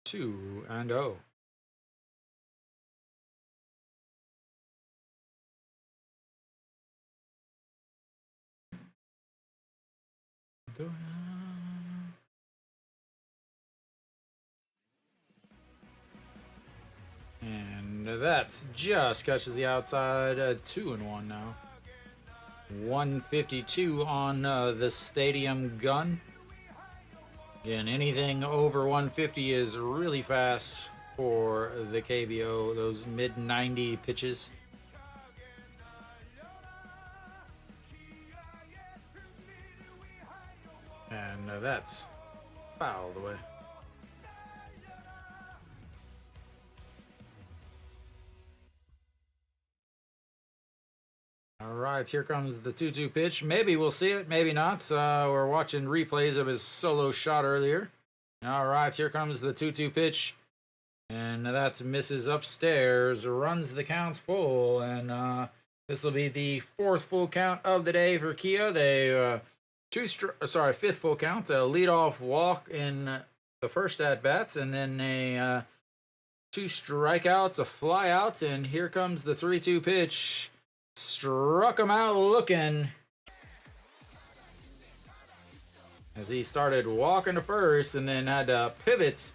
2-0. And that's just catches the outside. 2-1 now. 152 on the stadium gun. Again, anything over 150 is really fast for the KBO. Those mid-90 pitches. And that's fouled away. All right, here comes the 2-2 pitch. Maybe we'll see it, maybe not. We're watching replays of his solo shot earlier. All right, here comes the 2-2 pitch. And that's misses upstairs, runs the count full, and this will be the fourth full count of the day for Kia. They fifth full count, a leadoff walk in the first at bats, and then a 2 strikeouts, a fly out, and here comes the 3-2 pitch. Struck him out looking as he started walking to first, and then had to pivot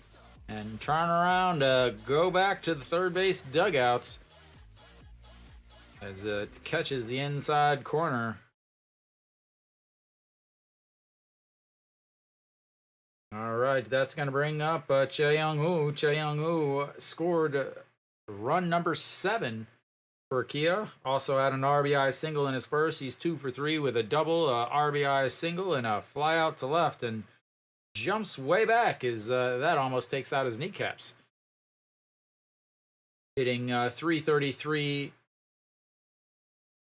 and turn around to go back to the third base dugouts as it catches the inside corner. All right, that's going to bring up Che Young-woo. Che Young-woo scored run number 7 for Kia. Also had an RBI single in his first. He's 2 for 3 with a double, RBI single, and a fly out to left, and jumps way back as that almost takes out his kneecaps. Hitting 333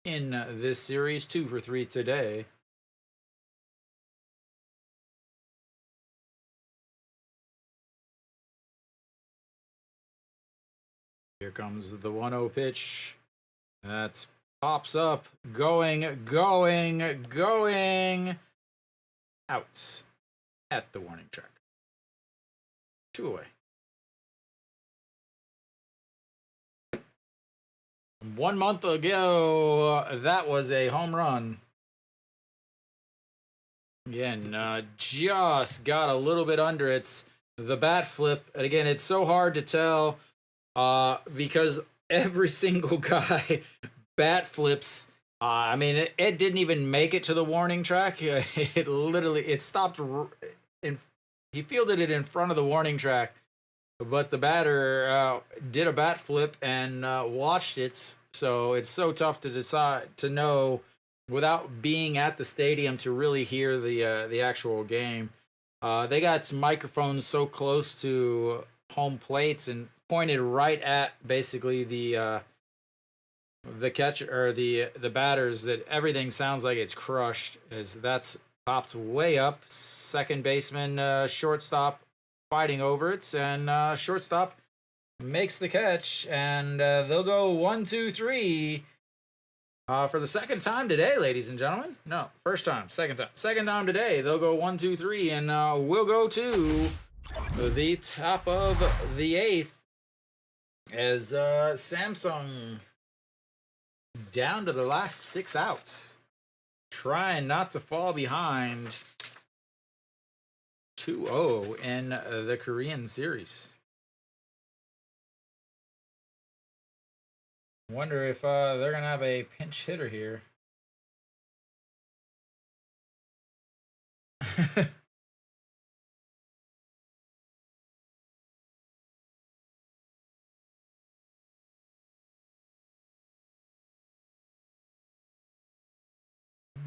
in this series, 2 for 3 today. Here comes the 1-0 pitch. That pops up, going out at the warning track. 2 away. 1 month ago, that was a home run. Again, just got a little bit under it. The bat flip, and again, it's so hard to tell because every single guy bat flips. I mean, it didn't even make it to the warning track. It stopped. He fielded it in front of the warning track, but the batter did a bat flip and watched it. So it's so tough to decide to know without being at the stadium to really hear the actual game. They got some microphones so close to home plates and pointed right at basically the catcher or the batters that everything sounds like it's crushed as that's popped way up. Second baseman, shortstop fighting over it, and shortstop makes the catch, and they'll go 1-2-3 for the second time today, ladies and gentlemen. No, first time, second time today. They'll go 1-2-3, and we'll go to the top of the 8th as Samsung down to the last 6 outs, trying not to fall behind 2-0 in the Korean series. Wonder if they're gonna have a pinch hitter here.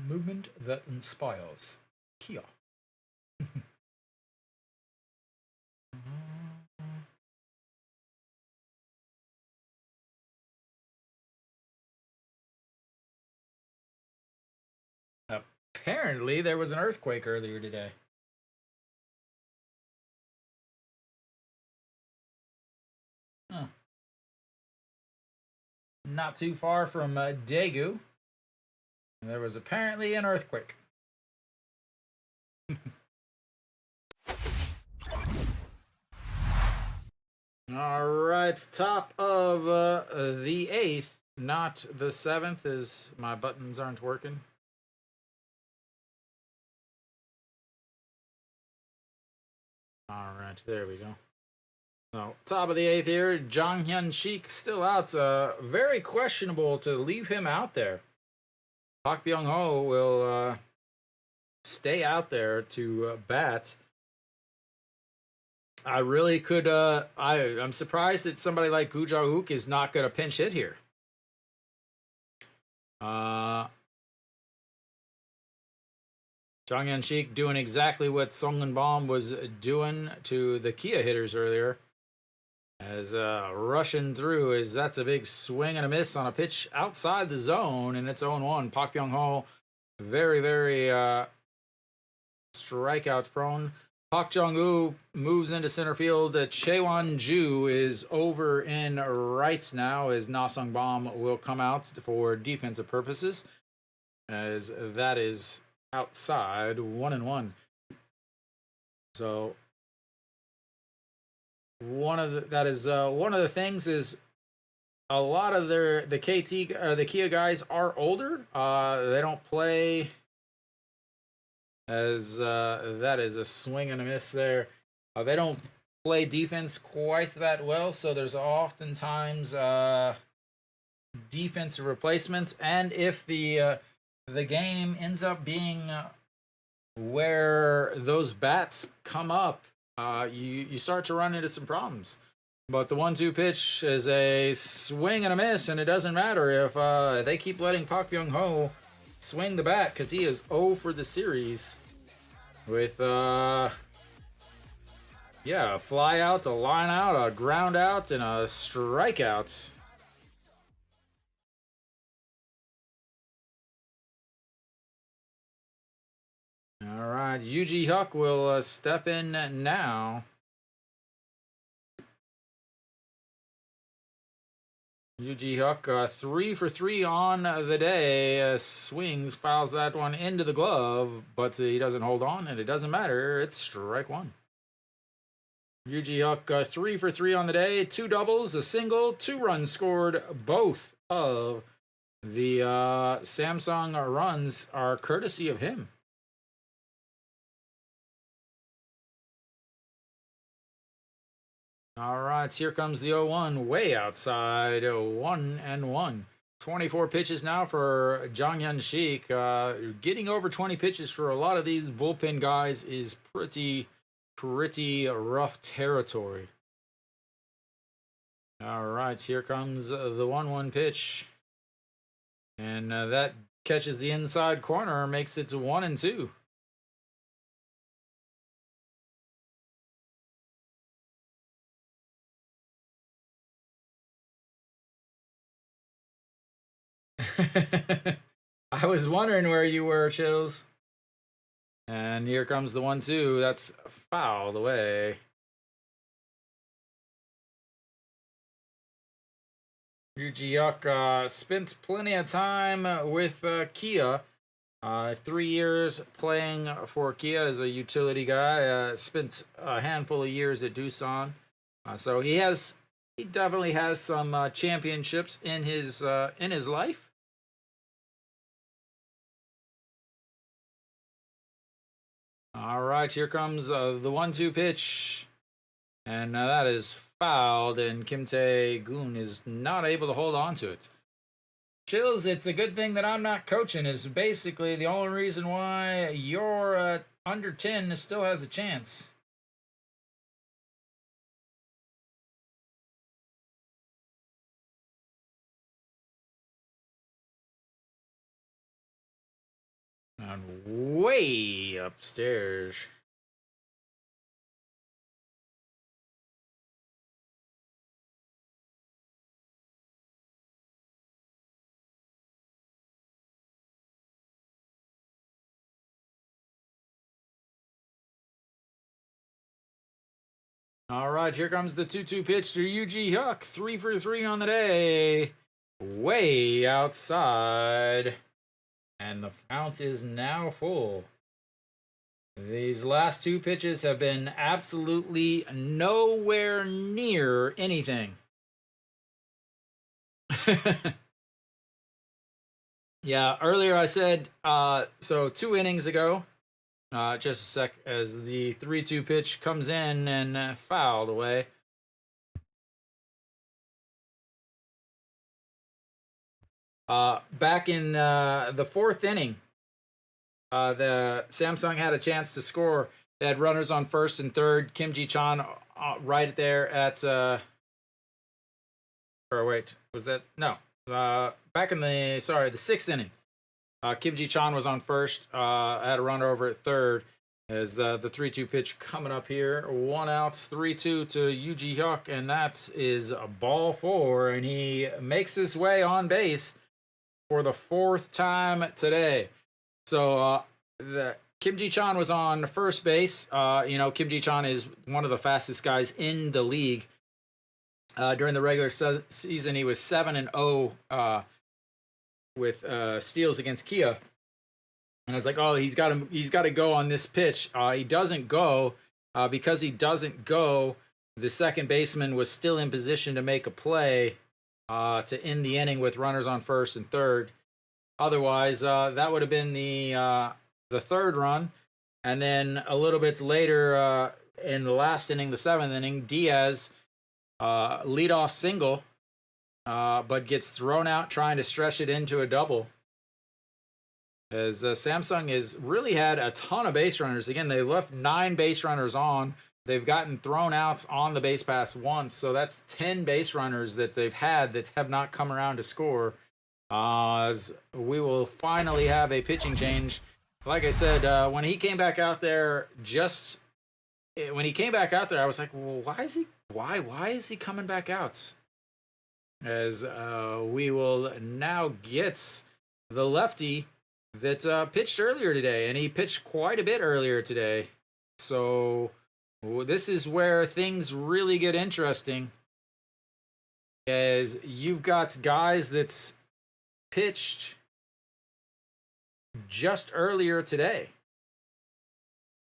Movement that inspires. Kia. Apparently, there was an earthquake earlier today. Huh. Not too far from Daegu. There was apparently an earthquake. All right, top of the 8th, not the 7th, as my buttons aren't working. All right, there we go. So, top of the 8th here, Jang Hyun-sik still out. Very questionable to leave him out there. Park Byung-ho will stay out there to bat. I really could. I'm surprised that somebody like Gu Ja-hook is not going to pinch hit here. Jang Hyun-sik doing exactly what Song Eun-bom was doing to the Kia hitters earlier. As rushing through, as that's a big swing and a miss on a pitch outside the zone, and it's 0-1. Park Byung-ho, very, very strikeout prone. Park Jong-woo moves into center field. Chaewon Ju is over in rights now as Na-sung Bam will come out for defensive purposes, as that is outside 1-1. So one of the things is a lot of the Kia guys are older. They don't play as that is a swing and a miss there. They don't play defense quite that well, so there's oftentimes defensive replacements. And if the game ends up being where those bats come up, you start to run into some problems. But the 1-2 pitch is a swing and a miss, and it doesn't matter if they keep letting Park Byung-ho swing the bat, because he is 0 for the series with a fly out, a line out, a ground out, and a strikeout. All right, Yuji Huck will step in now. Yuji Huck, 3 for 3 on the day. Swings, fouls that one into the glove, but he doesn't hold on, and it doesn't matter. It's strike one. Yuji Huck, 3 for 3 on the day. 2 doubles, a single, 2 runs scored. Both of the Samsung runs are courtesy of him. All right, here comes the 0-1, way outside, 1-1. 24 pitches now for Jang Hyun Sik. Getting over 20 pitches for a lot of these bullpen guys is pretty rough territory. All right, here comes the 1-1 pitch. And that catches the inside corner, makes it 1-2. I was wondering where you were, Chills. And here comes the 1-2. That's fouled away. Yuji Huck spent plenty of time with Kia. 3 years playing for Kia as a utility guy. Spent a handful of years at Doosan. So he definitely has some championships in his life. All right, here comes the 1-2 pitch, and that is fouled, and Kim Tae-gun is not able to hold on to it. Chills, it's a good thing that I'm not coaching, is basically the only reason why your under 10 still has a chance. And way upstairs. All right, here comes the 2-2 pitch to Yuji Huck. 3 for 3 on the day. Way outside. And the count is now full. These last 2 pitches have been absolutely nowhere near anything. Yeah, earlier I said, so 2 innings ago, just a sec, as the 3-2 pitch comes in and fouled away. Back in the 4th inning, the Samsung had a chance to score. They had runners on 1st and 3rd. Kim Ji-chan right there at or wait, was that no? Back in the 6th inning, Kim Ji-chan was on 1st. Had a runner over at 3rd. As the 3-2 pitch coming up here, 1 out, 3-2 to Yuji Huck, and that is a ball 4, and he makes his way on base for the 4th time today. So Kim Ji-chan was on first base. Kim Ji-chan is one of the fastest guys in the league. During the regular season, he was 7-0 with steals against Kia. And I was like, oh, he's got to go on this pitch. He doesn't go. Because he doesn't go, the second baseman was still in position to make a play to end the inning with runners on first and third. Otherwise, that would have been the third run. And then a little bit later in the last inning, the seventh inning, Diaz leadoff single, but gets thrown out trying to stretch it into a double. As Samsung has really had a ton of base runners. Again, they left 9 base runners on. They've gotten thrown outs on the base pass once, so that's 10 base runners that they've had that have not come around to score. As we will finally have a pitching change. Like I said, when he came back out there, I was like, well, why is he coming back out? As we will now get the lefty that pitched earlier today, and he pitched quite a bit earlier today. So this is where things really get interesting, as you've got guys that's pitched just earlier today.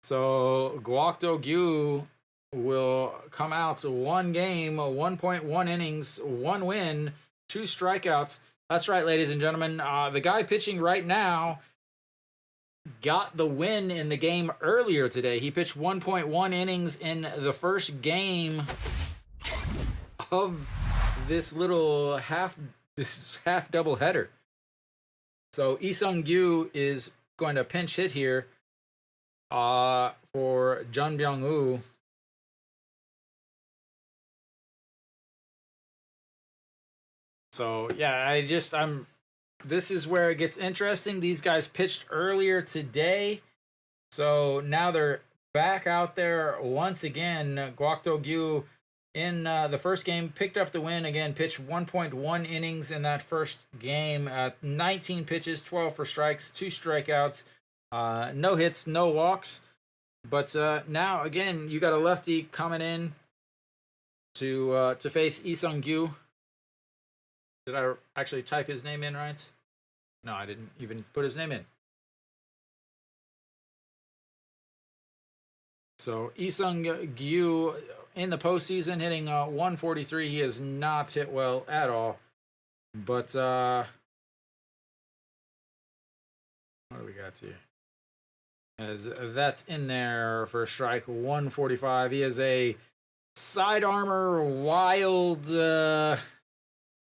So Guokdo Gyu will come out one game, 1.1 innings, 1 win, 2 strikeouts. That's right, ladies and gentlemen. The guy pitching right now got the win in the game earlier today. He pitched 1.1 innings in the first game of this half double header. So Lee Sung-gyu is going to pinch hit here for Jun Byung-woo. So yeah, this is where it gets interesting. These guys pitched earlier today, so now they're back out there once again. Guokdo Gyu in the first game picked up the win again, pitched 1.1 innings in that first game, 19 pitches, 12 for strikes, 2 strikeouts, no hits, no walks. But now again, you got a lefty coming in to face Lee Sung-gyu. Did I actually type his name in right? No, I didn't even put his name in. So Lee Sung-gyu in the postseason hitting 143. He has not hit well at all. But what do we got here? As that's in there for strike 145. He is a side armor wild.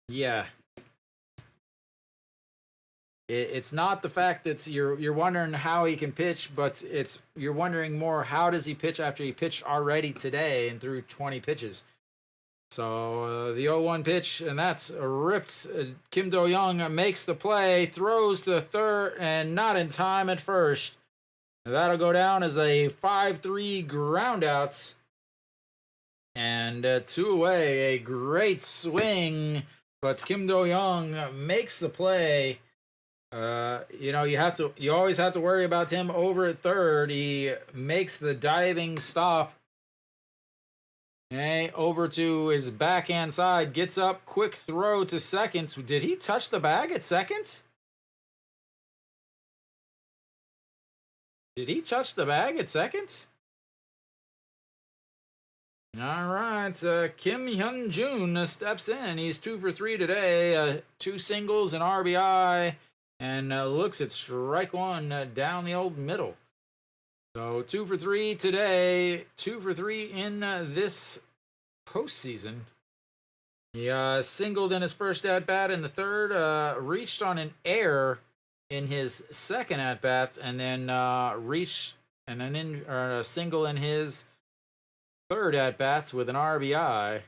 Yeah. It's not the fact that you're wondering how he can pitch, but you're wondering more, how does he pitch after he pitched already today and threw 20 pitches. So the 0-1 pitch, and that's ripped. Kim Do-young makes the play, throws the third, and not in time at first. That'll go down as a 5-3 groundouts. And 2 away, a great swing. But Kim Do-young makes the play. You always have to worry about him over at third. He makes the diving stop. Okay, over to his backhand side, gets up, quick throw to second. Did he touch the bag at second? Did he touch the bag at second? All right, Kim Hyun-jun steps in. He's 2 for 3 today, 2 singles, an RBI, and looks at strike 1 down the old middle. So 2 for 3 today, 2 for 3 in this postseason. He singled in his first at-bat in the third, reached on an error in his second at-bat, and then reached and a single in his third at-bats with an RBI,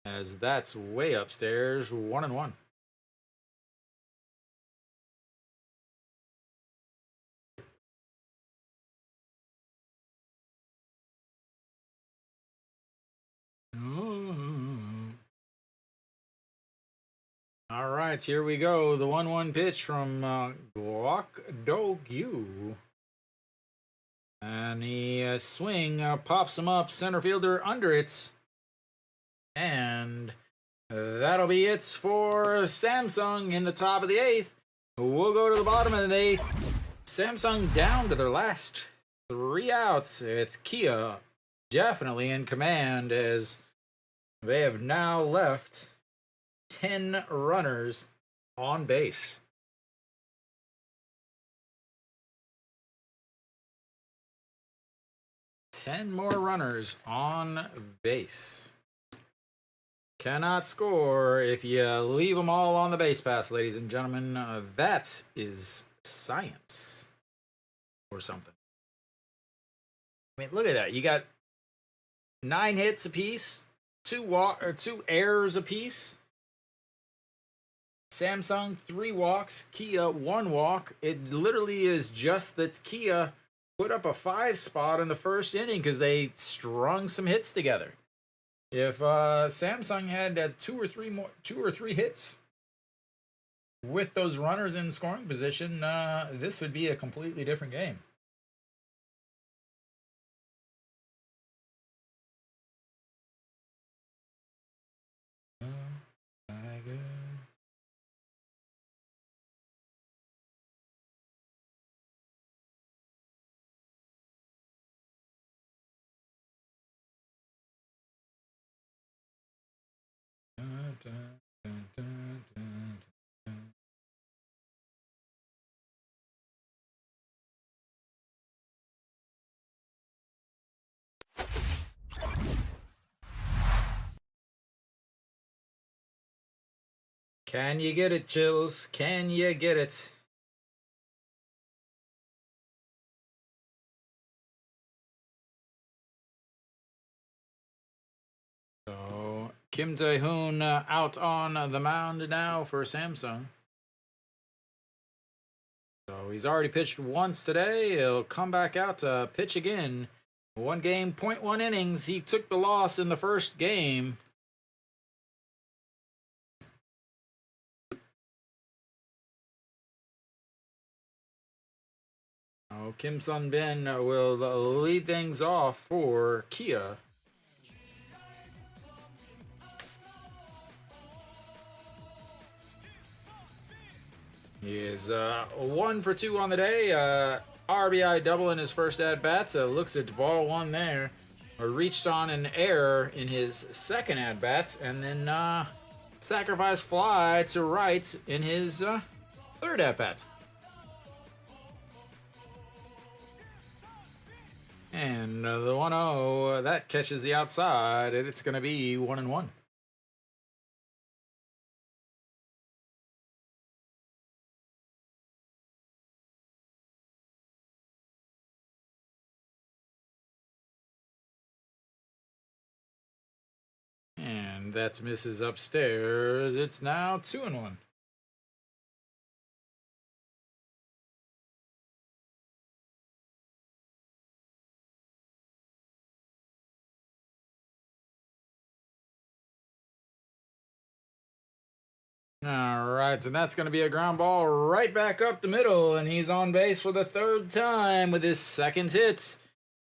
as that's way upstairs, 1-1. All right, here we go. The 1-1 pitch from Guokdo Gyu. And he swing pops him up, center fielder under it. And that'll be it for Samsung in the top of the 8th. We'll go to the bottom of the 8th. Samsung down to their last 3 outs with Kia definitely in command as they have now left 10 runners on base. Ten more runners on base. Cannot score if you leave them all on the base pass, ladies and gentlemen. That is science or something. I mean, look at that. You got 9 hits apiece, 2 errors apiece. Samsung 3 walks, Kia 1 walk. It literally is just that Kia put up a 5 spot in the first inning because they strung some hits together. If Samsung had 2 or 3 hits with those runners in scoring position, this would be a completely different game. Can you get it, Chills? Can you get it? So, Kim Tae-hoon out on the mound now for Samsung. So, he's already pitched once today. He'll come back out to pitch again. 1 game, 0.1 innings. He took the loss in the first game. Kim Sun-bin will lead things off for Kia. He is 1 for 2 on the day. RBI double in his first at-bat. Looks at ball 1 there. Reached on an error in his second at-bat. And then sacrifice fly to right in his third at-bat. And the 1-0, that catches the outside, and it's going to be 1-1. And that misses upstairs. It's now 2-1. All right, and that's going to be a ground ball right back up the middle, and he's on base for the 3rd time with his 2nd hit.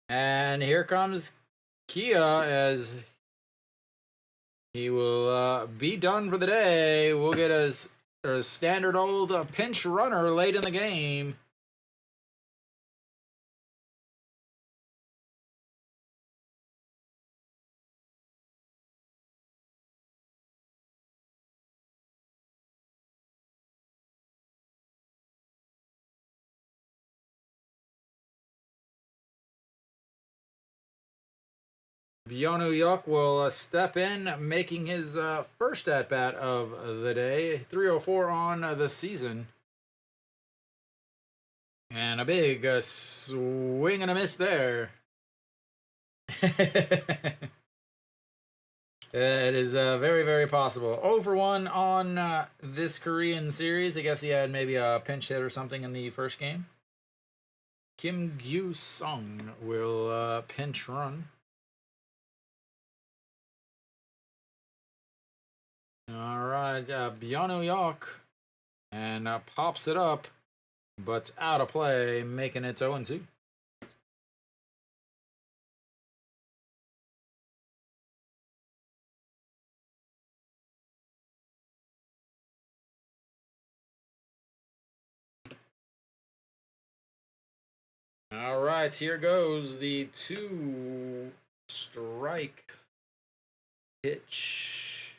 And here comes Kia as he will be done for the day. We'll get a standard old pinch runner late in the game. Byonu Yok will step in, making his first at-bat of the day. 304 on the season. And a big swing and a miss there. It is very, very possible. 0 for 1 on this Korean series. I guess he had maybe a pinch hit or something in the first game. Kim Gyu-sung will pinch run. All right, Byonu Yok, and pops it up, but out of play, making it 0-2. All right, here goes the 2-strike pitch.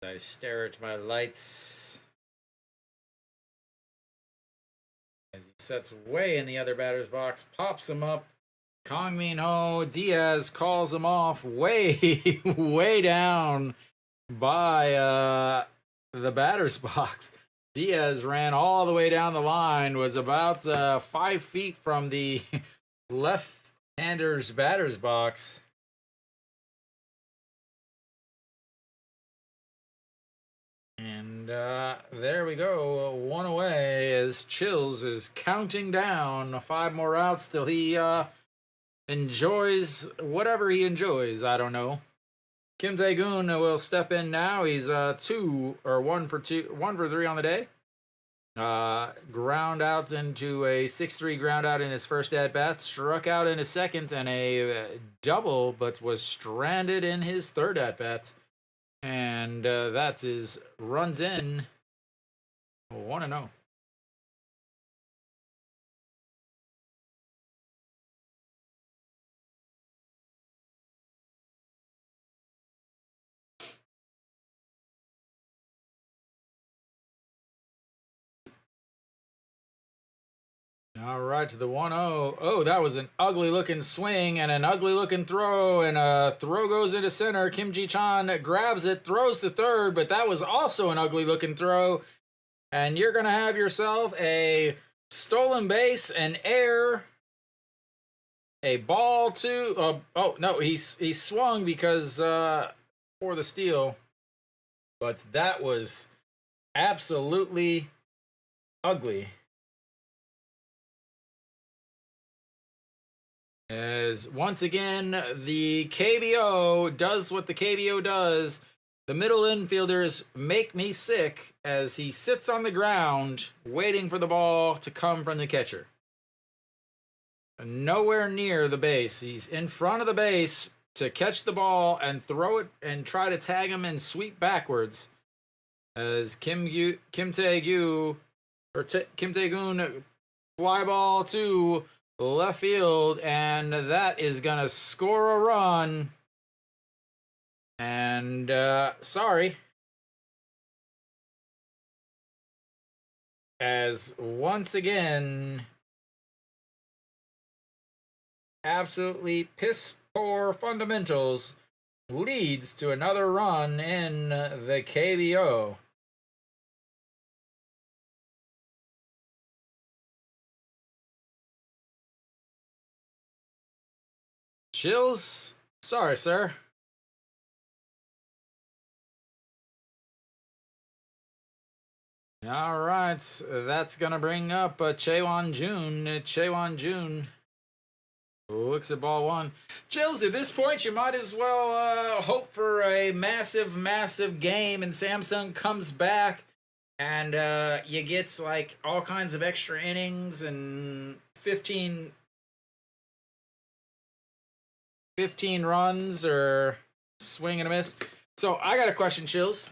I stare at my lights as he sets way in the other batter's box, pops him up. Kong Min Ho Diaz calls him off way, way down by the batter's box. Diaz ran all the way down the line, was about 5 feet from the left-hander's batter's box. And there we go, 1 away as Chills is counting down 5 more outs till he enjoys whatever he enjoys. I don't know. Kim Tae-gun will step in now. He's 1 for 3 on the day. Ground out into a 6-3 ground out in his first at bat. Struck out in his second and a double, but was stranded in his third at bat. And that is runs in 1-0. All right, to the 1-0. Oh, that was an ugly looking swing and an ugly looking throw, and a throw goes into center. Kim Ji-chan grabs it, throws to third, but that was also an ugly looking throw. And you're going to have yourself a stolen base, an error, a ball to... oh, no, he swung because for the steal. But that was absolutely ugly. As once again, the KBO does what the KBO does. The middle infielders make me sick as he sits on the ground waiting for the ball to come from the catcher. Nowhere near the base. He's in front of the base to catch the ball and throw it and try to tag him and sweep backwards. As Kim Tae-gun fly ball to left field, and that is gonna score a run. And sorry, as once again, absolutely piss poor fundamentals leads to another run in the KBO. Chills, sorry, sir. All right, that's gonna bring up Chaewon Jun. Chaewon Jun looks at ball 1. Chills, at this point, you might as well hope for a massive, massive game, and Samsung comes back, and you get like all kinds of extra innings and 15 runs or swing and a miss. So I got a question, Chills.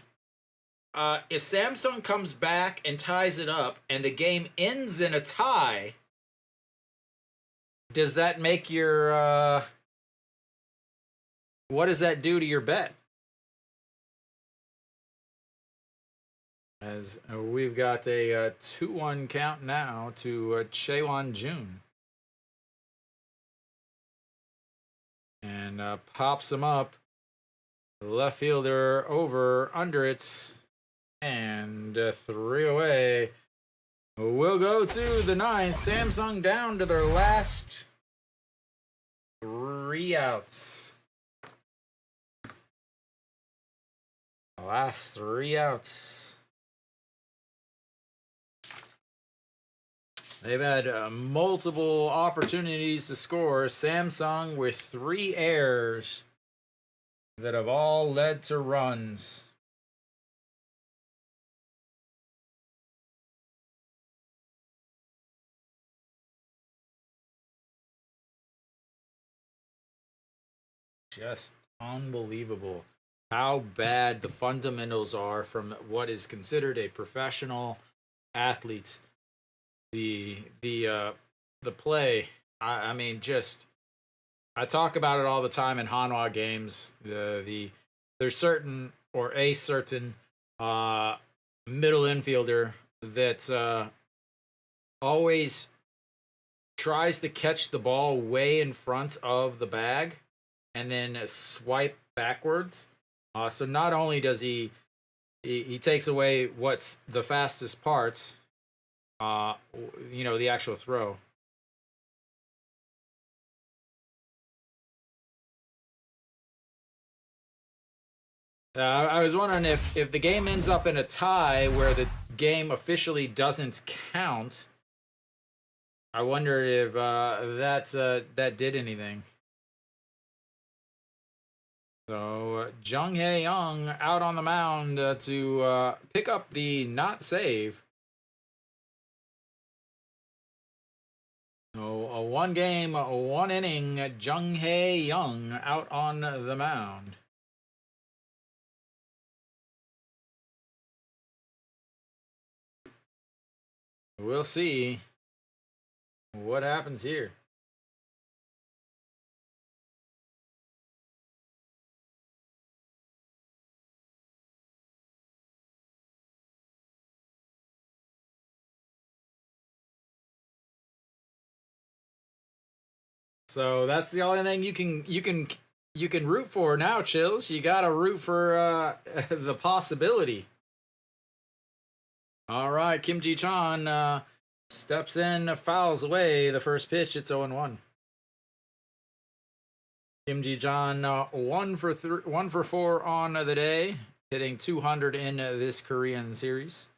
If Samsung comes back and ties it up and the game ends in a tie, does that make your what does that do to your bet? As we've got a 2-1 count now to Chaewon Jun. And pops him up. Left fielder over under it. And 3 away. We'll go to the 9th. Samsung down to their last 3 outs. Last 3 outs. They've had multiple opportunities to score. Samsung with 3 errors that have all led to runs. Just unbelievable how bad the fundamentals are from what is considered a professional athlete. The the play. I mean, just I talk about it all the time in Hanwha games. There's certain or a certain middle infielder that always tries to catch the ball way in front of the bag and then swipe backwards. So not only does he takes away what's the fastest parts, the actual throw. I was wondering if the game ends up in a tie where the game officially doesn't count. I wonder if that did anything. So Jung Hae Young out on the mound to pick up the not save. So a one game, one inning, Jung Hae Young out on the mound. We'll see what happens here. So that's the only thing you can root for now, Chills. You gotta root for the possibility. All right, Kim Ji Chan steps in, fouls away the first pitch. It's 0-1. Kim Ji Chan 1 for 4 on the day, hitting 200 in this Korean series.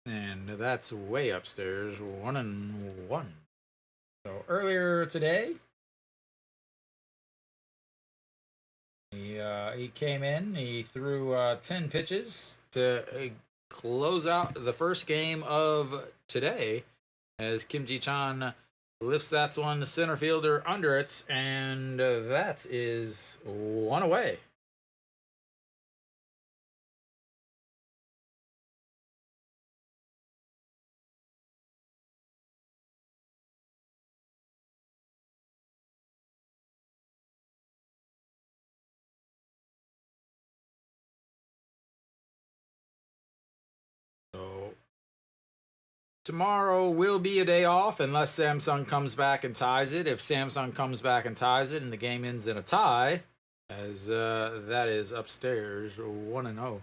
And that's way upstairs, 1-1. So earlier today, he came in. He threw 10 pitches to close out the first game of today, as Kim Ji Chan lifts that one to center fielder under it, and that is one away. So tomorrow will be a day off unless Samsung comes back and ties it. If Samsung comes back and ties it and the game ends in a tie, as that is upstairs 1-0.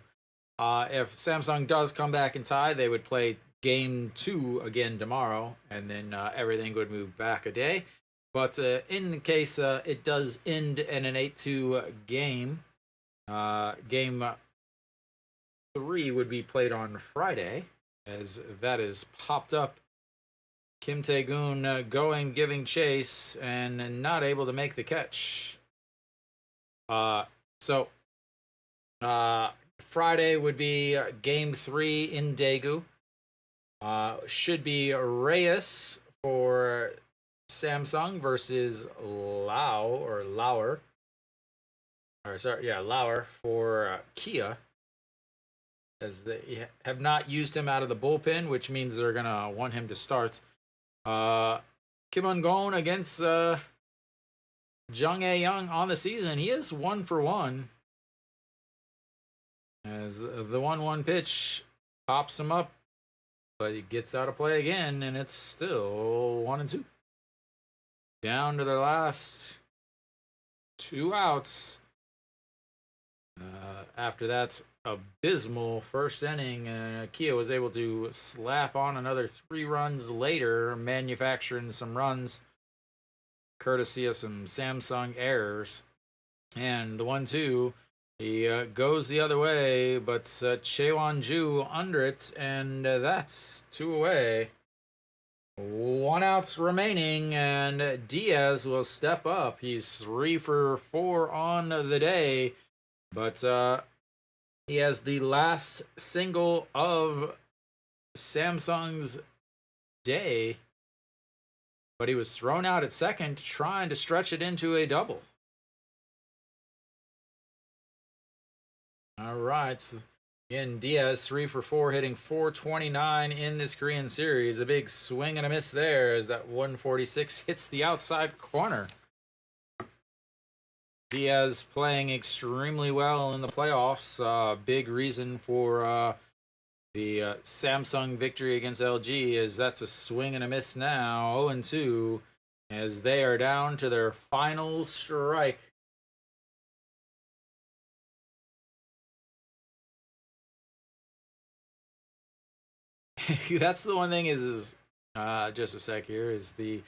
If Samsung does come back and tie, they would play game 2 again tomorrow, and then everything would move back a day. But in the case it does end in an 8-2 game, game 3 would be played on Friday, as that is popped up. Kim Tae-gun giving chase, and not able to make the catch. So Friday would be game 3 in Daegu. Should be Reyes for Samsung versus Lauer for Kia, as they have not used him out of the bullpen, which means they're gonna want him to start. Kim Eun-gon against Jung Hae Young on the season. He is 1 for 1. As the 1-1 pitch pops him up, but he gets out of play again, and it's still 1-2. Down to their last 2 outs. After that abysmal first inning, Kia was able to slap on another 3 runs later, manufacturing some runs courtesy of some Samsung errors. And the 1-2, he goes the other way, but Chewon-ju under it, and that's 2 away. 1 out remaining, and Diaz will step up. He's 3 for 4 on the day, but he has the last single of Samsung's day, but he was thrown out at second, trying to stretch it into a double. right. Again, Diaz 3 for 4, hitting 429 in this Korean series. A big swing and a miss there as that 146 hits the outside corner. Diaz playing extremely well in the playoffs. Big reason for the Samsung victory against LG is that's a swing and a miss now, 0-2, as they are down to their final strike. That's the one thing is just a sec here is the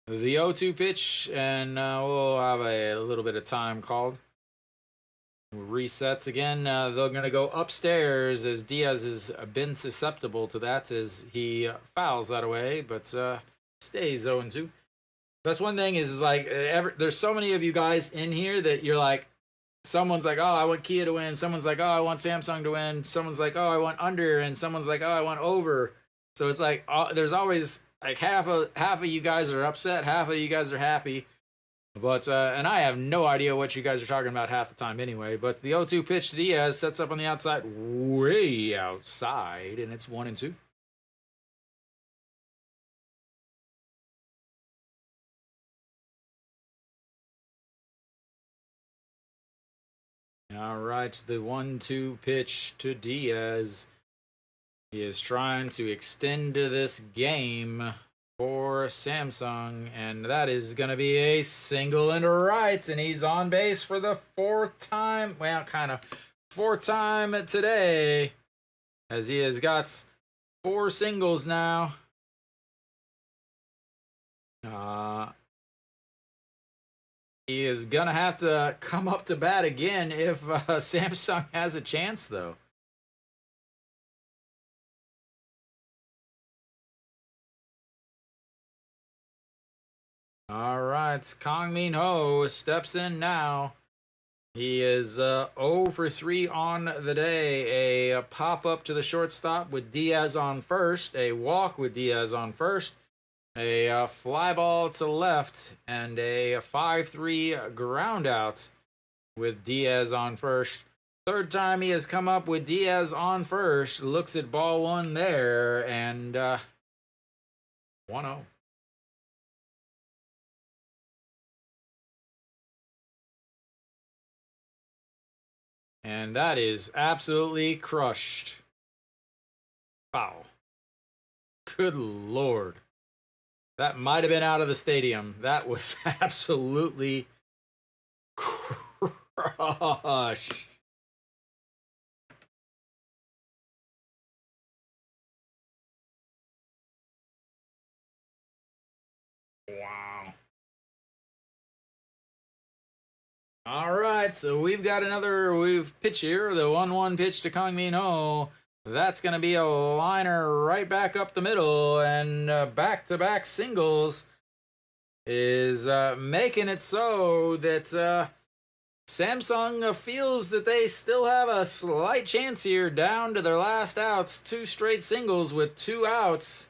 0-2 pitch, and we'll have a little bit of time called. Resets again. They're going to go upstairs as Diaz has been susceptible to that as he fouls that away, but stays 0-2. That's one thing is like there's so many of you guys in here that you're like, someone's like, oh, I want Kia to win. Someone's like, oh, I want Samsung to win. Someone's like, oh, I want under, and someone's like, oh, I want over. So it's like there's always like half of you guys are upset, half of you guys are happy. But and I have no idea what you guys are talking about half the time anyway. But the 0-2 pitch to Diaz sets up on the outside, way outside, and it's 1-2. All right, the 1-2 pitch to Diaz. He is trying to extend this game for Samsung, and that is going to be a single and right, and he's on base for the fourth time today, as he has got 4 singles now. He is going to have to come up to bat again if Samsung has a chance, though. All right, Kang Min Ho steps in now. He is 0 for 3 on the day. A pop up to the shortstop with Diaz on first, a walk with Diaz on first, a fly ball to left, and a 5-3 ground out with Diaz on first. Third time he has come up with Diaz on first, looks at ball one there, and 1-0. And that is absolutely crushed. Foul. Good Lord. That might have been out of the stadium. That was absolutely crushed. Wow. All right, so we've got another pitch here, the 1-1 pitch to Kang Min Ho. That's going to be a liner right back up the middle, and back-to-back singles is making it so that Samsung feels that they still have a slight chance here down to their last outs. 2 straight singles with 2 outs.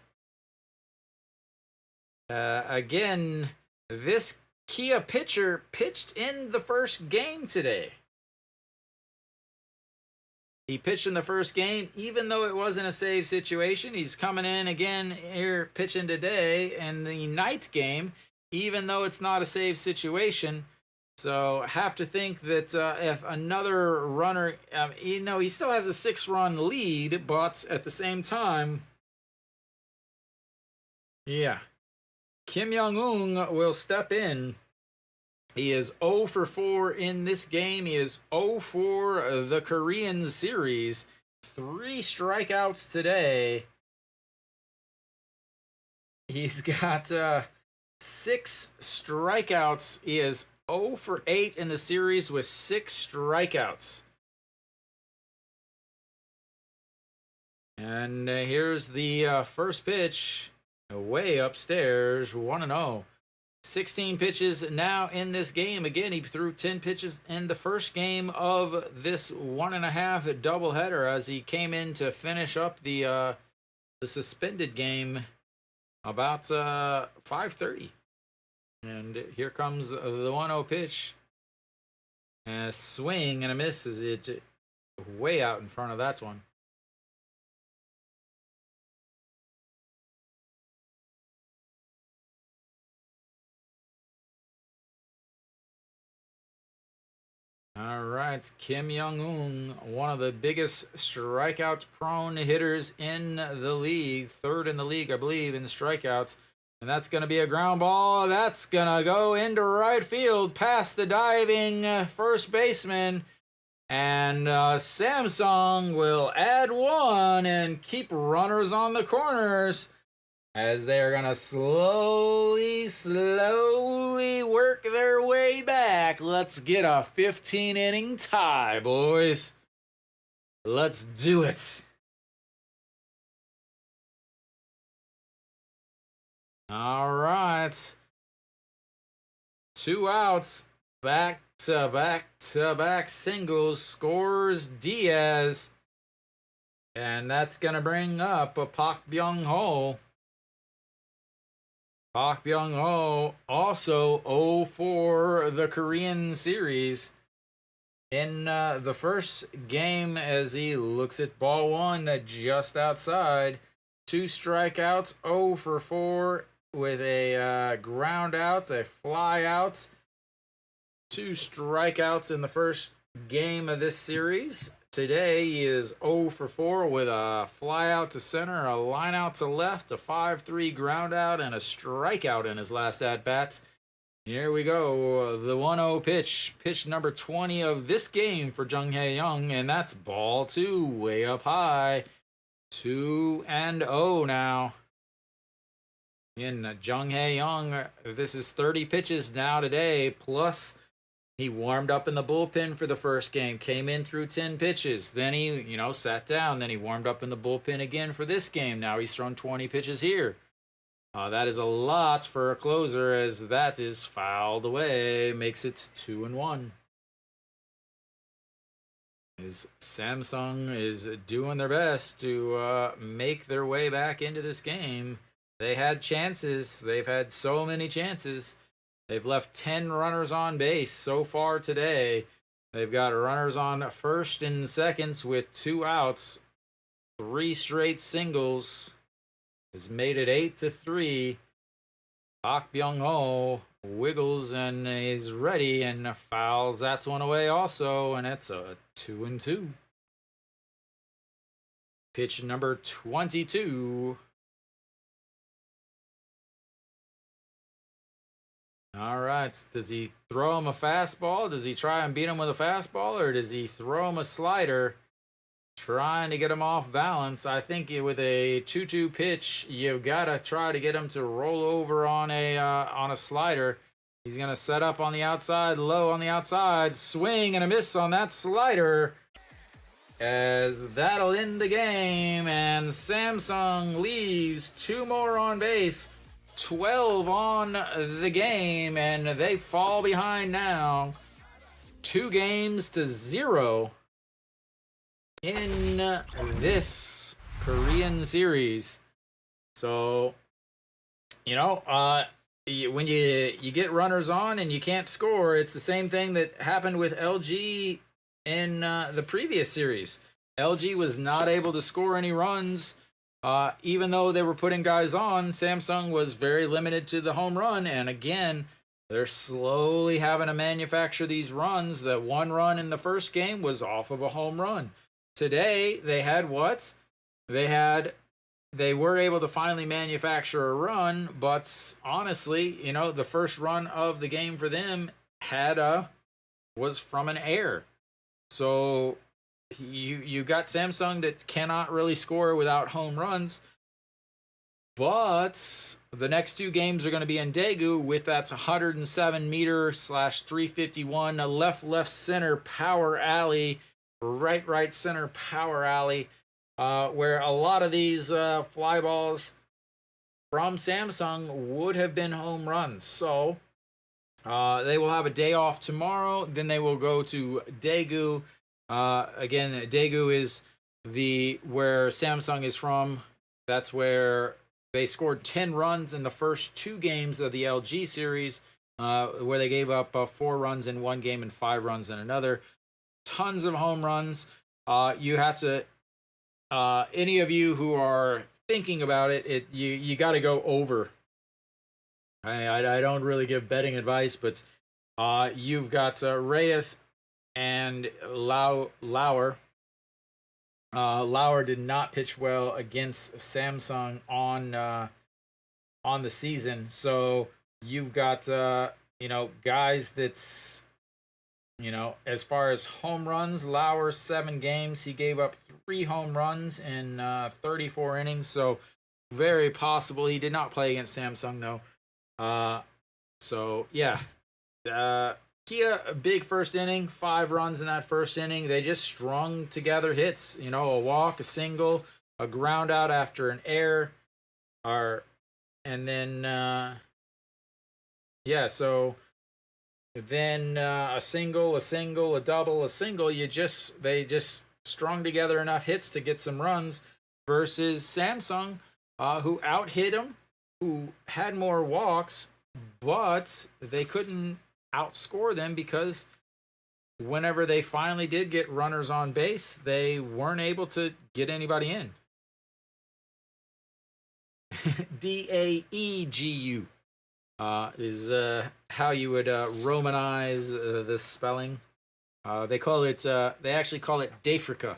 Again, this Kia pitcher pitched in the first game today. He pitched in the first game, even though it wasn't a save situation. He's coming in again here pitching today in the ninth game, even though it's not a save situation. So have to think that if another runner, he still has a 6-run lead, but at the same time, yeah, Kim Young-eun will step in. He is 0 for 4 in this game. He is 0 for the Korean series. 3 strikeouts today. He's got 6 strikeouts. He is 0 for 8 in the series with 6 strikeouts. And here's the first pitch. Way upstairs, 1-0. 16 pitches now in this game. Again, he threw 10 pitches in the first game of this 1.5 doubleheader as he came in to finish up the suspended game about 5:30. And here comes the 1-0 pitch. A swing and a miss as it way out in front of that one. All right, Kim Young-un, one of the biggest strikeout-prone hitters in the league, third in the league, I believe, in strikeouts. And that's going to be a ground ball. That's going to go into right field past the diving first baseman. And Samsung will add one and keep runners on the corners, as they are going to slowly work their way back. Let's get a 15-inning tie, boys. Let's do it. All right. 2 outs. Back-to-back singles. Scores Diaz. And that's going to bring up a Park Byung-ho. Park Byung-ho also 0 for the Korean series in the first game, as he looks at ball one just outside. 2 strikeouts, 0 for 4 with a ground out, a fly out. 2 strikeouts in the first game of this series. Today he is 0 for 4 with a fly out to center, a line out to left, a 5-3 ground out, and a strikeout in his last at-bats. Here we go, the 1-0 pitch. Pitch number 20 of this game for Jung Hae-young, and that's ball 2, way up high. 2-0 now. In Jung Hae-young, this is 30 pitches now today, plus he warmed up in the bullpen for the first game, came in through 10 pitches. Then he, sat down. Then he warmed up in the bullpen again for this game. Now he's thrown 20 pitches here. That is a lot for a closer, as that is fouled away. Makes it 2-1. Samsung is doing their best to make their way back into this game. They had chances. They've had so many chances. They've left 10 runners on base so far today. They've got runners on first and seconds with 2 outs. 3 straight singles has made it 8-3. Park Byung-ho wiggles and is ready and fouls that one away also, and it's a 2-2. Pitch number 22. All right, does he throw him a fastball? Does he try and beat him with a fastball, or does he throw him a slider, trying to get him off balance? I think with a 2-2 pitch, you've got to try to get him to roll over on a slider. He's going to set up on the outside, low on the outside, swing and a miss on that slider, as that'll end the game, and Samsung leaves 2 more on base. 12 on the game, and they fall behind now 2-0 in this Korean series. So, when you get runners on and you can't score, it's the same thing that happened with LG in the previous series. LG was not able to score any runs. Even though they were putting guys on, Samsung was very limited to the home run. And again, they're slowly having to manufacture these runs. That 1 run in the first game was off of a home run. Today, they had what? They were able to finally manufacture a run, but honestly, the first run of the game for them was from an error. So you got Samsung that cannot really score without home runs, but the next 2 games are going to be in Daegu with that 107 meter /351 left center power alley, right center power alley, where a lot of these fly balls from Samsung would have been home runs. So they will have a day off tomorrow. Then they will go to Daegu. Again, Daegu is where Samsung is from. That's where they scored 10 runs in the first 2 games of the LG series, where they gave up 4 runs in one game and 5 runs in another. Tons of home runs. You have to. Any of you who are thinking about it, you got to go over. I don't really give betting advice, but you've got Reyes and Lauer. Lauer did not pitch well against Samsung on the season, so you've got guys that's as far as home runs, Lauer 7 games, he gave up 3 home runs in 34 innings, so very possible he did not play against Samsung though. So yeah, Kia, a big first inning, 5 runs in that first inning. They just strung together hits. A walk, a single, a ground out after an error, and then so then a single, a double, a single. They just strung together enough hits to get some runs versus Samsung, who out hit him, who had more walks, but they couldn't outscore them because whenever they finally did get runners on base, they weren't able to get anybody in. Daegu is how you would Romanize this spelling. They actually call it Dafrica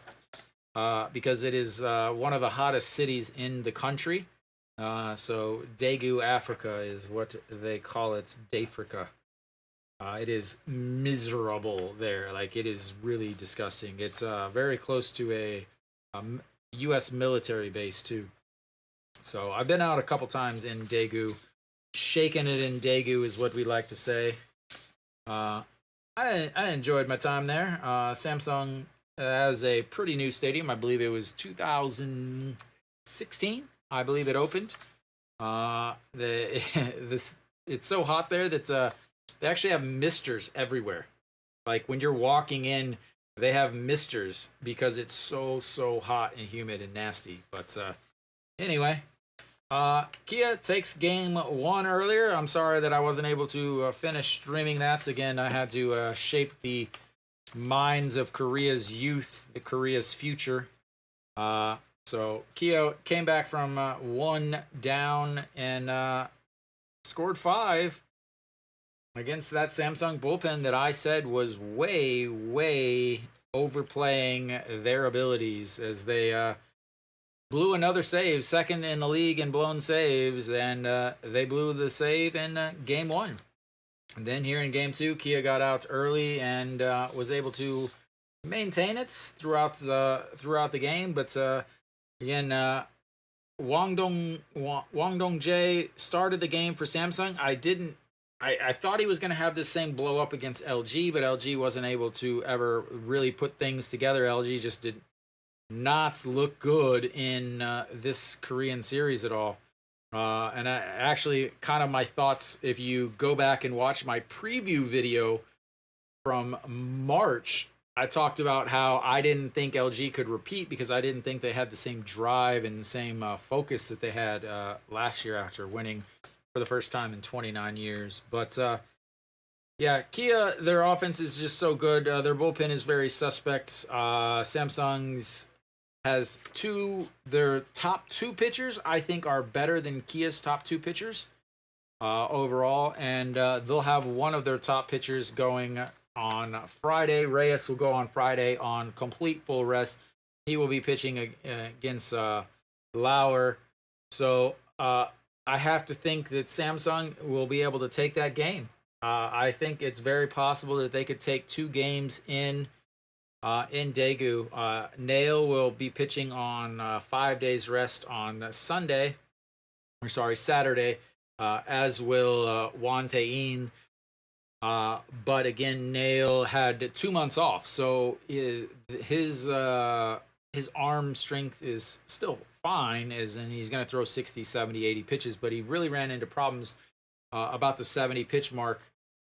because it is one of the hottest cities in the country. So Daegu, Africa is what they call it, Dafrica. It is miserable there. Like, it is really disgusting. It's very close to a U.S. military base, too. So I've been out a couple times in Daegu. Shaking it in Daegu is what we like to say. I enjoyed my time there. Samsung has a pretty new stadium. I believe it was 2016. I believe it opened. It's so hot there that they actually have misters everywhere. Like, when you're walking in, they have misters because it's so hot and humid and nasty. But anyway, Kia takes game 1 earlier. I'm sorry that I wasn't able to finish streaming that. Again, I had to shape the minds of Korea's youth, the Korea's future. So Kia came back from 1 down and scored 5 against that Samsung bullpen that I said was way overplaying their abilities, as they blew another save, second in the league in blown saves, and they blew the save in game 1. And then here in game 2, Kia got out early and was able to maintain it throughout the game, but again, Wang Dong-jae started the game for Samsung. I thought he was going to have this same blow up against LG, but LG wasn't able to ever really put things together. LG just did not look good in this Korean series at all. And actually, kind of my thoughts, if you go back and watch my preview video from March, I talked about how I didn't think LG could repeat because I didn't think they had the same drive and the same focus that they had last year after winning for the first time in 29 years. But yeah, Kia, their offense is just so good. Their bullpen is very suspect. Samsung's has their top 2 pitchers, I think, are better than Kia's top 2 pitchers overall. And they'll have one of their top pitchers going on Friday. Reyes will go on Friday on complete full rest. He will be pitching against Lauer. So I have to think that Samsung will be able to take that game. I think it's very possible that they could take 2 games in Daegu. Nail will be pitching on 5 days rest on Saturday, as will Won Tae-in. But again, Nail had 2 months off, so his arm strength is still fine, and he's going to throw 60, 70, 80 pitches, but he really ran into problems about the 70 pitch mark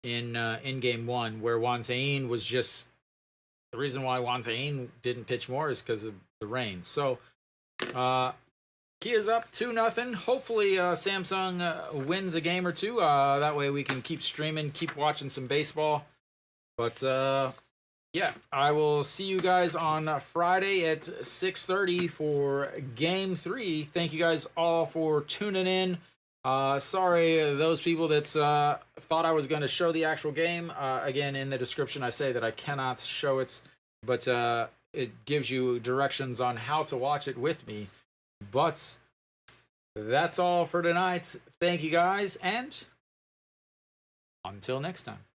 in game 1, where Won Tae-in was just the reason why Won Tae-in didn't pitch more is because of the rain. So Kia's up 2-0. Hopefully Samsung wins a game or 2. That way we can keep streaming, keep watching some baseball. But Yeah, I will see you guys on Friday at 6:30 for Game 3. Thank you guys all for tuning in. Sorry, those people that thought I was going to show the actual game. Again, in the description, I say that I cannot show it, but it gives you directions on how to watch it with me. But that's all for tonight. Thank you guys, and until next time.